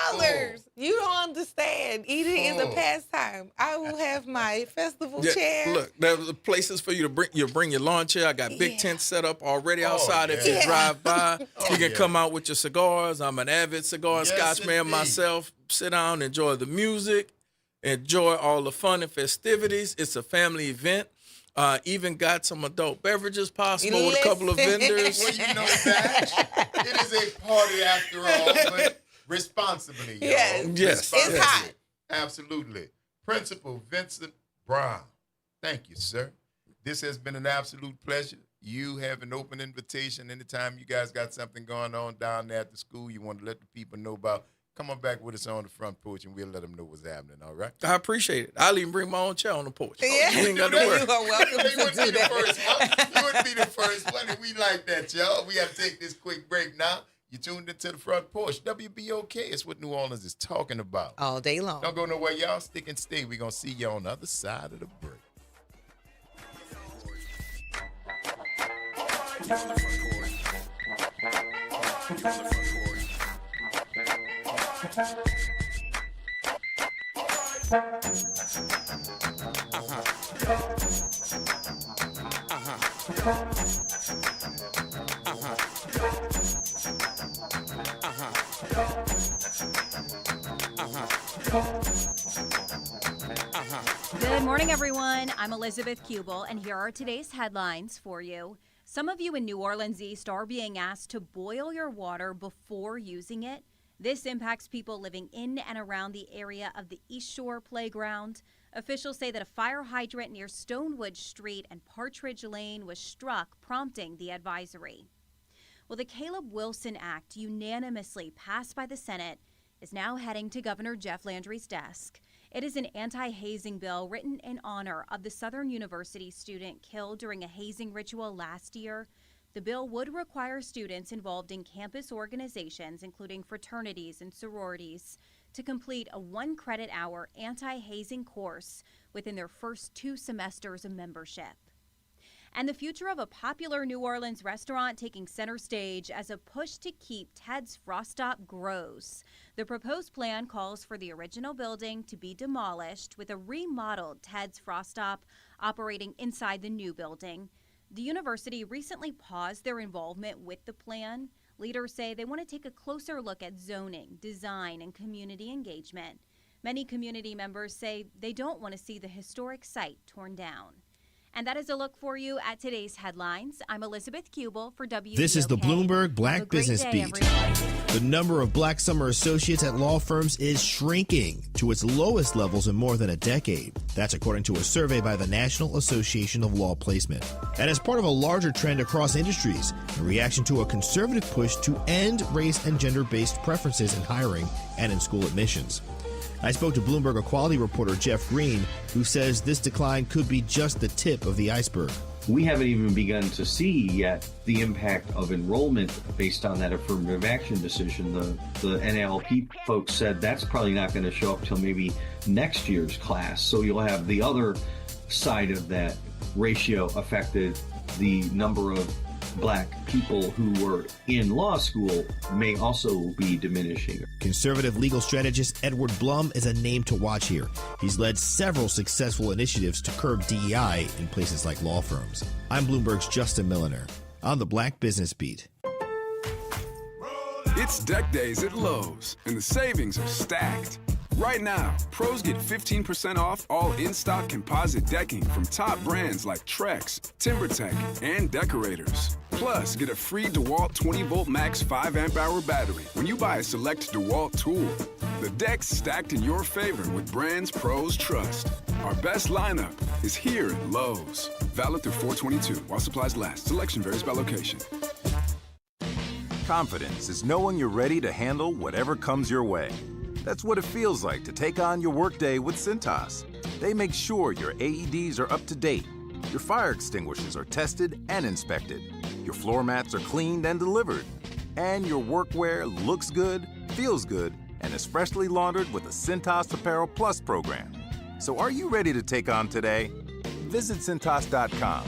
full. You don't understand. Eating is a Full. pastime. I will have my festival chair. Look, there's places for you to bring your lawn chair. I got big tents set up already outside. If you yeah. drive by, you can yeah. come out with your cigars. I'm an avid cigar and Yes, scotch man indeed. myself. Sit down, enjoy the music, enjoy all the fun and festivities. It's a family event. Even got some adult beverages possible with a couple of Listen. vendors. Well, you know that. It is a party after all, but responsibly, y'all. Yes. Yes. Responsibly. It's hot. Absolutely. Principal Vincent Brown, thank you, sir. This has been an absolute pleasure. You have an open invitation anytime you guys got something going on down there at the school you want to let the people know about. Come on back with us on the front porch and we'll let them know what's happening, all right? I appreciate it. I'll even bring my own chair on the porch. Yeah. You ain't got to worry. You are welcome You to wouldn't do be the that. first one. You wouldn't be the first one, and we like that, y'all. We have to take this quick break now. You tuned into the Front Porch. WBOK is what New Orleans is talking about. All day long. Don't go nowhere, y'all. Stick and stay. We're going to see you on the other side of the break. Good morning, everyone. I'm Elizabeth Kubel, and here are today's headlines for you. Some of you in New Orleans East are being asked to boil your water before using it. This impacts people living in and around the area of the East Shore Playground. Officials say that a fire hydrant near Stonewood Street and Partridge Lane was struck, prompting the advisory. Well, the Caleb Wilson Act, unanimously passed by the Senate, is now heading to Governor Jeff Landry's desk. It is an anti-hazing bill written in honor of the Southern University student killed during a hazing ritual last year. The bill would require students involved in campus organizations, including fraternities and sororities, to complete a 1-credit-hour anti-hazing course within their first 2 semesters of membership. and the future of a popular New Orleans restaurant taking center stage as a push to keep Ted's Frost Stop grows. The proposed plan calls for the original building to be demolished with a remodeled Ted's Frost Stop operating inside the new building. The university recently paused their involvement with the plan. Leaders say they want to take a closer look at zoning, design, and community engagement. Many community members say they don't want to see the historic site torn down. And that is a look for you at today's headlines. I'm Elizabeth Kubel for WBOK. This is the Bloomberg Black Business Beat. The number of black summer associates at law firms is shrinking to its lowest levels in more than a decade. That's according to a survey by the National Association of Law Placement. And as part of a larger trend across industries, in reaction to a conservative push to end race and gender-based preferences in hiring and in school admissions. I spoke to Bloomberg Equality reporter Jeff Green, who says this decline could be just the tip of the iceberg. We haven't even begun to see yet the impact of enrollment based on that affirmative action decision. The NLP folks said that's probably not going to show up till maybe next year's class. So you'll have the other side of that ratio affected. The number of black people who were in law school may also be diminishing. Conservative legal strategist Edward Blum is a name to watch here. He's led several successful initiatives to curb DEI in places like law firms. I'm Bloomberg's Justin Milliner on the Black Business Beat. It's deck days at Lowe's, and the savings are stacked. Right now, pros get 15% off all in-stock composite decking from top brands like Trex, TimberTech, and Decorators. Plus, get a free DeWalt 20-volt max 5-amp-hour battery when you buy a select DeWalt tool. The deck's stacked in your favor with brands pros trust. Our best lineup is here at Lowe's. Valid through 4/22 while supplies last. Selection varies by location. Confidence is knowing you're ready to handle whatever comes your way. That's what it feels like to take on your workday with Cintas. They make sure your AEDs are up to date, your fire extinguishers are tested and inspected, your floor mats are cleaned and delivered, and your workwear looks good, feels good, and is freshly laundered with the Cintas Apparel Plus program. So are you ready to take on today? Visit Cintas.com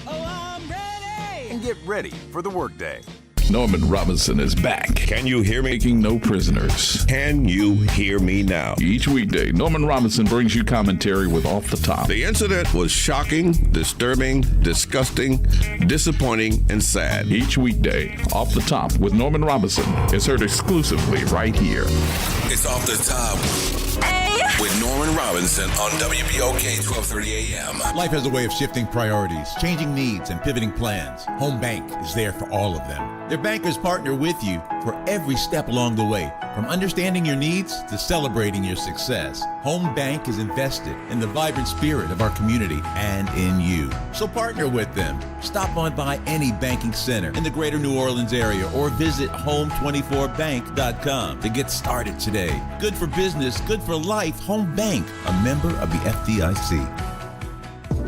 and get ready for the workday. Norman Robinson is back. Can you hear me? Making no prisoners. Can you hear me now? Each weekday, Norman Robinson brings you commentary with Off the Top. The incident was shocking, disturbing, disgusting, disappointing, and sad. Each weekday, Off the Top with Norman Robinson is heard exclusively right here. It's Off the Top with Norman Robinson on WBOK 1230 AM. Life has a way of shifting priorities, changing needs, and pivoting plans. Home Bank is there for all of them. Their bankers partner with you for every step along the way, from understanding your needs to celebrating your success. Home Bank is invested in the vibrant spirit of our community and in you. So partner with them. Stop on by any banking center in the greater New Orleans area or visit home24bank.com to get started today. Good for business, good for life. Home Bank, a member of the FDIC.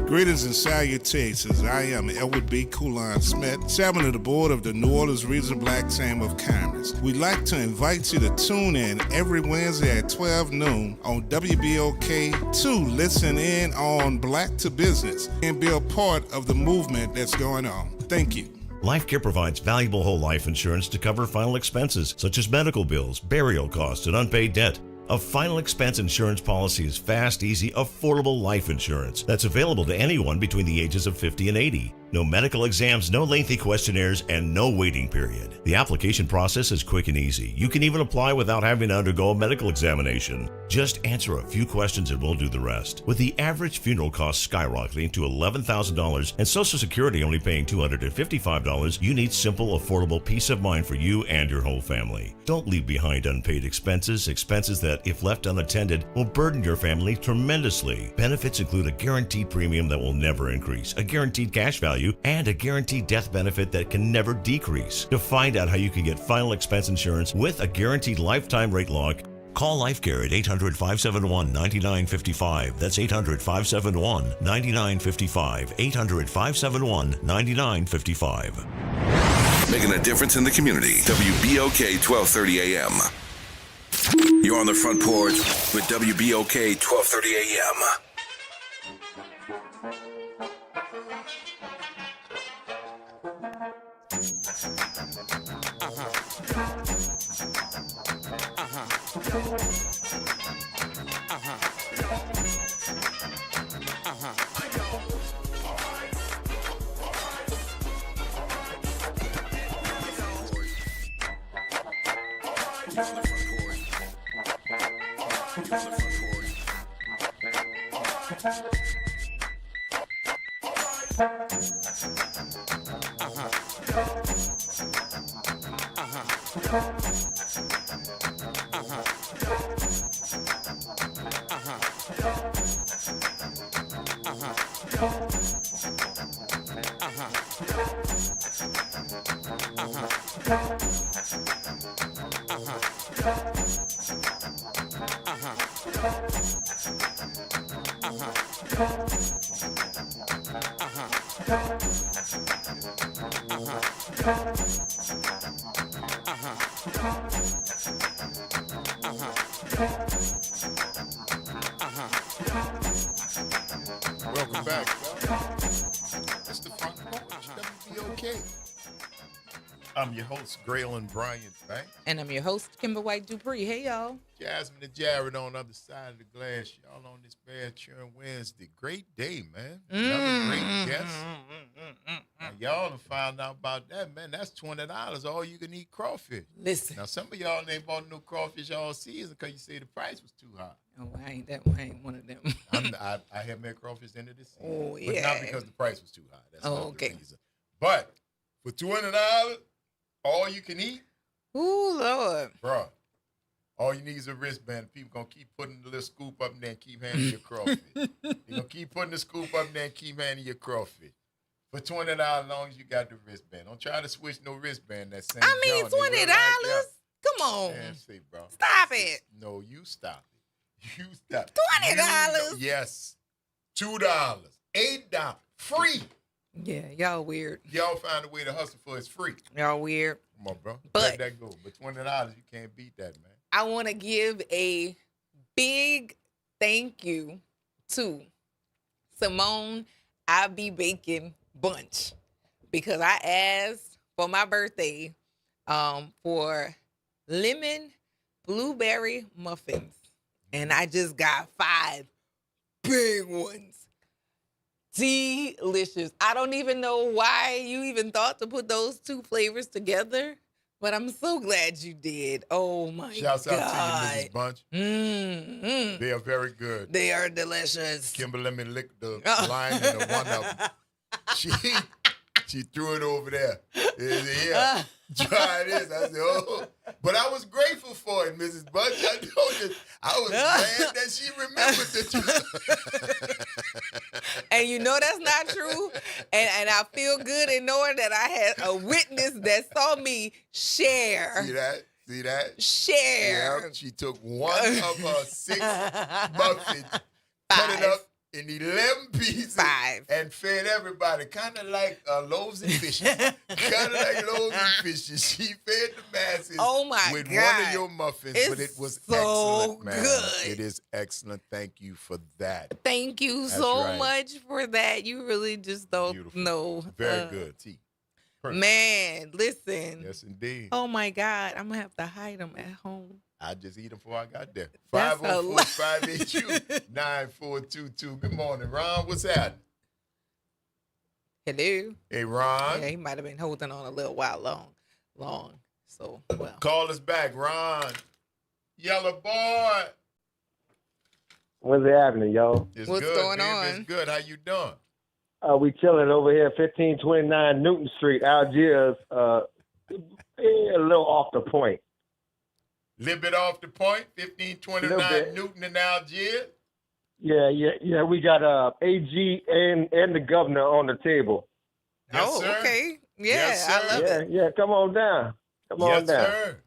Greetings and salutations. I am Edward B. Coulon Smith, chairman of the board of the New Orleans Regional Black Chamber of Commerce. We'd like to invite you to tune in every Wednesday at 12 noon on WBOK to listen in on Black to Business and be a part of the movement that's going on. Thank you. LifeCare provides valuable whole life insurance to cover final expenses such as medical bills, burial costs, and unpaid debt. A final expense insurance policy is fast, easy, affordable life insurance that's available to anyone between the ages of 50 and 80. No medical exams, no lengthy questionnaires, and no waiting period. The application process is quick and easy. You can even apply without having to undergo a medical examination. Just answer a few questions and we'll do the rest. With the average funeral cost skyrocketing to $11,000 and Social Security only paying $255, you need simple, affordable peace of mind for you and your whole family. Don't leave behind unpaid expenses that, if left unattended, will burden your family tremendously. Benefits include a guaranteed premium that will never increase, a guaranteed cash value, and a guaranteed death benefit that can never decrease. To find out how you can get final expense insurance with a guaranteed lifetime rate lock, call LifeCare at 800-571-9955. That's 800-571-9955. 800-571-9955. Making a difference in the community. WBOK 1230 AM. You're on the Front Porch with WBOK 1230 AM. Welcome back. It's the Front Porch, WBOK. I'm your host, Graylin Bryant Banks. And I'm your host, Kimber White Dupree. Hey, y'all. Jasmine and Jared on the other side of the glass. Y'all on this bad churn Wednesday. Great day, man. Another great guest. Now, y'all have found out about that, man. That's $20 all you can eat crawfish. Listen. Now, some of y'all ain't bought no crawfish all season because you say the price was too high. Oh, I ain't one of them. I have made crawfish into this season. Oh, But yeah. not because the price was too high. That's not okay. the reason. But for $20, all you can eat, Ooh, Lord. bro. All you need is a wristband. People gonna keep putting the little scoop up there and keep handing you crawfish. They gonna keep putting the scoop up there and keep handing you crawfish. For $20, as long as you got the wristband. Don't try to switch no wristband. That same. I mean, John, they $20. look like, Come on. Man, say, bro. Stop it. No, you stop it. You stop. $20. Yes. $2. $8. Free. Yeah, y'all weird. Y'all find a way to hustle for it's free. Y'all weird. Come on, bro. But- let that go. But $20, you can't beat that, man. I want to give a big thank you to Simone I Be Baking Bunch because I asked for my birthday for lemon blueberry muffins, and I just got 5 big ones. Delicious. I don't even know why you even thought to put those 2 flavors together, but I'm so glad you did. Oh my Shouts God. out to you, Mrs. Bunch. Mm-hmm. They are very good. They are delicious. Kimber let me lick the line in the one of them. She threw it over there. Yeah. Try this. I said, oh. But I was grateful for it, Mrs. Bunch. I told you, I was glad that she remembered the And you know that's not true. And I feel good in knowing that I had a witness that saw me share. See that? See that? Share. Yep. She took one of her 6 muffins, cut it up in 11 pieces, 5, and fed everybody. Kind of like loaves and fishes. Kind of like loaves and fishes. She fed the masses with one of your muffins, but it was so excellent, man. good. It is excellent. Thank you for that. Thank you That's so right. much for that. You really just don't Beautiful. know. Very good. Tea. Perfect. Man, listen. Yes, indeed. Oh my God, I'm gonna have to hide them at home. I just eat them before I got there. That's a lot. 504-582-9422. Good morning, Ron. What's happening? Hello. Hey, Ron. Yeah, he might have been holding on a little while long. So, well. Call us back, Ron. Yellow boy. What's happening, y'a? It's What's good, going baby. on? It's good. How you doing? We chilling over here, 1529 Newton Street, Algiers. A little off the point. Little bit off the point. 1529 Newton and Algiers. Yeah. We got AG and the governor on the table. Yes, sir. Okay. Yeah, Yes, sir. I love it. Yeah. Come on down. Come on Yes, down. sir.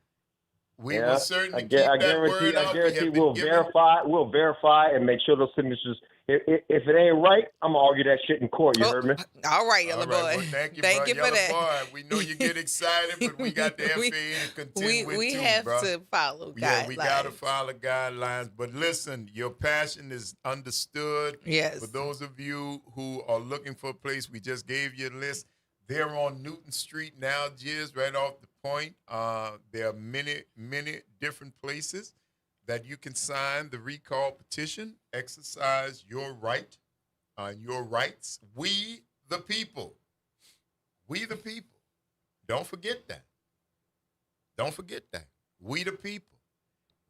We will certainly keep I that guarantee, word I out. guarantee We have been we'll given- verify and make sure those signatures. If it ain't right, I'm gonna argue that shit in court. You heard me? All right, Yellow All right, boy. well, thank you, Thank bro. you for Yellow that. boy. We know you get excited, but we got the FAA to contend with We too, have bro. to follow guidelines. Yeah, we got to follow guidelines. But listen, your passion is understood. Yes. For those of you who are looking for a place, we just gave you a list. They're on Newton Street in Algiers, right off the point. There are many, many different places. that you can sign the recall petition, exercise your right, your rights. We the people. We the people. Don't forget that. Don't forget that. We the people.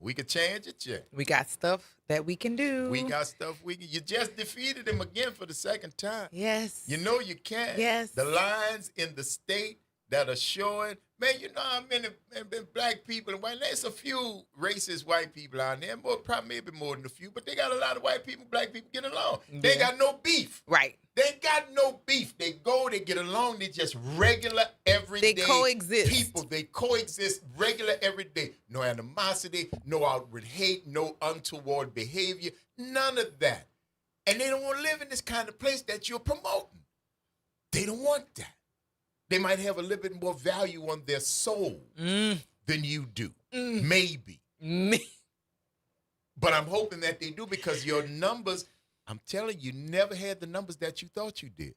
We can change it, yeah. We got stuff that we can do. We got stuff we can. You just defeated him again for the second time. Yes. You know you can. Yes. The lines in the state that are showing, man, you know how many black people and white, there's a few racist white people out there, probably maybe more than a few, but they got a lot of white people, black people getting along. They ain't got no beef. Right. They ain't got no beef. They go, they get along, they just regular, everyday They coexist. people. They coexist regular, everyday. No animosity, no outward hate, no untoward behavior, none of that. And they don't want to live in this kind of place that you're promoting. They don't want that. They might have a little bit more value on their soul than you do. Maybe. But I'm hoping that they do, because your numbers, I'm telling you, never had the numbers that you thought you did.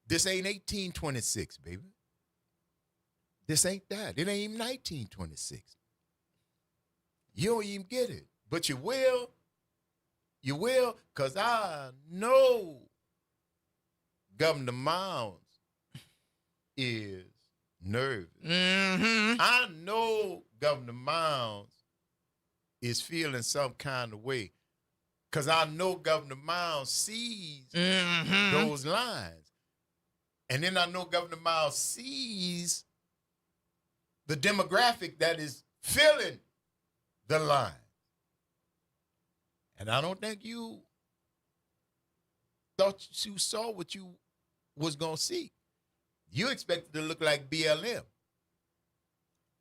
This ain't 1826, baby. This ain't that. It ain't even 1926. You don't even get it. But you will. You will, because I know Governor Miles is nervous. I know Governor Miles is feeling some kind of way, because I know Governor Miles sees those lines. And then I know Governor Miles sees the demographic that is filling the line. And I don't think you thought you saw what you was going to see. You expected to look like BLM.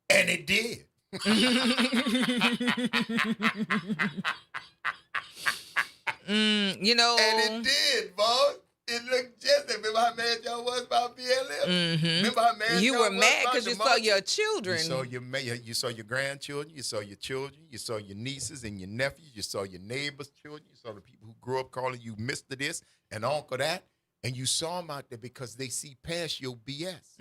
And it did. You know. And it did, boss. It looked just like, remember how mad y'all was about BLM? Remember how mad You y'all were was mad about because you saw democracy? your children. You saw your grandchildren, you saw your children, you saw your nieces and your nephews, you saw your neighbors' children, you saw the people who grew up calling you Mr. This and Uncle That. And you saw them out there because they see past your BS.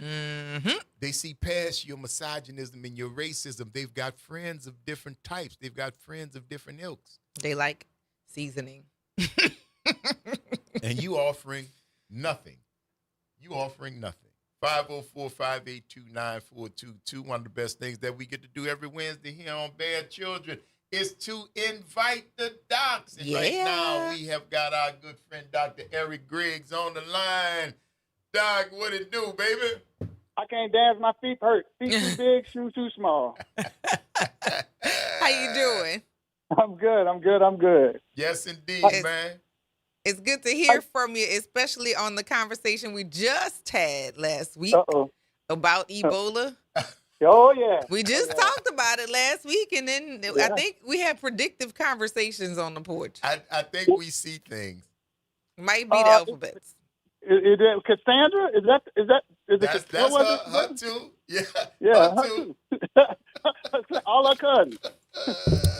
They see past your misogynism and your racism. They've got friends of different types. They've got friends of different ilks. They like seasoning. And you offering nothing. You offering nothing. 504-582-9422. One of the best things that we get to do every Wednesday here on Bad Children is to invite the docs. And right now we have got our good friend Dr. Eric Griggs on the line. Doc, what it do, baby? I can't dance. My feet hurt. Feet too big, shoes too small. How you doing? I'm good. Yes, indeed, man. It's good to hear from you, especially on the conversation we just had last week about Ebola. Oh, yeah. We just talked about it last week, and then I think we had predictive conversations on the porch. I think we see things. Might be the alphabets. Is it Cassandra? Is it That's her too. Yeah. Yeah, her too. All our cousins.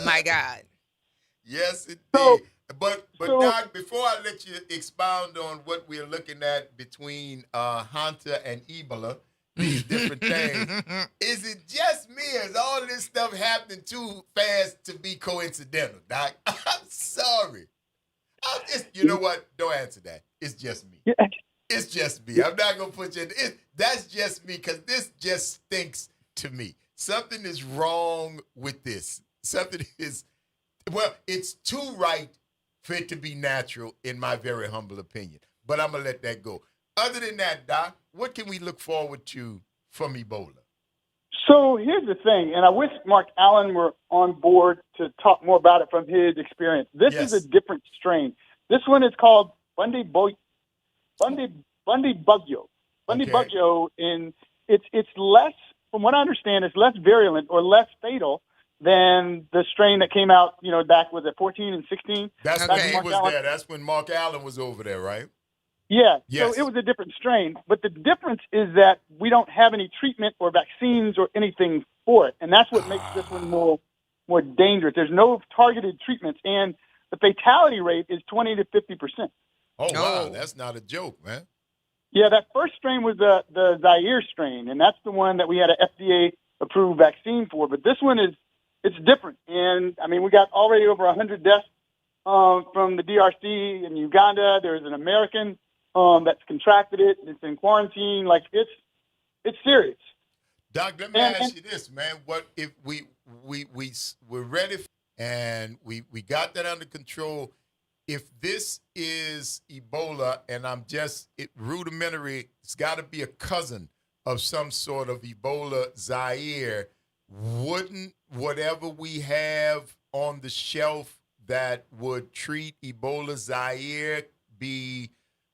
My God. Yes, indeed. But Doc, before I let you expound on what we're looking at between Hunter and Ebola, these different things, is it just me? Is all this stuff happening too fast to be coincidental, Doc? I'm sorry. You know what? Don't answer that. It's just me. It's just me. I'm not going to put you in. That's just me, because this just stinks to me. Something is wrong with this. Something is, well, it's too right for it to be natural, in my very humble opinion. But I'm going to let that go. Other than that, Doc, what can we look forward to from Ebola? So here's the thing, and I wish Mark Allen were on board to talk more about it from his experience. This is a different strain. This one is called Bundy Bugyo. And it's less, from what I understand, it's less virulent or less fatal than the strain that came out, back with 14 and 16. That's when he was there. That's when Mark Allen was over there, right? Yeah. Yes. So it was a different strain. But the difference is that we don't have any treatment or vaccines or anything for it. And that's what makes this one more dangerous. There's no targeted treatments. And the fatality rate is 20 to 50%. Oh, wow. That's not a joke, man. Yeah, that first strain was the Zaire strain, and that's the one that we had an FDA-approved vaccine for. But this one is it's different. And I mean, we got already over 100 deaths from the DRC and Uganda. There's an American that's contracted it. It's in quarantine. Like it's serious. Doc, let me ask you this, man. What if we're ready and we got that under control? If this is Ebola and rudimentary, it's got to be a cousin of some sort of Ebola Zaire, wouldn't whatever we have on the shelf that would treat Ebola Zaire be,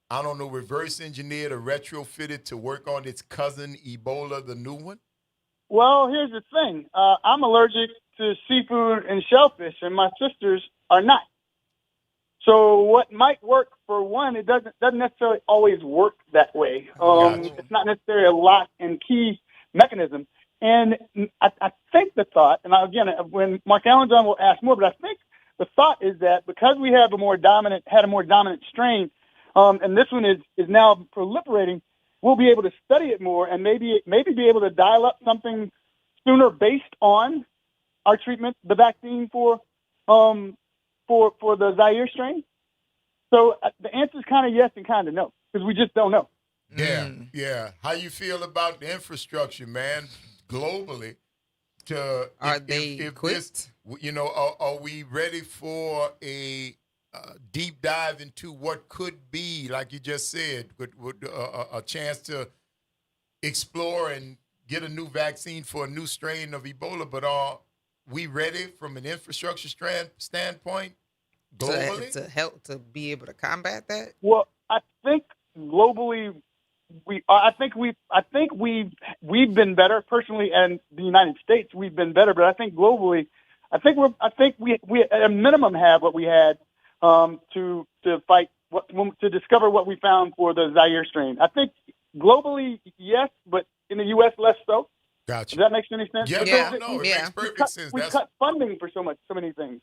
I don't know, reverse engineered or retrofitted to work on its cousin Ebola, the new one? Well, here's the thing. I'm allergic to seafood and shellfish, and my sisters are not. So what might work for one, it doesn't necessarily always work that way. It's not necessarily a lock and key mechanism. And I think the thought, and again, when Mark Allen's on, we'll ask more, but I think the thought is that because we have a more dominant strain, and this one is now proliferating, we'll be able to study it more and maybe be able to dial up something sooner based on our treatment, the vaccine for the Zaire strain. So the answer is kind of yes and kind of no, because we just don't know. Yeah. How you feel about the infrastructure, man, globally? Are they equipped? Are we ready for a deep dive into what could be, like you just said, a chance to explore and get a new vaccine for a new strain of Ebola? But are we ready from an infrastructure standpoint globally to help to be able to combat that? Well, I think globally we are. I think we've been better personally, and the United States we've been better. But I think globally, I think we at a minimum have what we had to fight to discover what we found for the Zaire strain. I think globally, yes, but in the U.S. less so. Gotcha. Does that make any sense? Yeah, it makes perfect sense. We cut funding for so many things.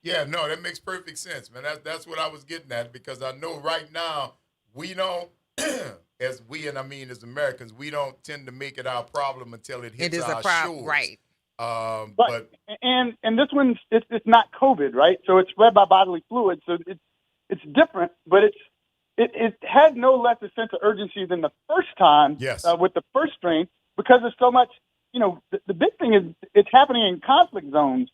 Yeah, no, that makes perfect sense, man. That's what I was getting at, because I know right now we don't, as Americans, we don't tend to make it our problem until it hits our shores. Right. But this one's it's not COVID, right? So it's spread by bodily fluids. So it's different, but it had no less a sense of urgency than the first time. Yes. With the first strain, because there's so much. The big thing is it's happening in conflict zones,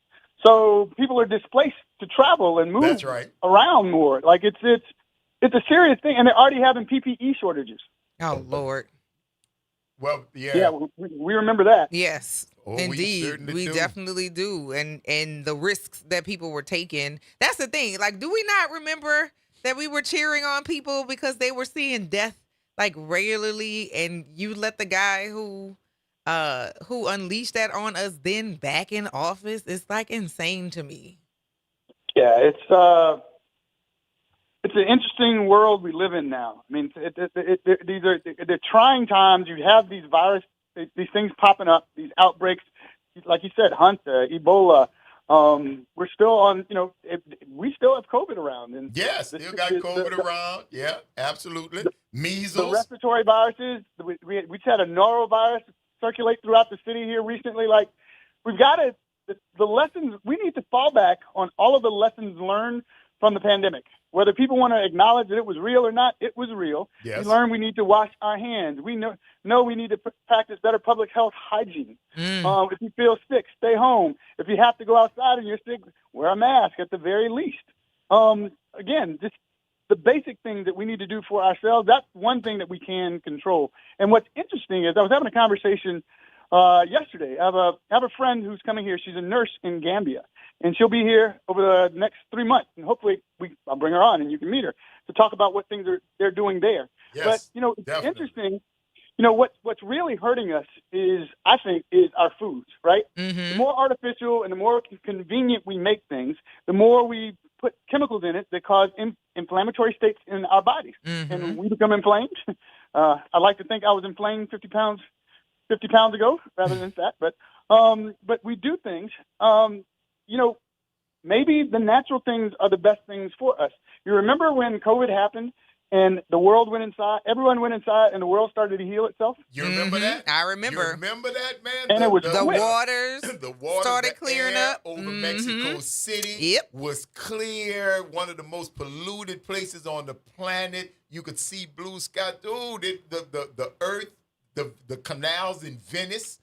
so people are displaced to travel and move around more. Like it's a serious thing, and they're already having PPE shortages. Oh Lord. Well, yeah. Yeah, we remember that. Yes. Oh, indeed, we definitely do, and the risks that people were taking. That's the thing. Like, do we not remember that we were cheering on people because they were seeing death like regularly, and you let the guy who unleashed that on us then back in office? It's like insane to me. Yeah, it's an interesting world we live in now. I mean, they're trying times. You have these these things popping up, these outbreaks, like you said, Ebola. We're still on, we still have COVID around. And yes, still got COVID around. Yeah, absolutely. Measles. The respiratory viruses. We just had a norovirus circulate throughout the city here recently. Like, we've got the lessons, we need to fall back on all of the lessons learned from the pandemic. Whether people want to acknowledge that it was real or not, it was real. Yes. We learned we need to wash our hands. We know we need to practice better public health hygiene. If you feel sick, stay home. If you have to go outside and you're sick, wear a mask at the very least. Again, just the basic things that we need to do for ourselves, that's one thing that we can control. And what's interesting is I was having a conversation yesterday. I have a friend who's coming here. She's a nurse in Gambia, and she'll be here over the next 3 months. And hopefully I'll bring her on and you can meet her to talk about what things they're doing there. Yes, but, it's definitely interesting. What's really hurting us is our foods, right? Mm-hmm. The more artificial and the more convenient we make things, the more we put chemicals in it that cause inflammatory states in our bodies. Mm-hmm. And we become inflamed. I like to think I was inflamed 50 pounds ago rather than fat, but we do things, maybe the natural things are the best things for us. You remember when COVID happened and the world went inside. Everyone went inside, and the world started to heal itself. You remember that? I remember. You remember that, man? And it was the quick. waters the water started the clearing air up over Mexico City was clear. One of the most polluted places on the planet. You could see blue sky. Dude, the earth, the canals in Venice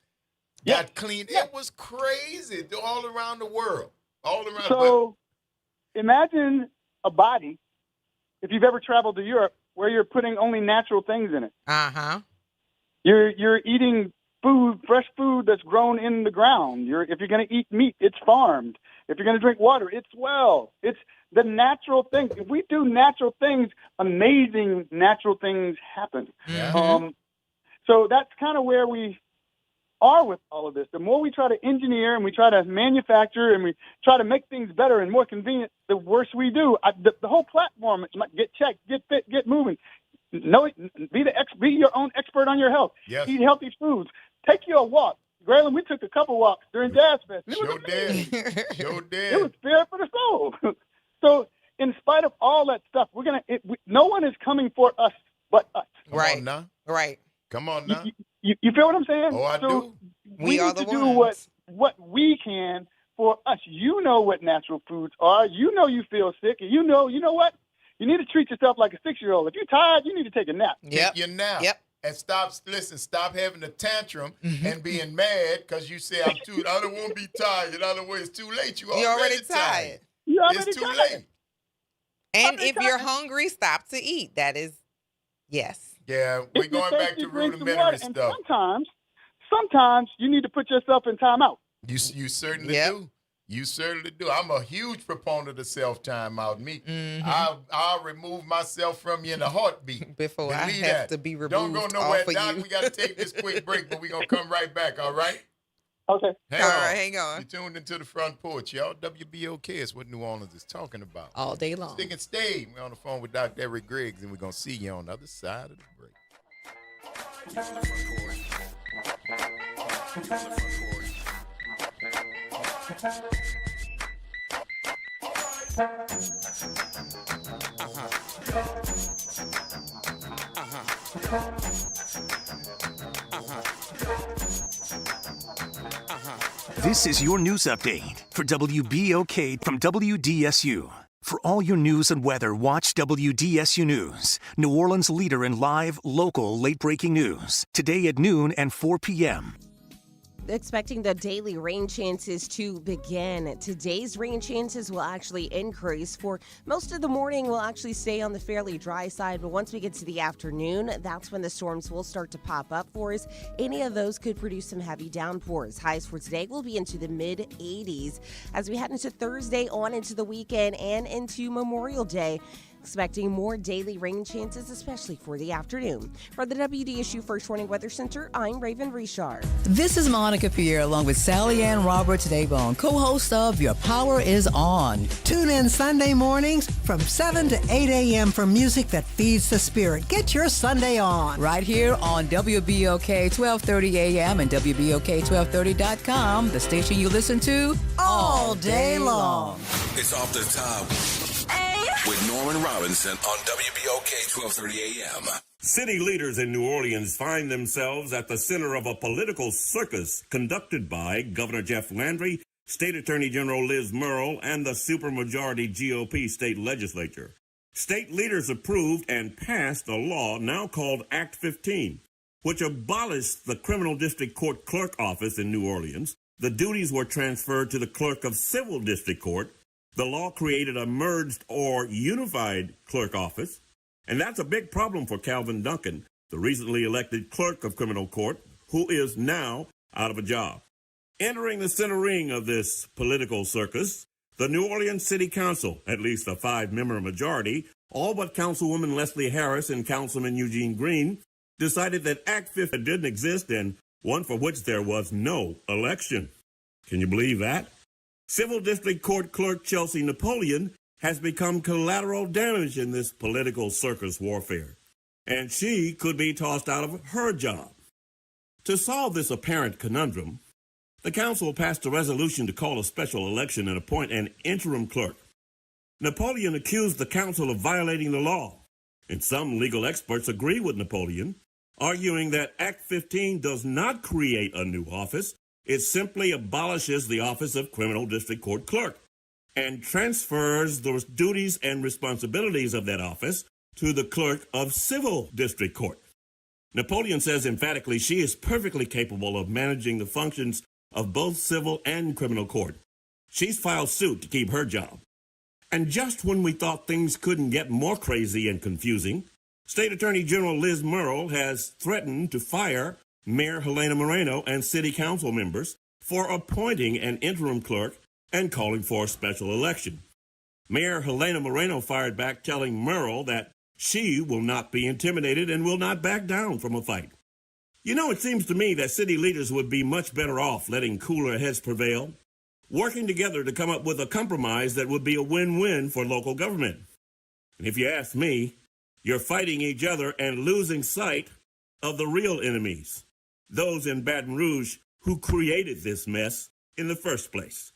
got clean. It was crazy all around the world. All around. So imagine a body, if you've ever traveled to Europe, where you're putting only natural things in it. Uh-huh. You're eating food, fresh food that's grown in the ground. If you're going to eat meat, it's farmed. If you're going to drink water, it's well. It's the natural thing. If we do natural things, amazing natural things happen. Yeah. So that's kind of where we are with all of this. The more we try to engineer and we try to manufacture and we try to make things better and more convenient, the worse we do. The whole platform, get checked, get fit, get moving. Be your own expert on your health. Yes. Eat healthy foods. Take you a walk. Graylin, we took a couple walks during Jazz Fest. Sure did. It was spirit for the soul. So in spite of all that stuff, no one is coming for us but us. Come on now. Right. Come on now. You feel what I'm saying? Oh, I do. We need to do what we can for us. You know what natural foods are. You know you feel sick. And you know what? You need to treat yourself like a 6-year-old. If you're tired, you need to take a nap. Take your nap. And stop having a tantrum and being mad because you say, I don't want to be tired. In other words, it's too late. You're already tired. It's too late. And if you're hungry, stop to eat. That is, yes. Yeah, we're going back to rudimentary stuff. And sometimes you need to put yourself in timeout. You certainly do. You certainly do. I'm a huge proponent of self-timeout. Me, I'll remove myself from you in a heartbeat. Before I have to be removed. Don't go nowhere, off of Doc. you. We got to take this quick break, but we're going to come right back, all right? Okay. Hang on. You're tuned into the Front Porch, y'all. WBOK is what New Orleans is talking about. All day long. Stick and stay. We're on the phone with Dr. Eric Griggs, and we're going to see you on the other side of the break. You're on the Front Porch. You're on the Front Porch. This is your news update for WBOK from WDSU. For all your news and weather, watch WDSU News, New Orleans' leader in live, local, late-breaking news. Today at noon and 4 p.m. Expecting the daily rain chances to begin. Today's rain chances will actually increase. For most of the morning, we'll actually stay on the fairly dry side, but once we get to the afternoon, that's when the storms will start to pop up for us. Any of those could produce some heavy downpours. Highs for today will be into the mid-80s as we head into Thursday, on into the weekend, and into Memorial Day. Expecting more daily rain chances, especially for the afternoon. For the WDSU First Warning Weather Center, I'm Raven Richard. This is Monica Pierre along with Sally Ann Roberts Daybone, co-host of Your Power is On. Tune in Sunday mornings from 7 to 8 a.m. for music that feeds the spirit. Get your Sunday on. Right here on WBOK 1230 a.m. and WBOK1230.com, the station you listen to all day long. It's Off the Top with Norman Robinson on WBOK 1230 a.m. City leaders in New Orleans find themselves at the center of a political circus conducted by Governor Jeff Landry, State Attorney General Liz Murrill, and the supermajority GOP state legislature. State leaders approved and passed a law now called Act 15, which abolished the criminal district court clerk office in New Orleans. The duties were transferred to the clerk of civil district court. The law created a merged or unified clerk office, and that's a big problem for Calvin Duncan, the recently elected clerk of criminal court, who is now out of a job. Entering the center ring of this political circus, the New Orleans City Council, at least a 5-member majority, all but Councilwoman Leslie Harris and Councilman Eugene Green, decided that Act 15 didn't exist and one for which there was no election. Can you believe that? Civil District Court Clerk Chelsea Napoleon has become collateral damage in this political circus warfare, and she could be tossed out of her job. To solve this apparent conundrum, the council passed a resolution to call a special election and appoint an interim clerk. Napoleon accused the council of violating the law, And some legal experts agree with Napoleon, arguing that Act 15 does not create a new office. It simply abolishes the office of Criminal District Court Clerk and transfers the duties and responsibilities of that office to the Clerk of Civil District Court. Napoleon says emphatically she is perfectly capable of managing the functions of both civil and criminal court. She's filed suit to keep her job. And just when we thought things couldn't get more crazy and confusing, State Attorney General Liz Murrill has threatened to fire Mayor Helena Moreno and city council members for appointing an interim clerk and calling for a special election. Mayor Helena Moreno fired back, telling Murrill that she will not be intimidated and will not back down from a fight. You know, it seems to me that city leaders would be much better off letting cooler heads prevail, working together to come up with a compromise that would be a win-win for local government. And if you ask me, you're fighting each other and losing sight of the real enemies, those in Baton Rouge who created this mess in the first place.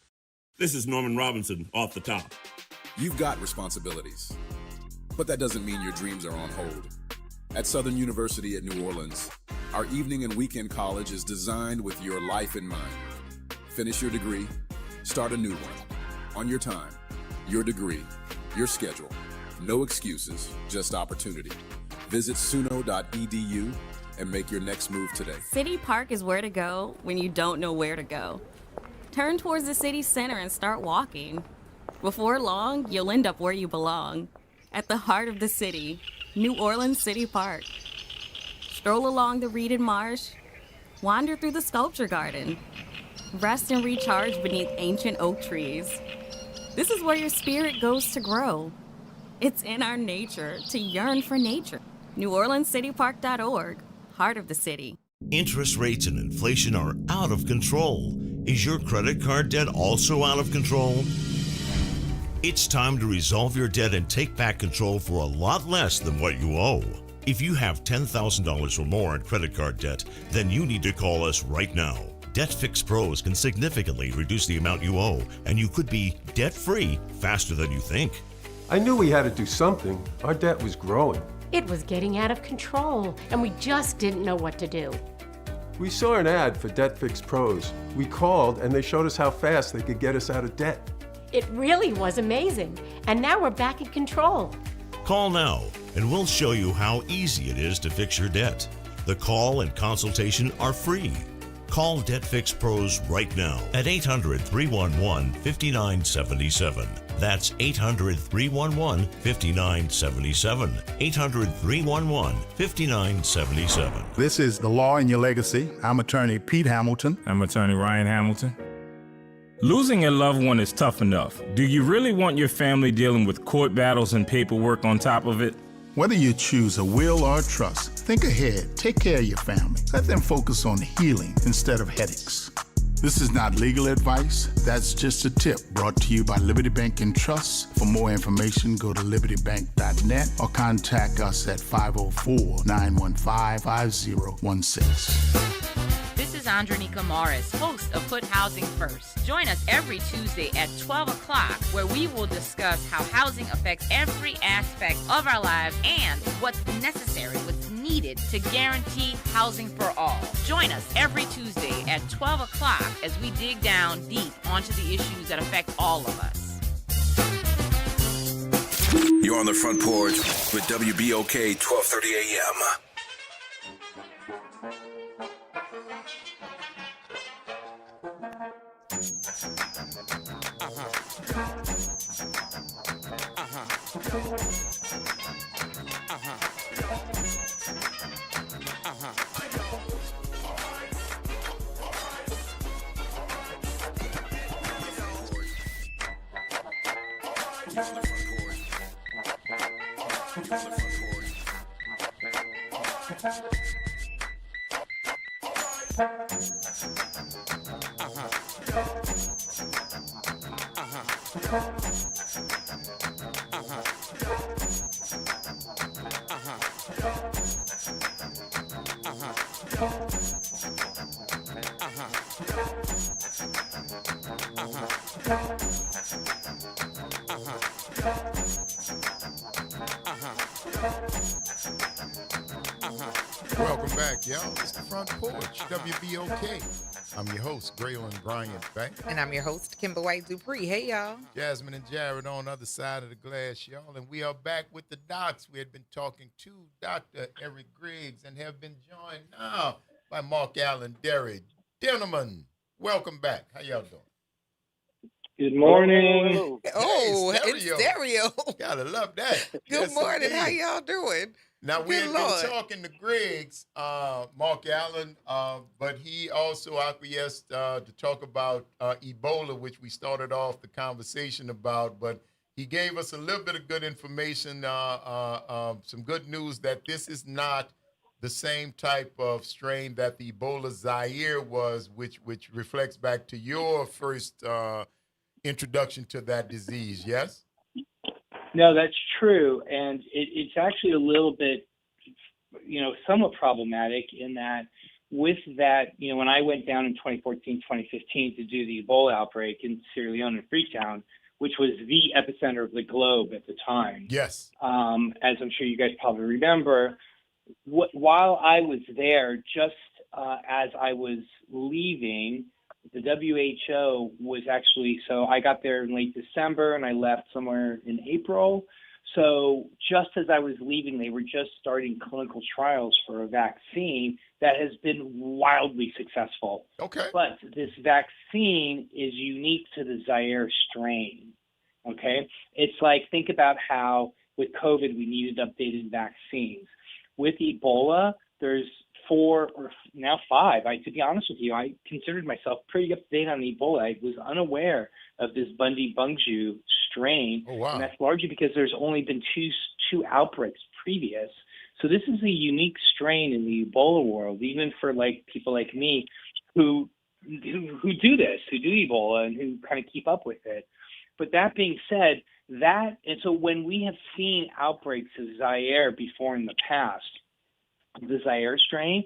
This is Norman Robinson, Off the Top. You've got responsibilities, but that doesn't mean your dreams are on hold. At Southern University at New Orleans, our evening and weekend college is designed with your life in mind. Finish your degree, start a new one, on your time, your degree, your schedule. No excuses, just opportunity. Visit suno.edu and make your next move today. City Park is where to go when you don't know where to go. Turn towards the city center and start walking. Before long, you'll end up where you belong, at the heart of the city, New Orleans City Park. Stroll along the reeded marsh, wander through the sculpture garden, rest and recharge beneath ancient oak trees. This is where your spirit goes to grow. It's in our nature to yearn for nature. NewOrleansCityPark.org, heart of the city. Interest rates and inflation are out of control. Is your credit card debt also out of control? It's time to resolve your debt and take back control for a lot less than what you owe. If you have $10,000 or more in credit card debt, then you need to call us right now. Debt Fix Pros can significantly reduce the amount you owe, and you could be debt-free faster than you think. I knew we had to do something. Our debt was growing. It was getting out of control, and we just didn't know what to do. We saw an ad for Debt Fix Pros. We called, and they showed us how fast they could get us out of debt. It really was amazing, and now we're back in control. Call now, and we'll show you how easy it is to fix your debt. The call and consultation are free. Call Debt Fix Pros right now at 800-311-5977. That's 800-311-5977. 800-311-5977. This is The Law in Your Legacy. I'm attorney Pete Hamilton. I'm attorney Ryan Hamilton. Losing a loved one is tough enough. Do you really want your family dealing with court battles and paperwork on top of it? Whether you choose a will or a trust, think ahead. Take care of your family. Let them focus on healing instead of headaches. This is not legal advice. That's just a tip brought to you by Liberty Bank and Trust. For more information, go to libertybank.net or contact us at 504-915-5016. This is Andronika Morris, host of Put Housing First. Join us every Tuesday at 12 o'clock, where we will discuss how housing affects every aspect of our lives and what's necessary, what's needed to guarantee housing for all. Join us every Tuesday at 12 o'clock as we dig down deep onto the issues that affect all of us. You're on the Front Porch with WBOK 1230 AM. Welcome back, y'all. It's the Front Porch, WBOK. I'm your host, Braylon Bryant Bank. And I'm your host, Kimber White Dupree. Hey, y'all. Jasmine and Jared on the other side of the glass, y'all. And we are back with the docs. We had been talking to Dr. Eric Griggs and have been joined now by Mark Allen Derry. Gentlemen, welcome back. How y'all doing? Good morning. Oh, Hey, it's stereo. Gotta love that. Good Yes, morning. indeed. How y'all doing? Now, we Good had Lord. been talking to Griggs, Mark Allen, but he also acquiesced to talk about Ebola, which we started off the conversation about, but he gave us a little bit of good information, some good news that this is not the same type of strain that the Ebola Zaire was, which reflects back to your first introduction to that disease, yes? No, that's true. And it's actually a little bit, somewhat problematic in that with that, when I went down in 2014, 2015 to do the Ebola outbreak in Sierra Leone and Freetown, which was the epicenter of the globe at the time. Yes. As I'm sure you guys probably remember, while I was there, just as I was leaving, the WHO was actually, so I got there in late December and I left somewhere in April. So just as I was leaving, they were just starting clinical trials for a vaccine that has been wildly successful. Okay. But this vaccine is unique to the Zaire strain. Okay. It's like, think about how with COVID, we needed updated vaccines. With Ebola, there's 4 or now 5. To be honest with you, I considered myself pretty up to date on Ebola. I was unaware of this Bundibugyo strain. Oh, wow. And that's largely because there's only been two outbreaks previous. So this is a unique strain in the Ebola world, even for people like me who do this, who do Ebola and who kind of keep up with it. But that being said, and so when we have seen outbreaks of Zaire before in the past, the Zaire strain,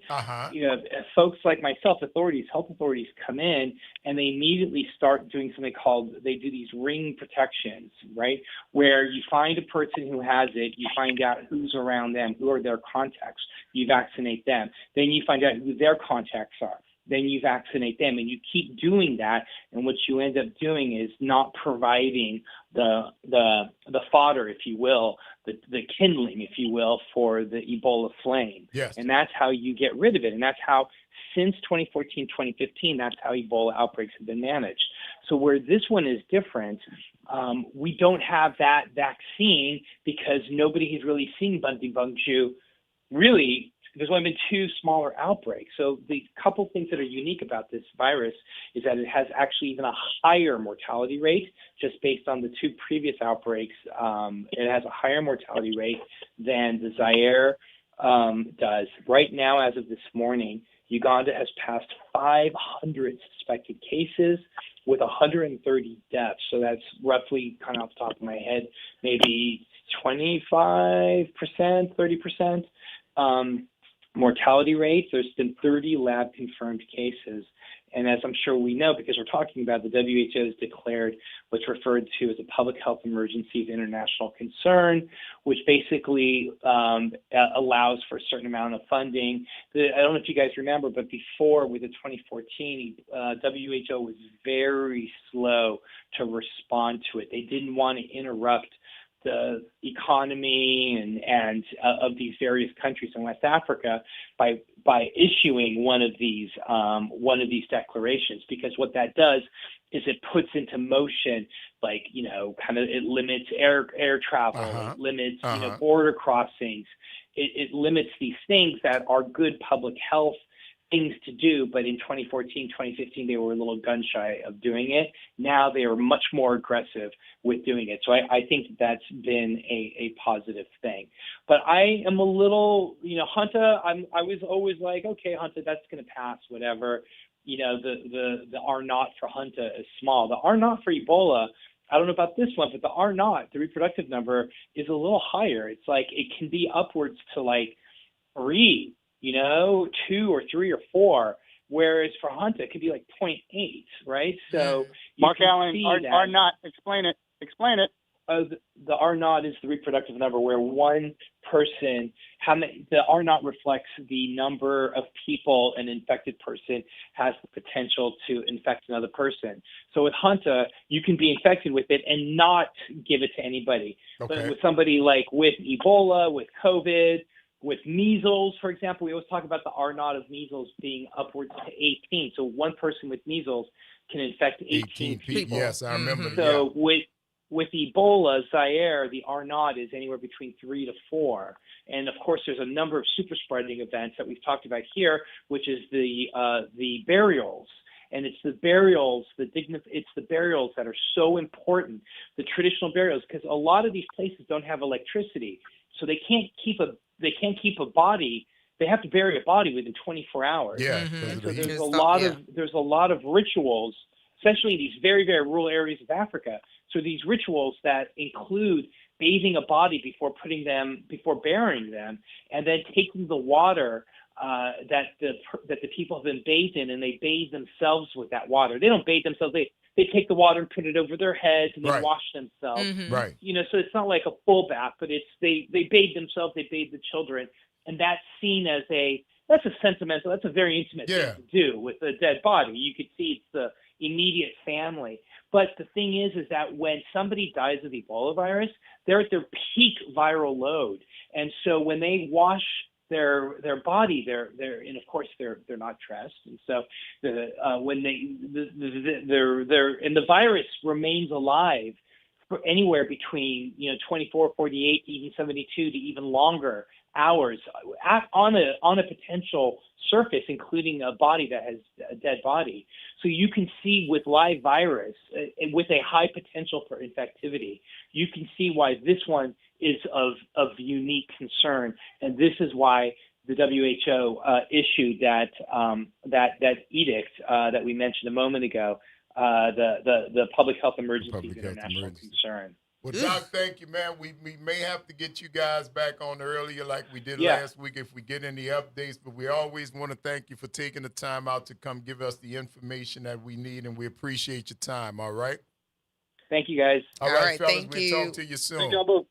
folks like myself, health authorities come in and they immediately start doing something they do these ring protections, right? Where you find a person who has it, you find out who's around them, who are their contacts, you vaccinate them. Then you find out who their contacts are. Then you vaccinate them, and you keep doing that. And what you end up doing is not providing the fodder, if you will, the kindling, if you will, for the Ebola flame. Yes. And that's how you get rid of it. And that's how, since 2014, 2015, that's how Ebola outbreaks have been managed. So where this one is different, we don't have that vaccine because nobody has really seen Bundibugyo. Really, there's only been 2 smaller outbreaks. So the couple things that are unique about this virus is that it has actually even a higher mortality rate, just based on the 2 previous outbreaks. It has a higher mortality rate than the Zaire does. Right now, as of this morning, Uganda has passed 500 suspected cases with 130 deaths. So that's roughly, kind of off the top of my head, maybe 25%, 30%. Mortality rates, there's been 30 lab-confirmed cases. And as I'm sure we know, because we're talking about, the WHO has declared what's referred to as a public health emergency of international concern, which basically allows for a certain amount of funding. I don't know if you guys remember, but before, with the 2014, WHO was very slow to respond to it. They didn't want to interrupt the economy and of these various countries in West Africa by issuing one of these declarations, because what that does is it puts into motion, it limits air travel, it limits border crossings, it limits these things that are good public health things to do, but in 2014, 2015, they were a little gun shy of doing it. Now they are much more aggressive with doing it. So I think that's been a positive thing. But I am a little, Hunter, I was always like, okay, Hunter, that's going to pass, whatever. The R naught for Hunter is small. The R naught for Ebola, I don't know about this one, but the R naught, the reproductive number, is a little higher. It's like it can be upwards to 3. 2 or 3 or 4, whereas for Hunter, it could be 0.8, right? So Mark Allen, are not, explain it. the R naught is the reproductive number where one person, the R naught reflects the number of people an infected person has the potential to infect another person. So with Hanta, you can be infected with it and not give it to anybody. Okay. But with somebody like with Ebola, with COVID, with measles, for example, we always talk about the R naught of measles being upwards to 18. So one person with measles can infect 18 people. Yes, I remember. So with Ebola, Zaire, the R naught is anywhere between 3 to 4. And of course, there's a number of super spreading events that we've talked about here, which is the burials. And it's the burials, it's the burials that are so important, the traditional burials, because a lot of these places don't have electricity, so they can't keep a body. They have to bury a body within 24 hours. Yeah. And so there's a lot of rituals, especially in these very, very rural areas of Africa. So these rituals that include bathing a body before burying them, and then taking the water that the people have been bathed in, and they bathe themselves with that water. They don't bathe themselves. They take the water and put it over their heads and then wash themselves. Right. So it's not like a full bath, but they bathe themselves, they bathe the children, and that's seen as that's a very intimate thing to do with a dead body. You could see it's the immediate family. But the thing is that when somebody dies of Ebola virus, they're at their peak viral load. And so when they wash their body, and of course they're not dressed, and so when the virus remains alive for anywhere between 24, 48, even 72 to even longer hours on a potential surface, including a body that has a dead body. So you can see with live virus, with a high potential for infectivity, you can see why this one is of unique concern, and this is why the WHO issued that edict that we mentioned a moment ago, the public health emergency of international concern. Well, Doc, thank you, man. We may have to get you guys back on earlier like we did last week if we get any updates, but we always want to thank you for taking the time out to come give us the information that we need, and we appreciate your time, all right? Thank you, guys. All right, fellas, thank we'll you. talk to you soon. Thank y'all.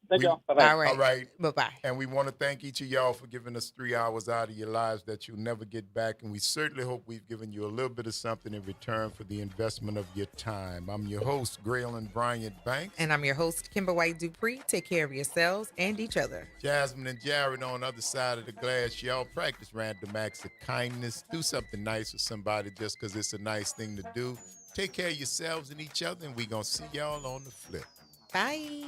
Thank y'all. Bye-bye. All right. Bye-bye. And we want to thank each of y'all for giving us 3 hours out of your lives that you'll never get back. And we certainly hope we've given you a little bit of something in return for the investment of your time. I'm your host, Graylin Bryant Banks. And I'm your host, Kimber White Dupree. Take care of yourselves and each other. Jasmine and Jared on the other side of the glass. Y'all practice random acts of kindness. Do something nice for somebody just because it's a nice thing to do. Take care of yourselves and each other, and we're going to see y'all on the flip. Bye.